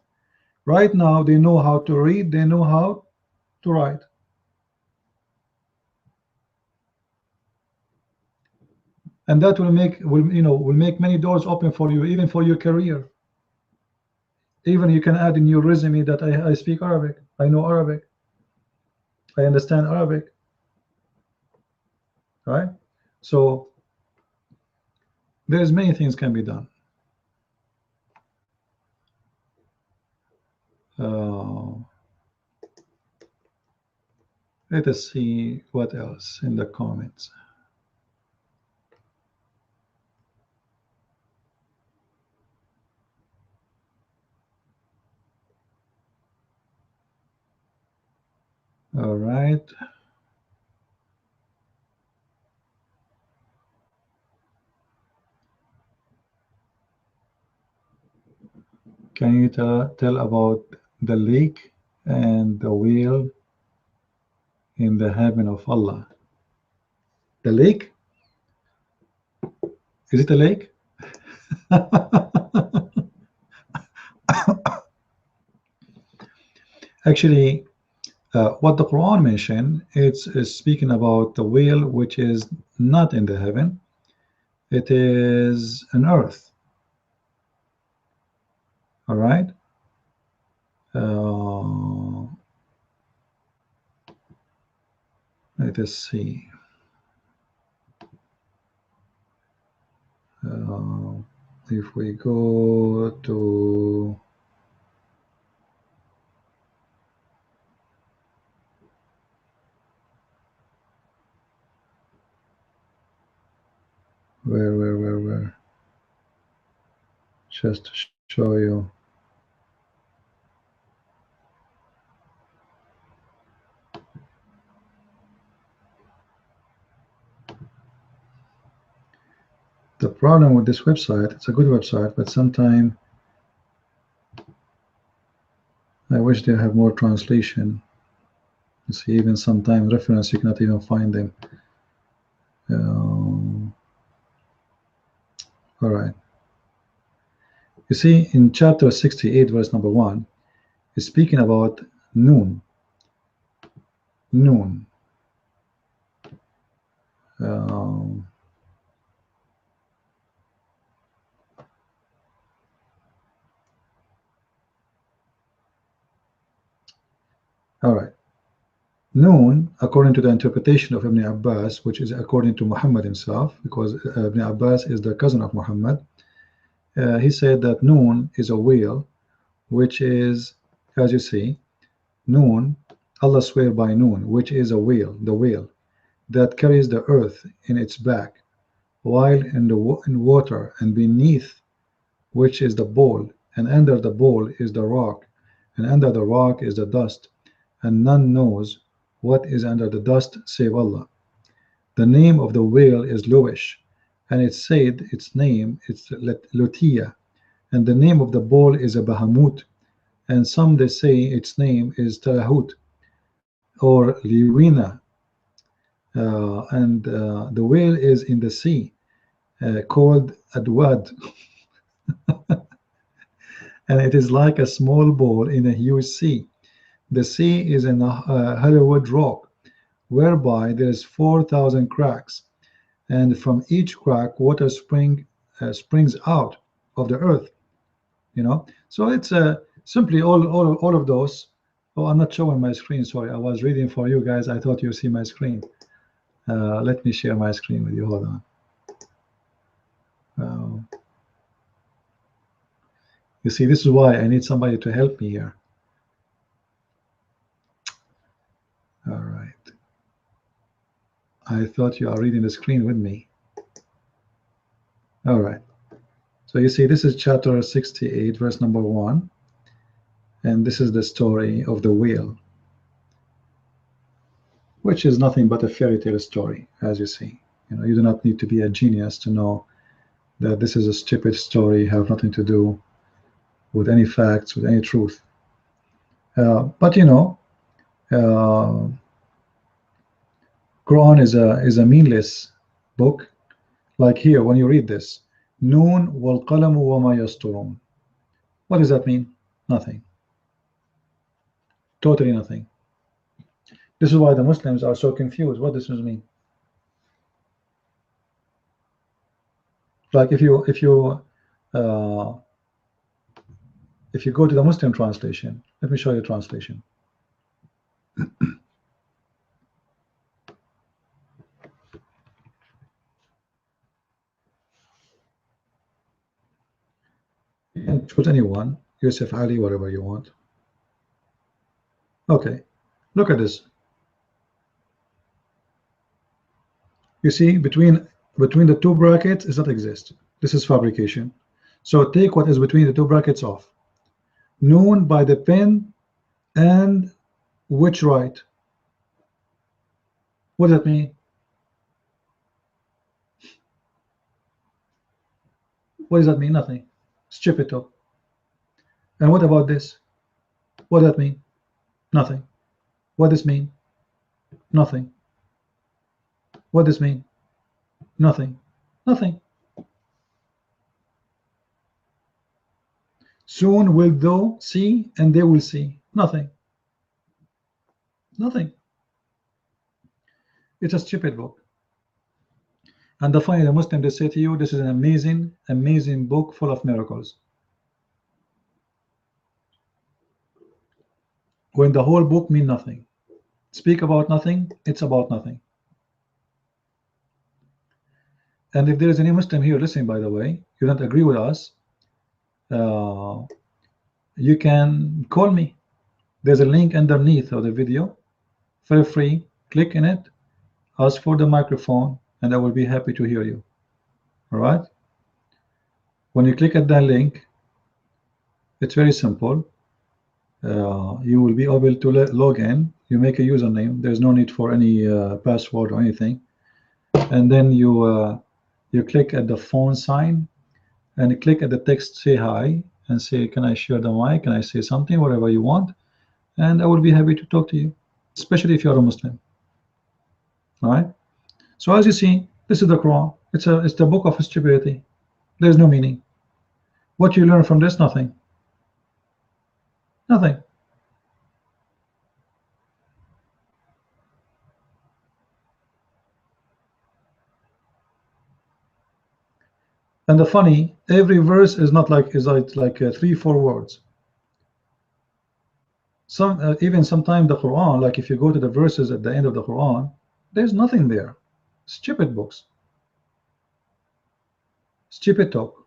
Right now, they know how to read. They know how to write. And that will make many doors open for you, even for your career. Even you can add in your resume that I speak Arabic. I know Arabic. I understand Arabic. Right? So there's many things can be done. Let us see what else in the comments. All right. Can you tell about the lake and the whale in the heaven of Allah? The lake? Is it a lake? Actually, what the Quran mentioned, it's speaking about the whale, which is not in the heaven. It is an earth. All right. Let us see. If we go to where just to show you. The problem with this website, it's a good website, but sometimes I wish they have more translation. You see, even sometimes reference, you cannot even find them. All right. You see, in chapter 68, verse number 1, it's speaking about noon. Noon. All right. Noon, according to the interpretation of Ibn Abbas, which is according to Muhammad himself, because Ibn Abbas is the cousin of Muhammad, he said that noon is a whale, which is, as you see, noon, Allah swear by noon, which is a whale, the whale, that carries the earth in its back, while in water and beneath, which is the bowl, and under the bowl is the rock, and under the rock is the dust, and none knows what is under the dust save Allah. The name of the whale is Luish, and it said its name is Lutia, and the name of the bowl is a Bahamut, and some they say its name is Talahut or Liwina, and the whale is in the sea called Adwad, and it is like a small ball in a huge sea. The sea is in a Hollywood rock, whereby there is 4,000 cracks, and from each crack water springs out of the earth. So it's simply all of those. Oh, I'm not showing my screen, sorry, I was reading for you guys. I thought you see my screen. Let me share my screen with you, hold on. You see, this is why I need somebody to help me here. All right, I thought you are reading the screen with me. All right, so you see this is chapter 68 verse number 1, and this is the story of the whale, which is nothing but a fairy tale story. As you see, you do not need to be a genius to know that this is a stupid story, have nothing to do with any facts, with any truth. But Quran is a meaningless book. Like here, when you read this, Noon wal qalamu wa ma yasturun. What does that mean? Nothing. Totally nothing. This is why the Muslims are so confused. What does this mean? Like if you go to the Muslim translation, let me show you translation. You can choose anyone, Yusuf, Ali, whatever you want. Okay, look at this. You see, between the two brackets does not exist. This is fabrication. So take what is between the two brackets off. Noon by the pen and which right? What does that mean? What does that mean? Nothing. Strip it up. And what about this? What does that mean? Nothing. What does this mean? Nothing. What does this mean? Nothing. Nothing. Soon will thou see, and they will see. Nothing. Nothing. It's a stupid book. And finally, the Muslim, they say to you, this is an amazing, amazing book full of miracles. When the whole book means nothing. Speak about nothing, it's about nothing. And if there is any Muslim here listening, by the way, you don't agree with us, you can call me. There's a link underneath of the video. Feel free, click in it, ask for the microphone, and I will be happy to hear you. All right? When you click at that link, it's very simple. You will be able to log in. You make a username. There's no need for any password or anything. And then you click at the phone sign and click at the text, say hi, and say, can I share the mic? Can I say something, whatever you want? And I will be happy to talk to you, especially if you're a Muslim. All right? So as you see, this is the Quran. It's the book of stupidity. There's no meaning. What you learn from this? Nothing. Nothing. And the funny, every verse is not like 3-4 words. Some even sometimes the Quran, like if you go to the verses at the end of the Quran, there's nothing there. Stupid books. Stupid talk.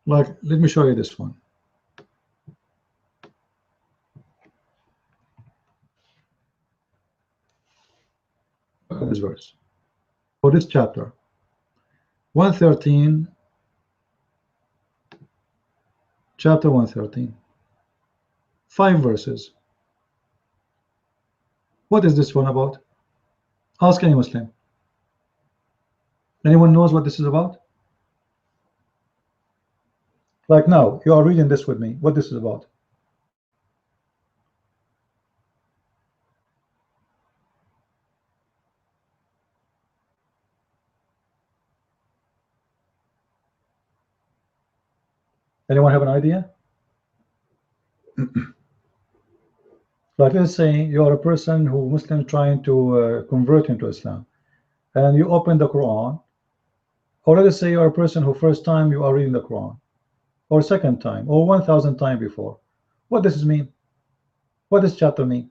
Like, let me show you this one. Look at this verse. For this chapter. 113, chapter 113, 5 verses. What is this one about? Ask any Muslim. Anyone knows what this is about? Like now, you are reading this with me. What this is about? Anyone have an idea? Like let's say you are a person who Muslim trying to convert into Islam, and you open the Quran, or let's say you are a person who first time you are reading the Quran, or second time, or 1,000 times before. What does this mean? What does chapter mean?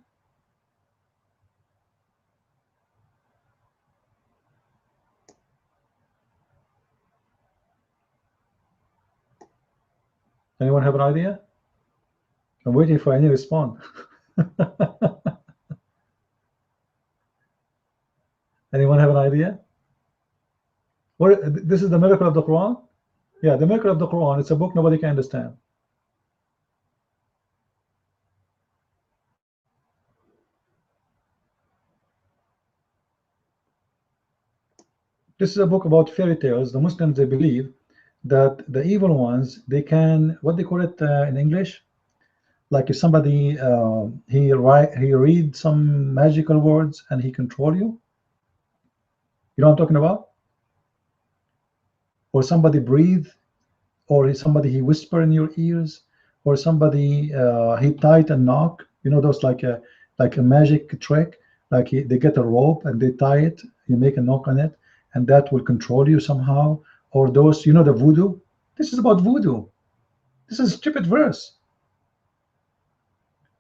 Anyone have an idea? I'm waiting for any response. Anyone have an idea? This is the miracle of the Quran? Yeah, the miracle of the Quran. It's a book nobody can understand. This is a book about fairy tales. The Muslims, they believe that the evil ones, they can, what they call it in English, like if somebody he read some magical words and he control you. You know what I'm talking about? Or somebody breathe, or somebody he whisper in your ears, or somebody he tied a knock. You know those like a magic trick, like they get a rope and they tie it, you make a knock on it, and that will control you somehow. Or those, you know, the voodoo. This is about voodoo. This is a stupid verse.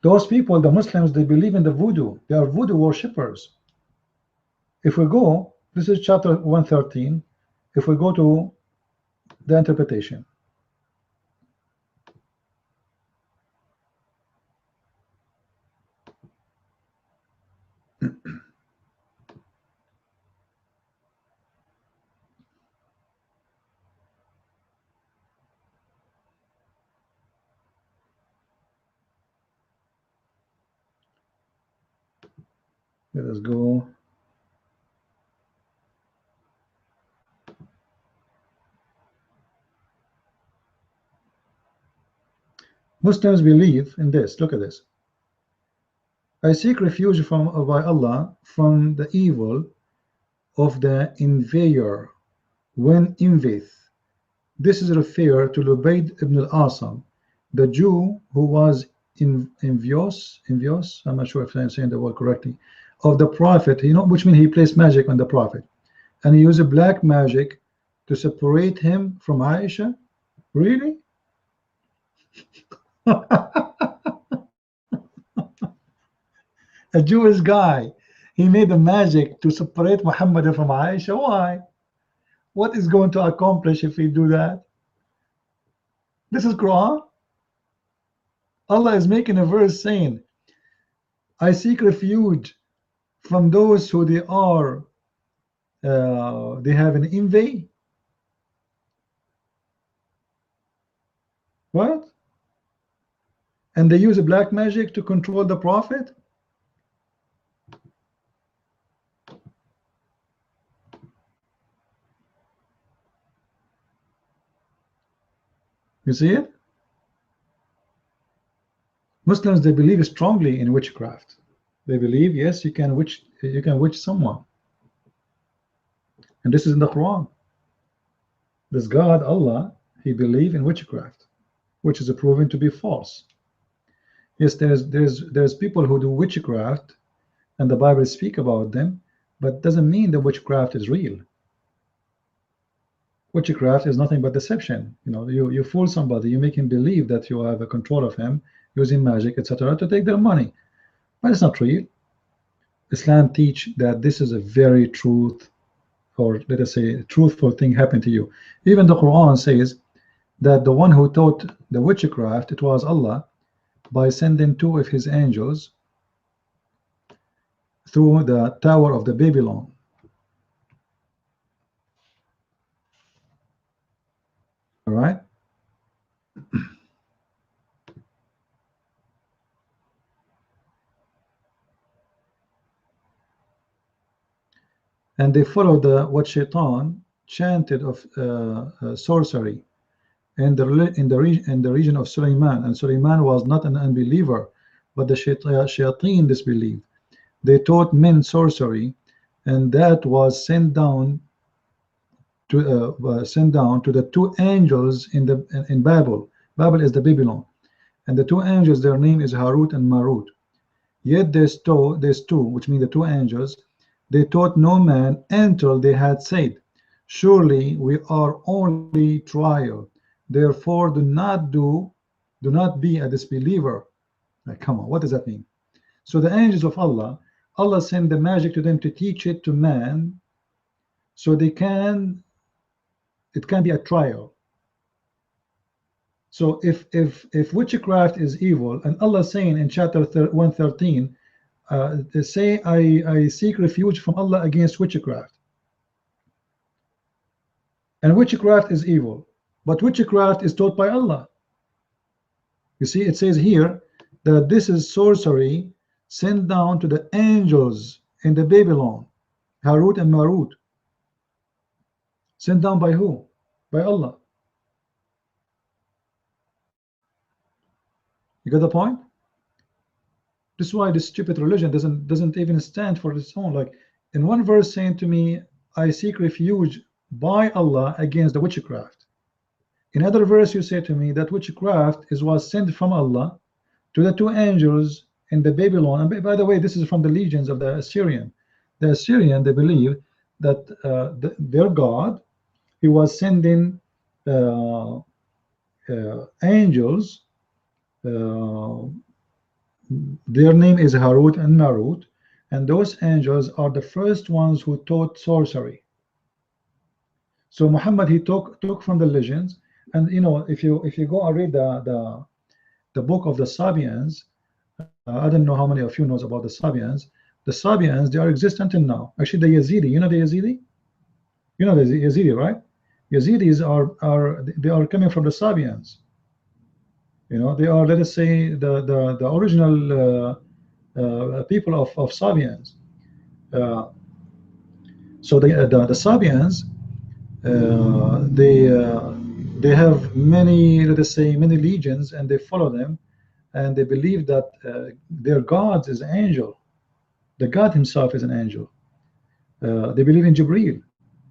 Those people, the Muslims, they believe in the voodoo. They are voodoo worshippers. If we go, this is chapter 113. If we go to the interpretation, let us go. Muslims believe in this. Look at this. I seek refuge from by Allah from the evil of the invader when invadeth. This is referred to Lubayd ibn al-Asam, the Jew who was envious, I'm not sure if I'm saying the word correctly, of the Prophet, you know, which means he placed magic on the Prophet, and he used black magic to separate him from Aisha. Really? A Jewish guy, he made the magic to separate Muhammad from Aisha. Why? What is going to accomplish if we do that? This is Quran. Allah is making a verse saying, I seek refuge from those who they are they have an envy. What? And they use a black magic to control the Prophet. You see it? Muslims, they believe strongly in witchcraft. They believe, yes, you can witch someone. And this is in the Quran. This God, Allah, he believed in witchcraft, which is proven to be false. Yes, there's people who do witchcraft, and the Bible speak about them, but doesn't mean that witchcraft is real. Witchcraft is nothing but deception. You know, you fool somebody, you make him believe that you have a control of him using magic, etc., to take their money, but it's not real. Islam teach that this is a very truth, or let us say truthful thing happened to you. Even the Quran says that the one who taught the witchcraft, it was Allah, by sending 2 of his angels through the Tower of the Babylon. All right. And they followed what Shaitan chanted of sorcery in the region of Sulaiman. And Sulaiman was not an unbeliever, but the shayateen disbelieved. They taught men sorcery, and that was sent down to the two angels in Babel. Babel is the Babylon, and the two angels, their name is Harut and Marut. Yet these two, which mean the two angels, they taught no man until they had said, surely we are only trial, therefore do not be a disbeliever. Like, come on, what does that mean? So the angels of Allah sent the magic to them to teach it to man, so it can be a trial. So if witchcraft is evil, and Allah saying in chapter 113, say I seek refuge from Allah against witchcraft, and witchcraft is evil, but witchcraft is taught by Allah. You see, it says here that this is sorcery sent down to the angels in the Babylon, Harut and Marut. Sent down by who? By Allah. You got the point? This is why this stupid religion doesn't even stand for its own. Like in one verse saying to me, I seek refuge by Allah against the witchcraft. In other verse you say to me that witchcraft was sent from Allah to the two angels in the Babylon. And by the way, this is from the legions of the Assyrian. The Assyrian, they believe that their God, he was sending angels. Their name is Harut and Marut, and those angels are the first ones who taught sorcery. So Muhammad, he took from the legends, and you know, if you go and read the book of the Sabians, I don't know how many of you knows about the Sabians. The Sabians, they are exist until now. Actually, the Yazidi, you know the Yazidi? You know the Yazidi, right? Yazidis are coming from the Sabians. You know, they are, let us say, the original people of Sabians. So the Sabians, they have many, let us say, many legions, and they follow them, and they believe that their God is an angel. The God himself is an angel. They believe in Jibreel.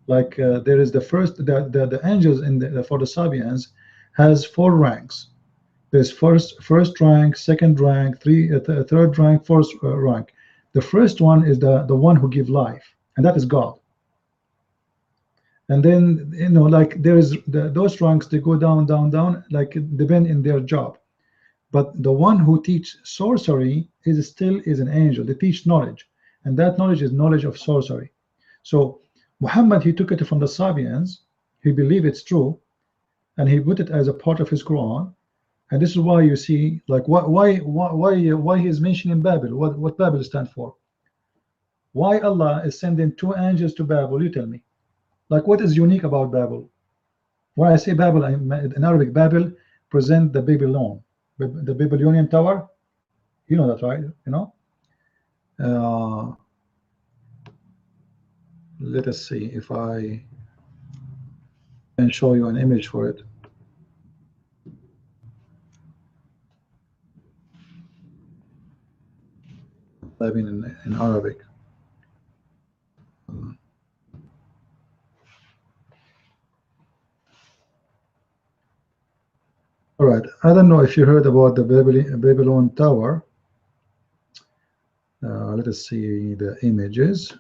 Like there is the angels for the Sabians has 4 ranks. There's first rank, second rank, third rank, fourth rank. The first one is the one who gives life, and that is God. And then, you know, like there is those ranks, they go down, like depend in their job. But the one who teach sorcery is an angel. They teach knowledge, and that knowledge is knowledge of sorcery. So Muhammad, he took it from the Sabians. He believed it's true, and he put it as a part of his Quran. And this is why you see, like, why he is mentioning Babel. What Babel stands for? Why Allah is sending 2 angels to Babel? You tell me. Like, what is unique about Babel? When I say Babel, in Arabic, Babel present the Babylon, the Babylonian tower. You know that, right? You know. Let us see if I can show you an image for it. Typing in Arabic. All right. I don't know if you heard about the Babylon Tower. Let us see the images.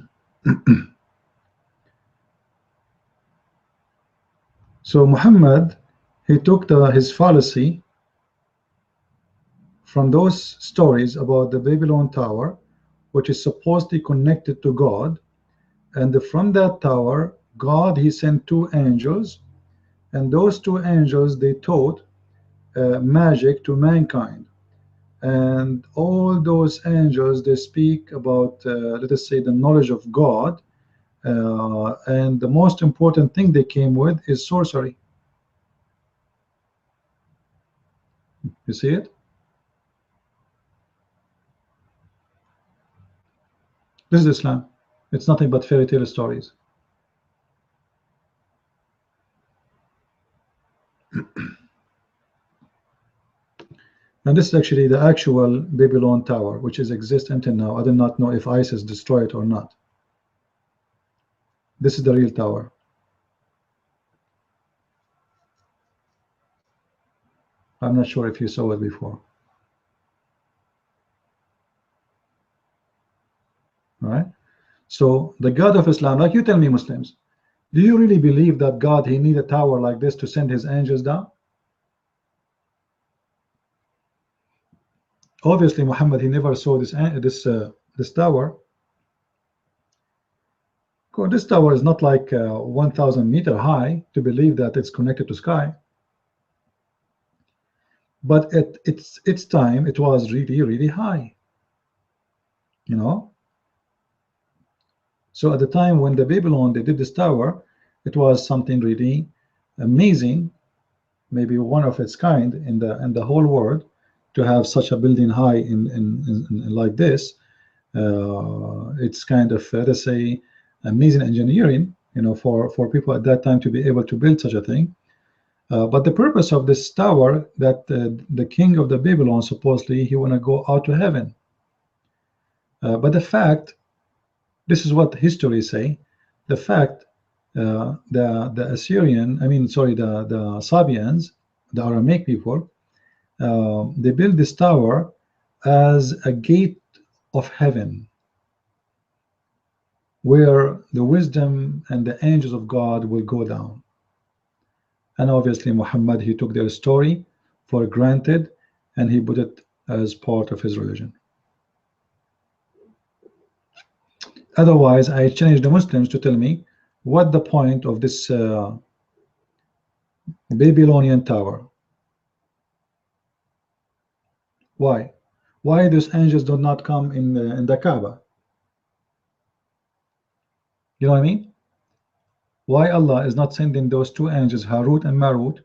So Muhammad, he took his fallacy from those stories about the Babylon Tower, which is supposedly connected to God, and from that tower, God, he sent 2 angels, and those 2 angels, they taught magic to mankind. And all those angels, they speak about, let us say, the knowledge of God, and the most important thing they came with is sorcery. You see it? This is Islam. It's nothing but fairy tale stories. And this is actually the actual Babylon Tower, which is exists until now. I do not know if ISIS destroyed it or not. This is the real tower. I'm not sure if you saw it before. All right. So the God of Islam, like you tell me, Muslims, do you really believe that God, he need a tower like this to send his angels down? Obviously, Muhammad, he never saw this tower. This tower is not like 1,000 meter high to believe that it's connected to sky. But at its time, it was really, really high. You know. So at the time when the Babylon they did this tower, it was something really amazing, maybe one of its kind in the whole world, to have such a building high in like this. It's kind of let's say amazing engineering, you know, for people at that time to be able to build such a thing. But the purpose of this tower, that the king of the Babylon supposedly he want to go out to heaven. But the fact, this is what history say, the fact the Assyrian, I mean, sorry, the Sabians, the Aramaic people, they built this tower as a gate of heaven, where the wisdom and the angels of God will go down. And obviously Muhammad, he took their story for granted and he put it as part of his religion. Otherwise, I challenge the Muslims to tell me what the point of this Babylonian tower. Why those angels do not come in the Kaaba? You know what I mean? Why Allah is not sending those two angels, Harut and Marut?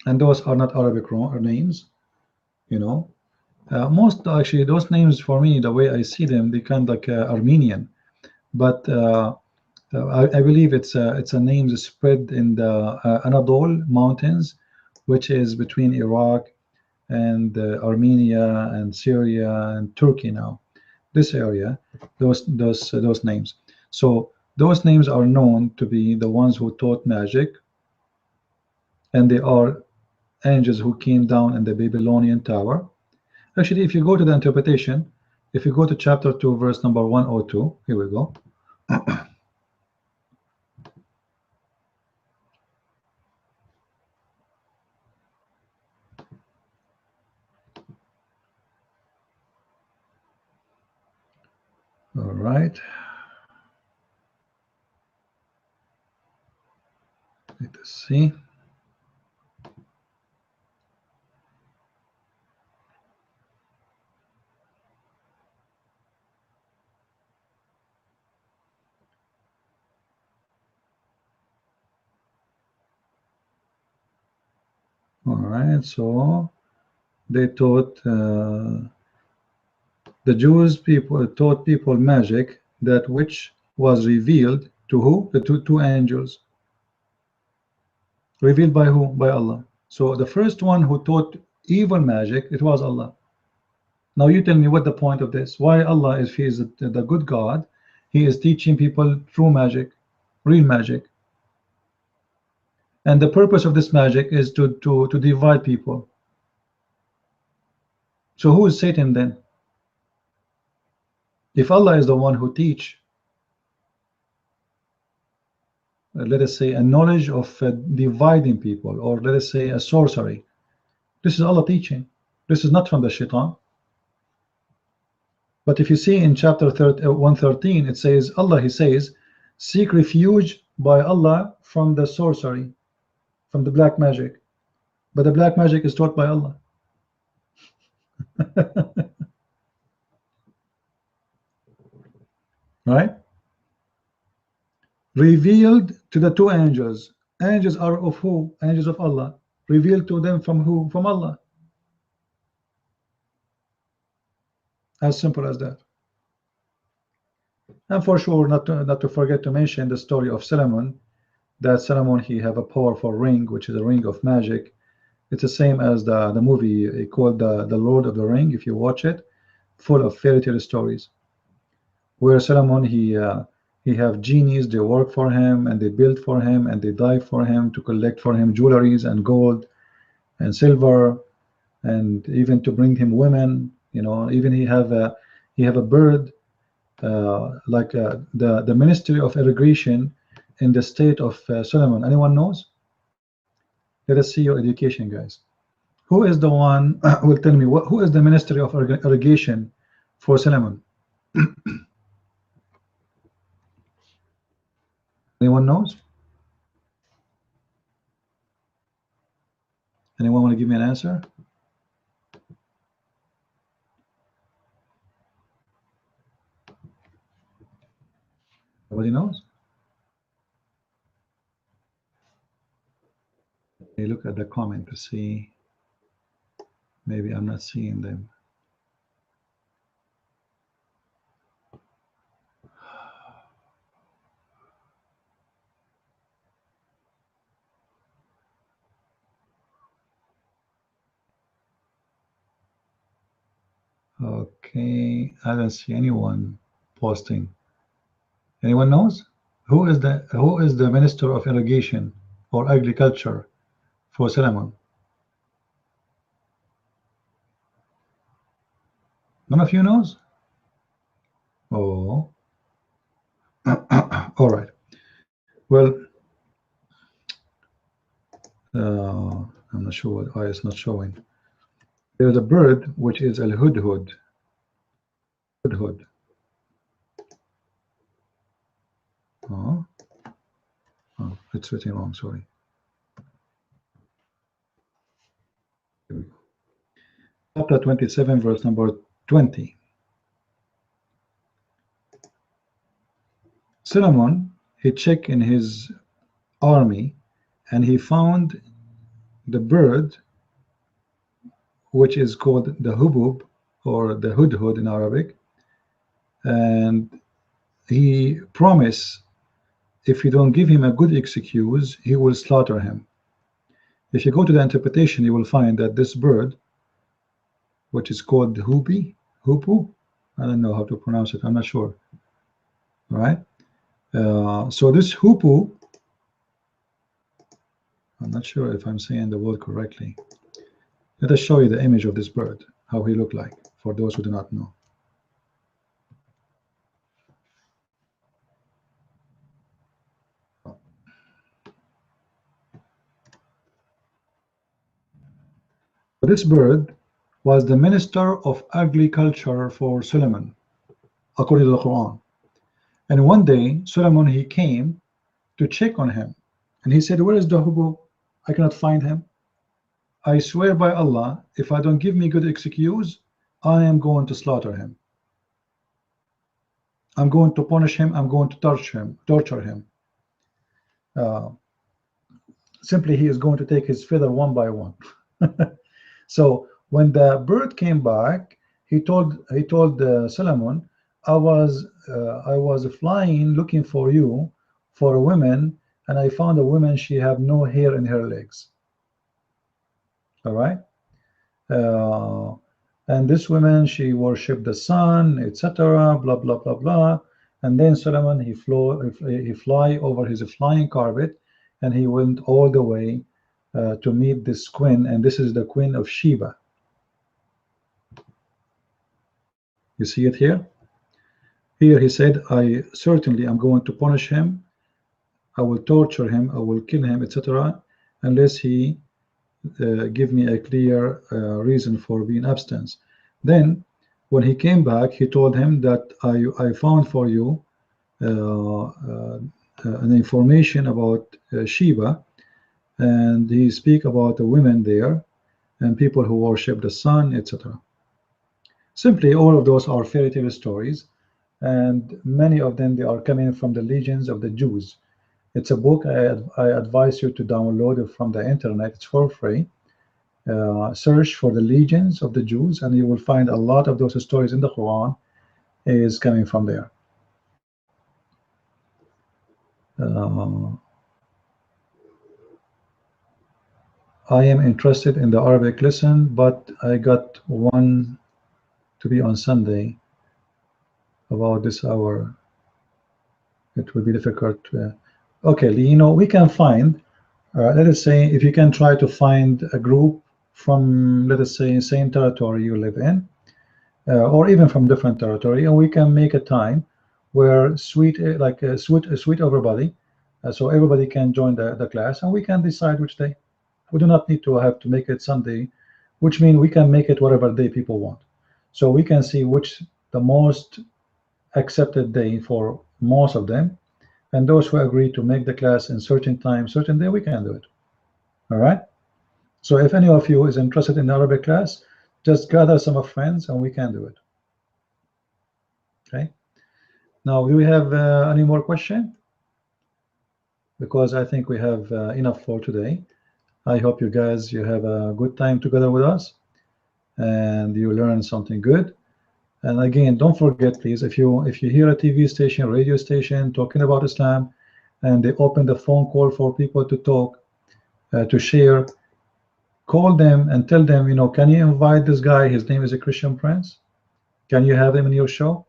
And those are not Arabic names, you know. Most actually those names for me, the way I see them, they kind of like Armenian, but I believe it's a name that's spread in the Anadol mountains, which is between Iraq and Armenia and Syria and Turkey now. This area, those names. So those names are known to be the ones who taught magic, and they are angels who came down in the Babylonian tower. Actually, if you go to the interpretation, if you go to chapter 2, verse number 102, here we go. All right. Let's see. All right, so they taught the Jews people taught people magic, that which was revealed to who? The two angels. Revealed by who? By Allah. So the first one who taught evil magic, it was Allah. Now you tell me what the point of this? Why Allah, if He is the good God, He is teaching people true magic, real magic. And the purpose of this magic is to divide people. So who is Satan then? If Allah is the one who teach, let us say, a knowledge of dividing people, or let us say a sorcery, this is Allah teaching. This is not from the shaitan. But if you see in chapter 113, it says, Allah, He says, seek refuge by Allah from the sorcery, from the black magic. But the black magic is taught by Allah. Right? Revealed to the two angels. Angels are of who? Angels of Allah. Revealed to them from who? From Allah. As simple as that. And for sure, not to forget to mention the story of Solomon, that Solomon, he have a powerful ring, which is a ring of magic. It's the same as the movie called the Lord of the Ring, if you watch it, full of fairy tale stories, where Solomon, he have genies, they work for him and they build for him and they die for him to collect for him jewelries and gold and silver, and even to bring him women. You know, even he have a bird, like the Ministry of Irrigation in the state of Solomon. Anyone knows? Let us see your education, guys. Who is the one will tell me who is the Ministry of Irrigation for Solomon? Anyone knows? Anyone want to give me an answer? Nobody knows? Hey, look at the comment to see. Maybe I'm not seeing them. Okay, I don't see anyone posting. Anyone knows? Who is the Minister of Irrigation or Agriculture for Solomon? None of you knows? Oh. All right. Well, I'm not sure why it's not showing. There's a bird which is a hudhud. Hudhud. Oh, it's written wrong. Sorry. Here we go. Chapter 27, verse number 20. Solomon, he checked in his army and he found the bird which is called the hubub or the hudhud in Arabic, and he promised if you don't give him a good excuse, he will slaughter him. If you go to the interpretation, you will find that this bird, which is called hupu, I don't know how to pronounce it, I'm not sure. All right. So this hupu, I'm not sure if I'm saying the word correctly. Let us show you the image of this bird, how he looked like, for those who do not know. This bird was the Minister of Agriculture for Solomon, according to the Qur'an. And one day, Solomon, he came to check on him. And he said, where is the hubub? I cannot find him. I swear by Allah, if I don't give me good excuse, I am going to slaughter him. I'm going to punish him. I'm going to torture him. Simply, he is going to take his feather one by one. So when the bird came back, he told Solomon, I was flying looking for you, for a woman, and I found a woman, she have no hair in her legs. All right. And this woman, she worshipped the sun, etc. Blah blah blah blah. And then Solomon, he fly over his flying carpet, and he went all the way to meet this queen, and this is the Queen of Sheba. You see it here? Here he said, I certainly am going to punish him, I will torture him, I will kill him, etc., unless he give me a clear reason for being absent. Then when he came back, he told him that I found for you an information about Sheba, and he speak about the women there and people who worship the sun, etc. Simply, all of those are fairy tale stories, and many of them, they are coming from the legends of the Jews. It's a book. I advise you to download it from the internet. It's for free. Search for the legions of the Jews, and you will find a lot of those stories in the Quran is coming from there. I am interested in the Arabic lesson, but I got one to be on Sunday about this hour. It will be difficult. Okay, you know, we can find, let us say, if you can try to find a group from, let us say, same territory you live in, or even from different territory, and we can make a time where sweet everybody, so everybody can join the class, and we can decide which day. We do not need to have to make it Sunday, which means we can make it whatever day people want. So we can see which the most accepted day for most of them, and those who agree to make the class in certain time, certain day, we can do it. All right. So if any of you is interested in the Arabic class, just gather some of friends and we can do it. Okay. Now, do we have any more question? Because I think we have enough for today. I hope you guys, you have a good time together with us and you learn something good. And again, don't forget, please, if you hear a TV station, radio station talking about Islam, and they open the phone call for people to talk, to share, call them and tell them, you know, can you invite this guy? His name is a Christian Prince. Can you have him in your show?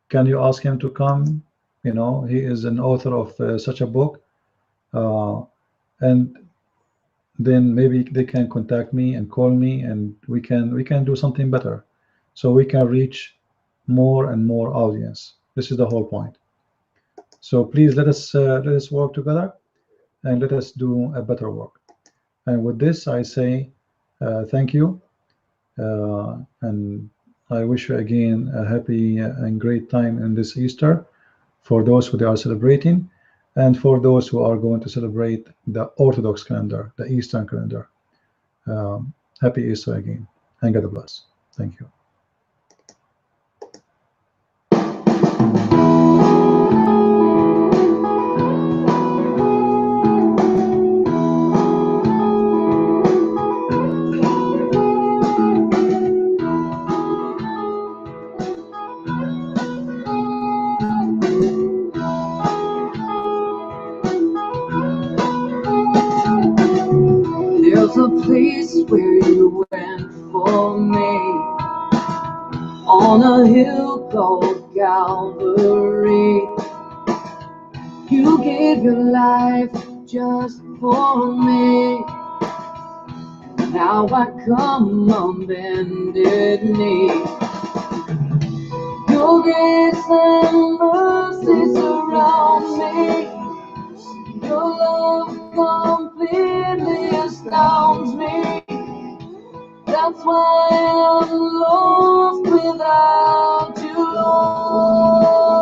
Can you ask him to come? You know, he is an author of such a book. And then maybe they can contact me and call me, and we can do something better, so we can reach more and more audience. This is the whole point. So please let us work together and let us do a better work. And with this, I say thank you, and I wish you again a happy and great time in this Easter for those who they are celebrating, and for those who are going to celebrate the Orthodox calendar, the Eastern calendar. Happy Easter again, and God bless. Thank you. There's a place where you went for me, on a hill called Calvary. You gave your life just for me. Now I come on bended knee. Your grace and mercy surround me. Your love completely astounds me. That's why I'm lost without you, Lord.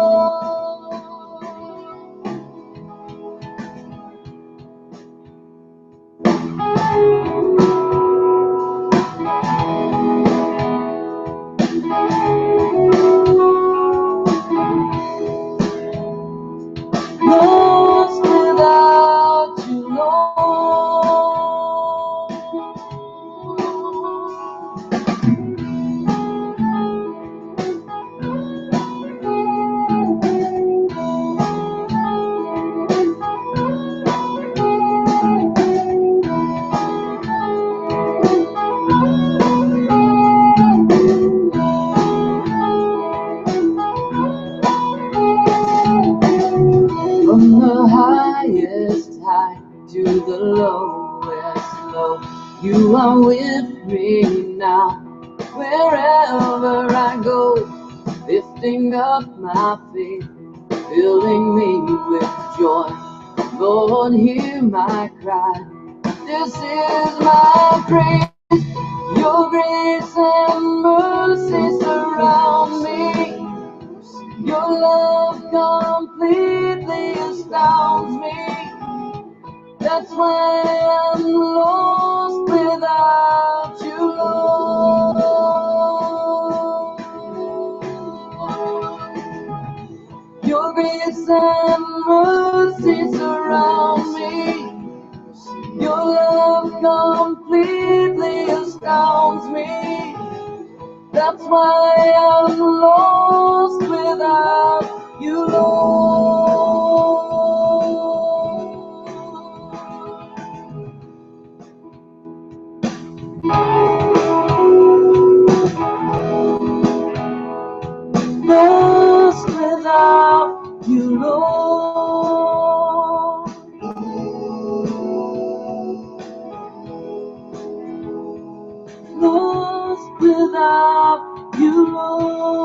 Lost without you, Lord. From the highest high to the lowest low, you are with me now. Wherever I go, lifting up my faith, filling me with joy. Lord, hear my cry. This is my praise. Your grace and mercy surround me. Your love completely astounds me. That's why I'm lost without you, Lord. Your grace and mercy That's why I'm lost without you, lost without you, Lord. Lost without you, Lord.